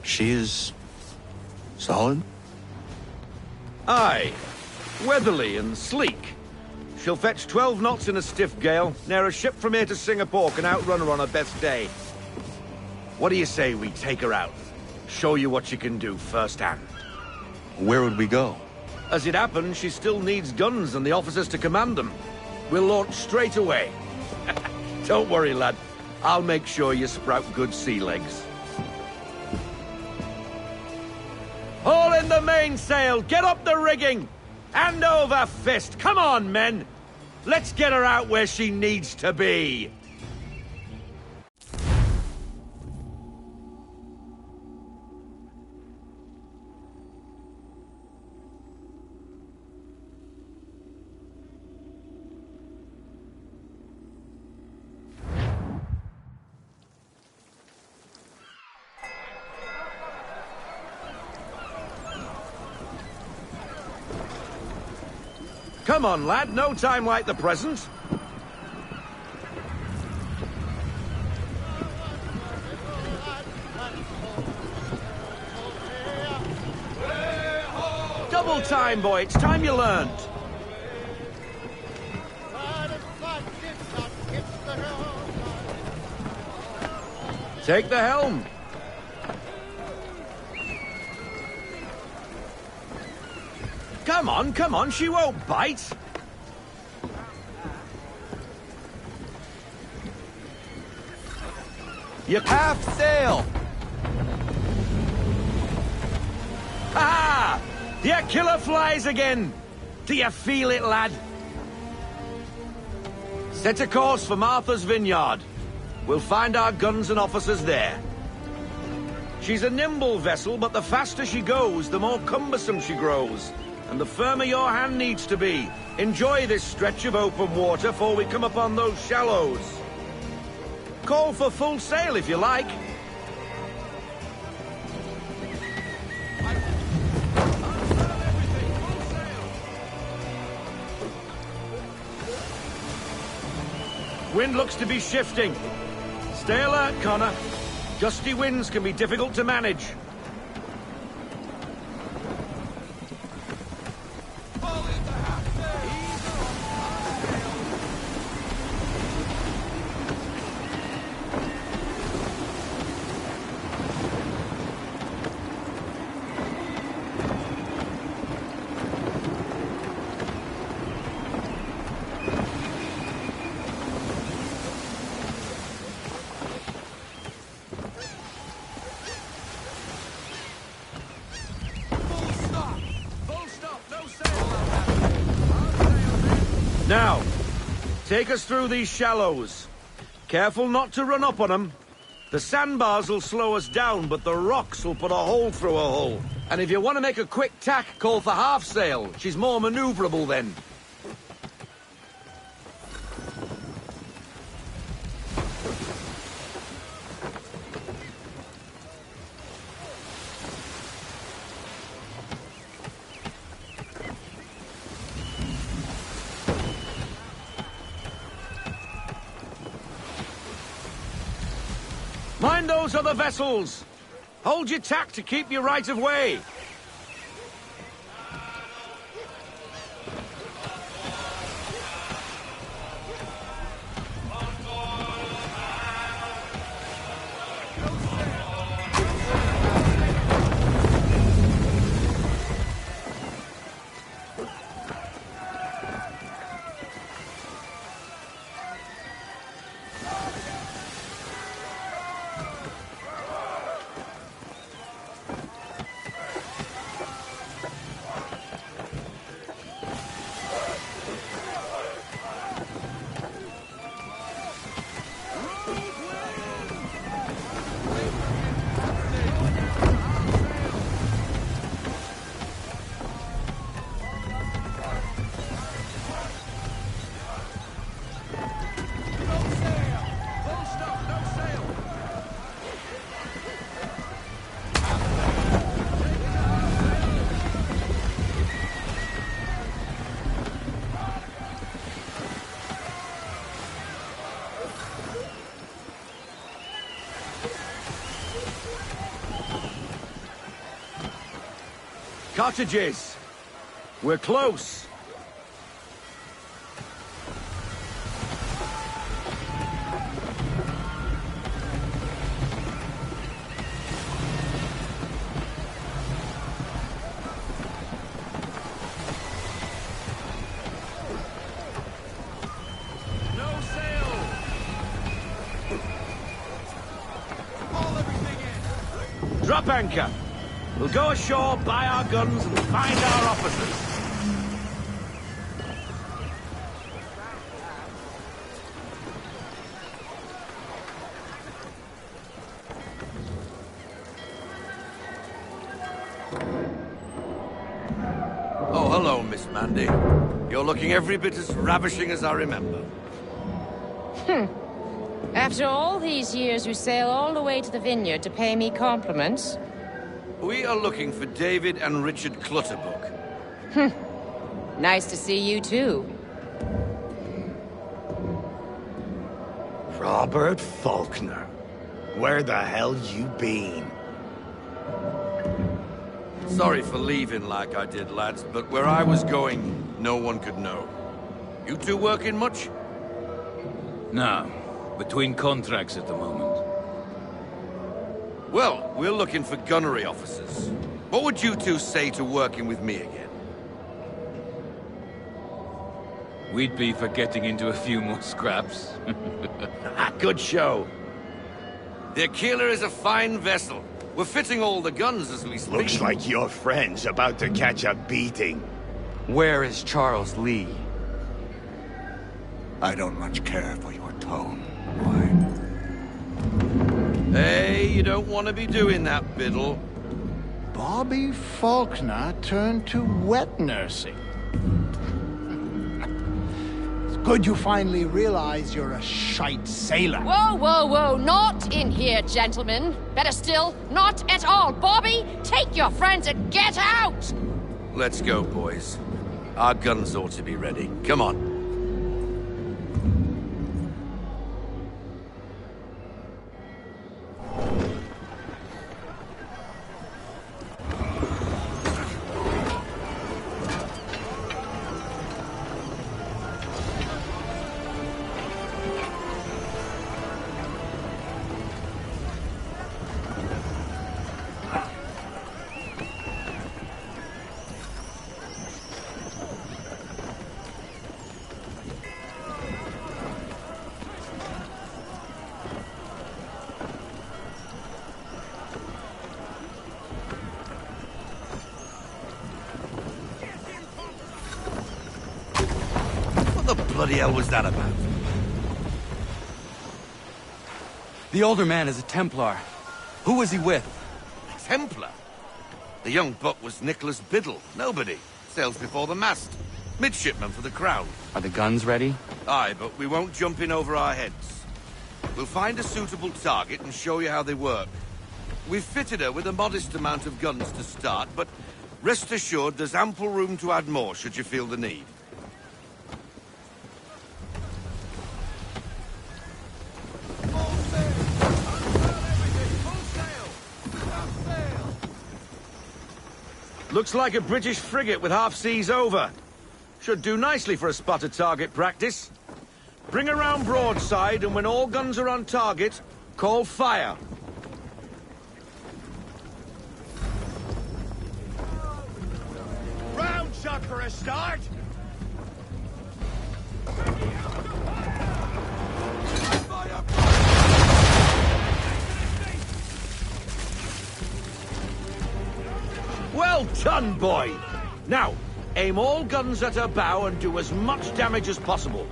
She is solid? Aye. Weatherly and sleek. She'll fetch 12 knots in a stiff gale. Ne'er a ship from here to Singapore can outrun her on her best day. What do you say we take her out? Show you what she can do firsthand. Where would we go? As it happens, she still needs guns and the officers to command them. We'll launch straight away. Don't worry, lad. I'll make sure you sprout good sea legs. Haul in the mainsail! Get up the rigging! Hand over fist! Come on, men! Let's get her out where she needs to be! Come on, lad. No time like the present. Double time, boy. It's time you learned. Take the helm. Come on, she won't bite. You half sail. Ha! Your killer flies again. Do you feel it, lad? Set a course for Martha's Vineyard. We'll find our guns and officers there. She's a nimble vessel, but the faster she goes, the more cumbersome she grows. And the firmer your hand needs to be. Enjoy this stretch of open water before we come upon those shallows. Call for full sail if you like. Wind looks to be shifting. Stay alert, Connor. Gusty winds can be difficult to manage. Now, take us through these shallows. Careful not to run up on them. The sandbars will slow us down, but the rocks will put a hole through a hull. And if you want to make a quick tack, call for half sail. She's more maneuverable then. Mind those other vessels! Hold your tack to keep your right of way! Cottages! We're close! No sail! Haul everything in! Drop anchor! We'll go ashore, buy our guns, and find our officers. Oh, hello, Miss Mandy. You're looking every bit as ravishing as I remember. After all these years, you sail all the way to the vineyard to pay me compliments? We are looking for David and Richard Clutterbuck. Nice to see you, too. Robert Faulkner. Where the hell you been? Sorry for leaving like I did, lads, but where I was going, no one could know. You two working much? No. Between contracts at the moment. Well, we're looking for gunnery officers. What would you two say to working with me again? We'd be for getting into a few more scraps. Good show. The Aquila is a fine vessel. We're fitting all the guns as we speak. Looks like your friend's about to catch a beating. Where is Charles Lee? I don't much care for your tone. Hey, you don't want to be doing that, Biddle. Bobby Faulkner turned to wet nursing. It's good you finally realize you're a shite sailor. Whoa, whoa, whoa, not in here, gentlemen. Better still, not at all. Bobby, take your friends and get out! Let's go, boys. Our guns ought to be ready. Come on. bloody hell was that about? The older man is a Templar. Who was he with? A Templar? The young buck was Nicholas Biddle. Nobody. Sails before the mast. Midshipman for the Crown. Are the guns ready? Aye, but we won't jump in over our heads. We'll find a suitable target and show you how they work. We've fitted her with a modest amount of guns to start, but rest assured there's ample room to add more should you feel the need. Looks like a British frigate with half seas over. Should do nicely for a spotted target practice. Bring around broadside, and when all guns are on target, call fire. Round shot for a start. Well done, boy! Now, aim all guns at her bow and do as much damage as possible.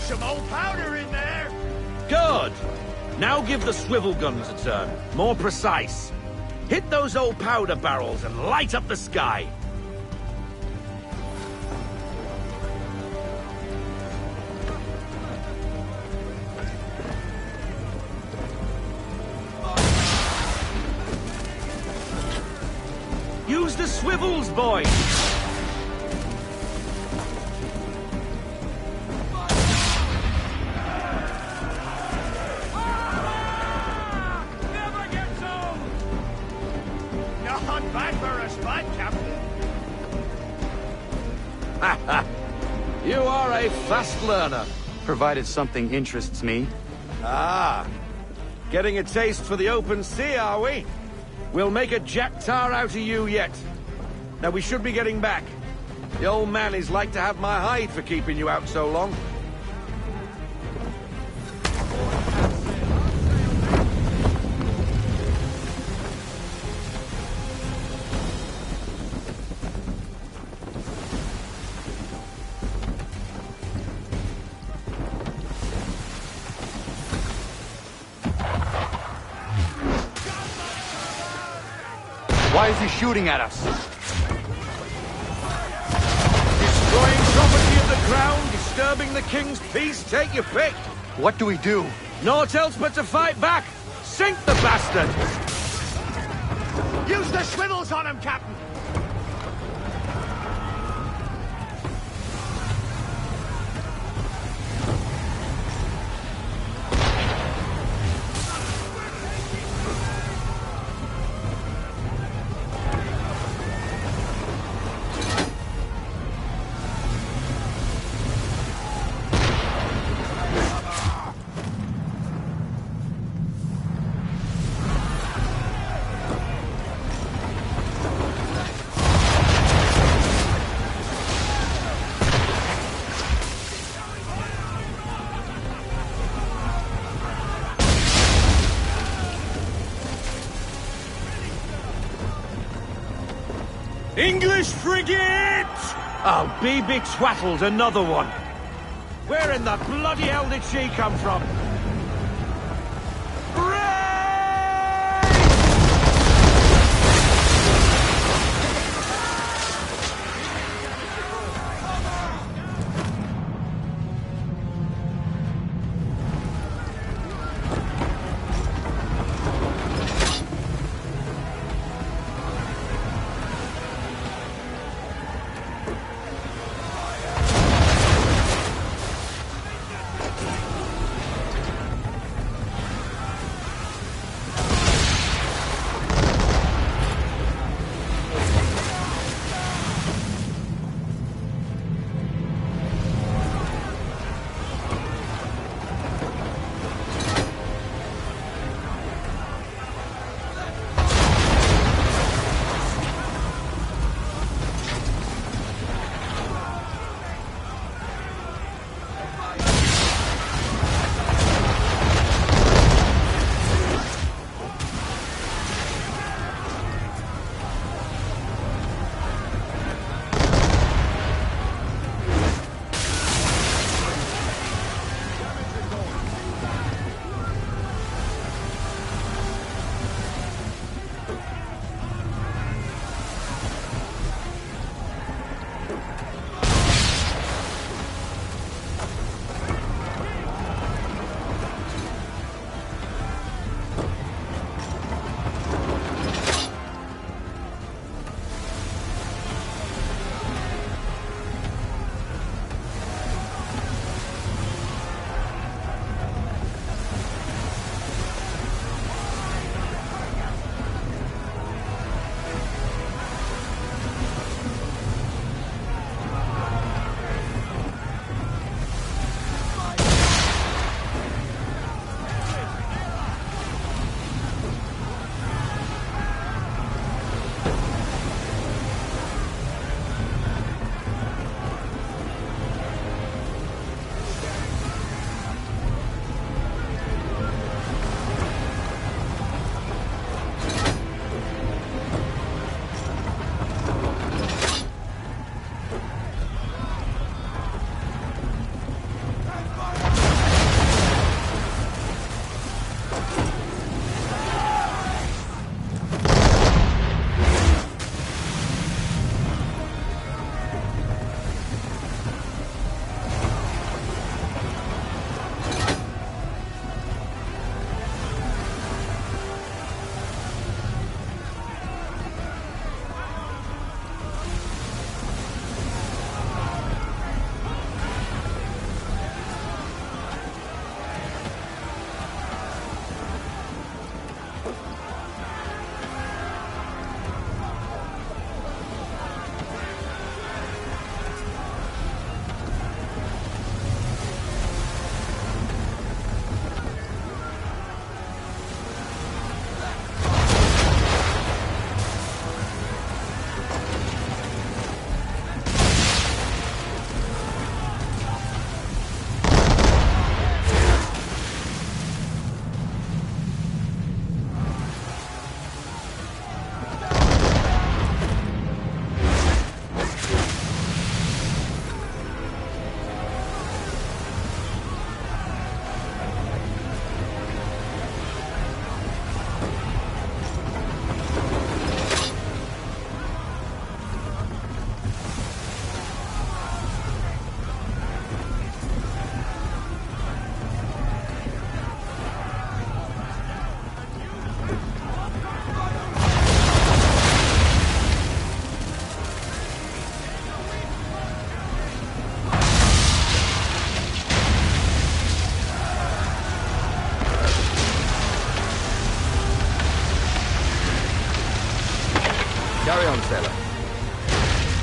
Some old powder in there. Good! Now give the swivel guns a turn. More precise. Hit those old powder barrels and light up the sky. Use the swivels, boys! Not bad for a spot, Captain. You are a fast learner. Provided something interests me. Ah, getting a taste for the open sea, are we? We'll make a jack tar out of you yet. Now we should be getting back. The old man is like to have my hide for keeping you out so long. Why is he shooting at us? Destroying property of the crown, disturbing the king's peace, take your pick. What do we do? Naught else but to fight back. Sink the bastard! Use the swivels on him, Captain. English frigate! Oh, BB Twattle's another one. Where in the bloody hell did she come from?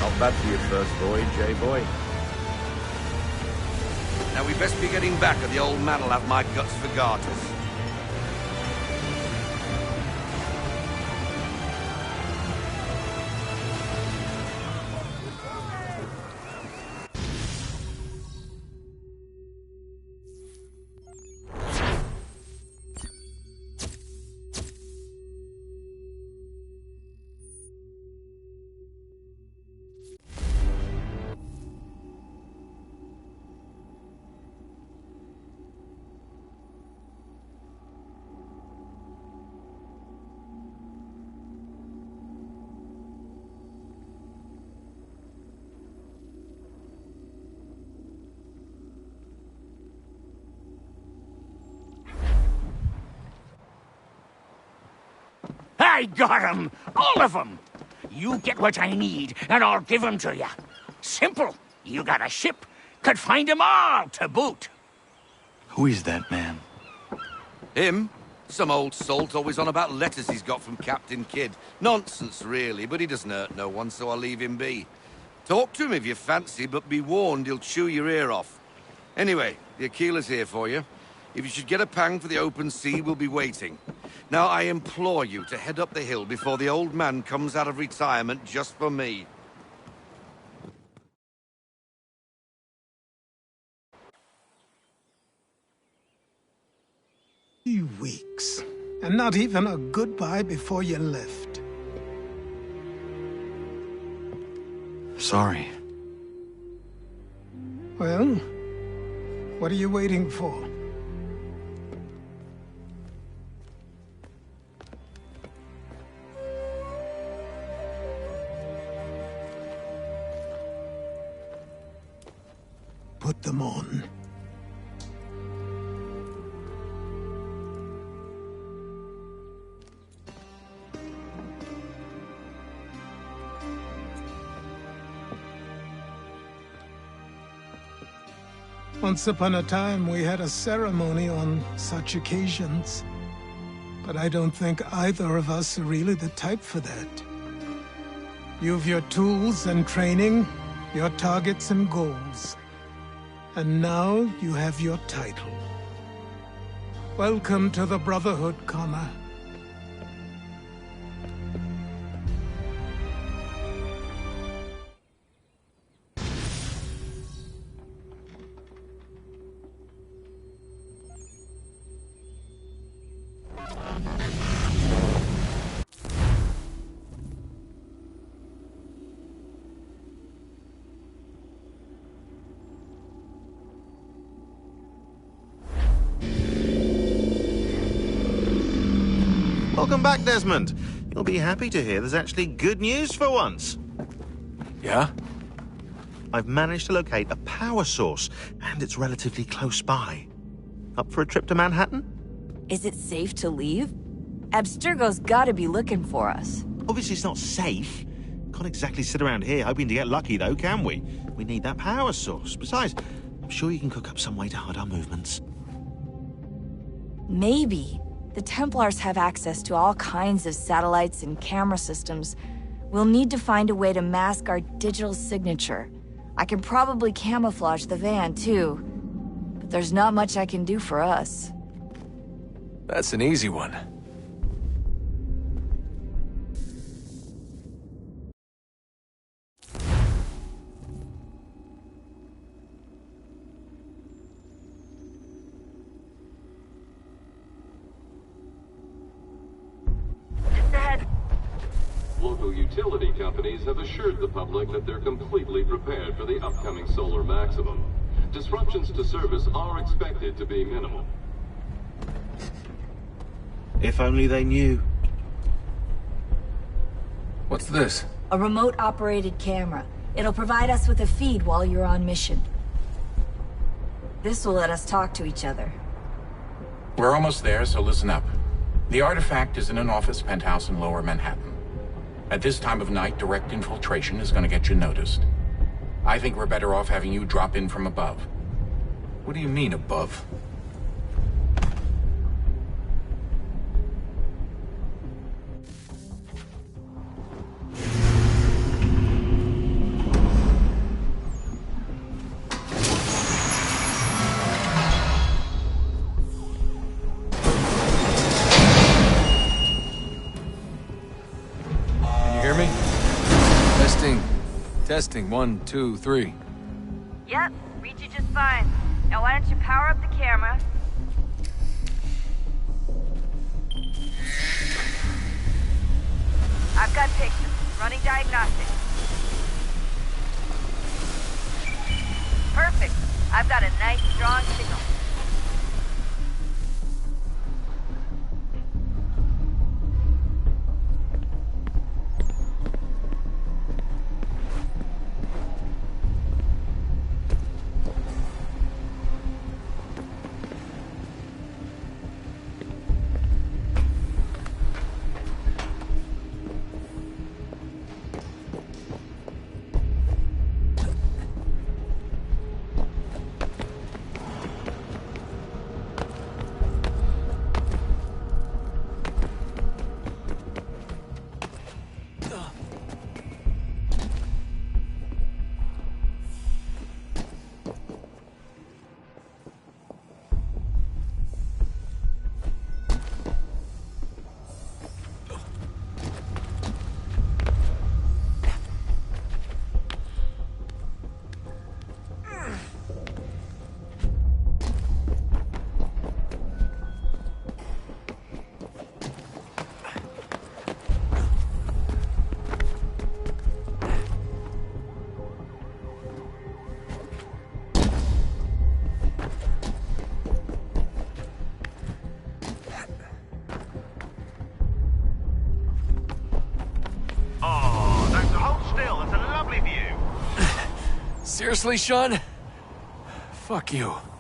Not bad for your first voyage, eh, boy? Now we best be getting back, or the old man'll have my guts for garters. I got 'em! All of 'em! You get what I need, and I'll give 'em to you. Simple. You got a ship. Could find 'em all to boot. Who is that man? Him? Some old salt always on about letters he's got from Captain Kidd. Nonsense, really, but he doesn't hurt no one, so I'll leave him be. Talk to him if you fancy, but be warned he'll chew your ear off. Anyway, the Aquila's here for you. If you should get a pang for the open sea, we'll be waiting. Now, I implore you to head up the hill before the old man comes out of retirement just for me. Weeks, and not even a goodbye before you left. Sorry. Well, what are you waiting for? Put them on. Once upon a time, we had a ceremony on such occasions. But I don't think either of us are really the type for that. You've your tools and training, your targets and goals. And now you have your title. Welcome to the Brotherhood, Connor. Welcome back, Desmond. You'll be happy to hear there's actually good news for once. Yeah? I've managed to locate a power source, and it's relatively close by. Up for a trip to Manhattan? Is it safe to leave? Abstergo's gotta be looking for us. Obviously it's not safe. Can't exactly sit around here hoping to get lucky, though, can we? We need that power source. Besides, I'm sure you can cook up some way to hide our movements. Maybe. The Templars have access to all kinds of satellites and camera systems. We'll need to find a way to mask our digital signature. I can probably camouflage the van, too. But there's not much I can do for us. That's an easy one. Local utility companies have assured the public that they're completely prepared for the upcoming solar maximum. Disruptions to service are expected to be minimal. If only they knew. What's this? A remote-operated camera. It'll provide us with a feed while you're on mission. This will let us talk to each other. We're almost there, so listen up. The artifact is in an office penthouse in Lower Manhattan. At this time of night, direct infiltration is going to get you noticed. I think we're better off having you drop in from above. What do you mean, above? Testing, 1, 2, 3. Yep, read you just fine. Now why don't you power up the camera? I've got pictures. Running diagnostics. Perfect. I've got a nice, strong signal. Seriously, Sean? Fuck you.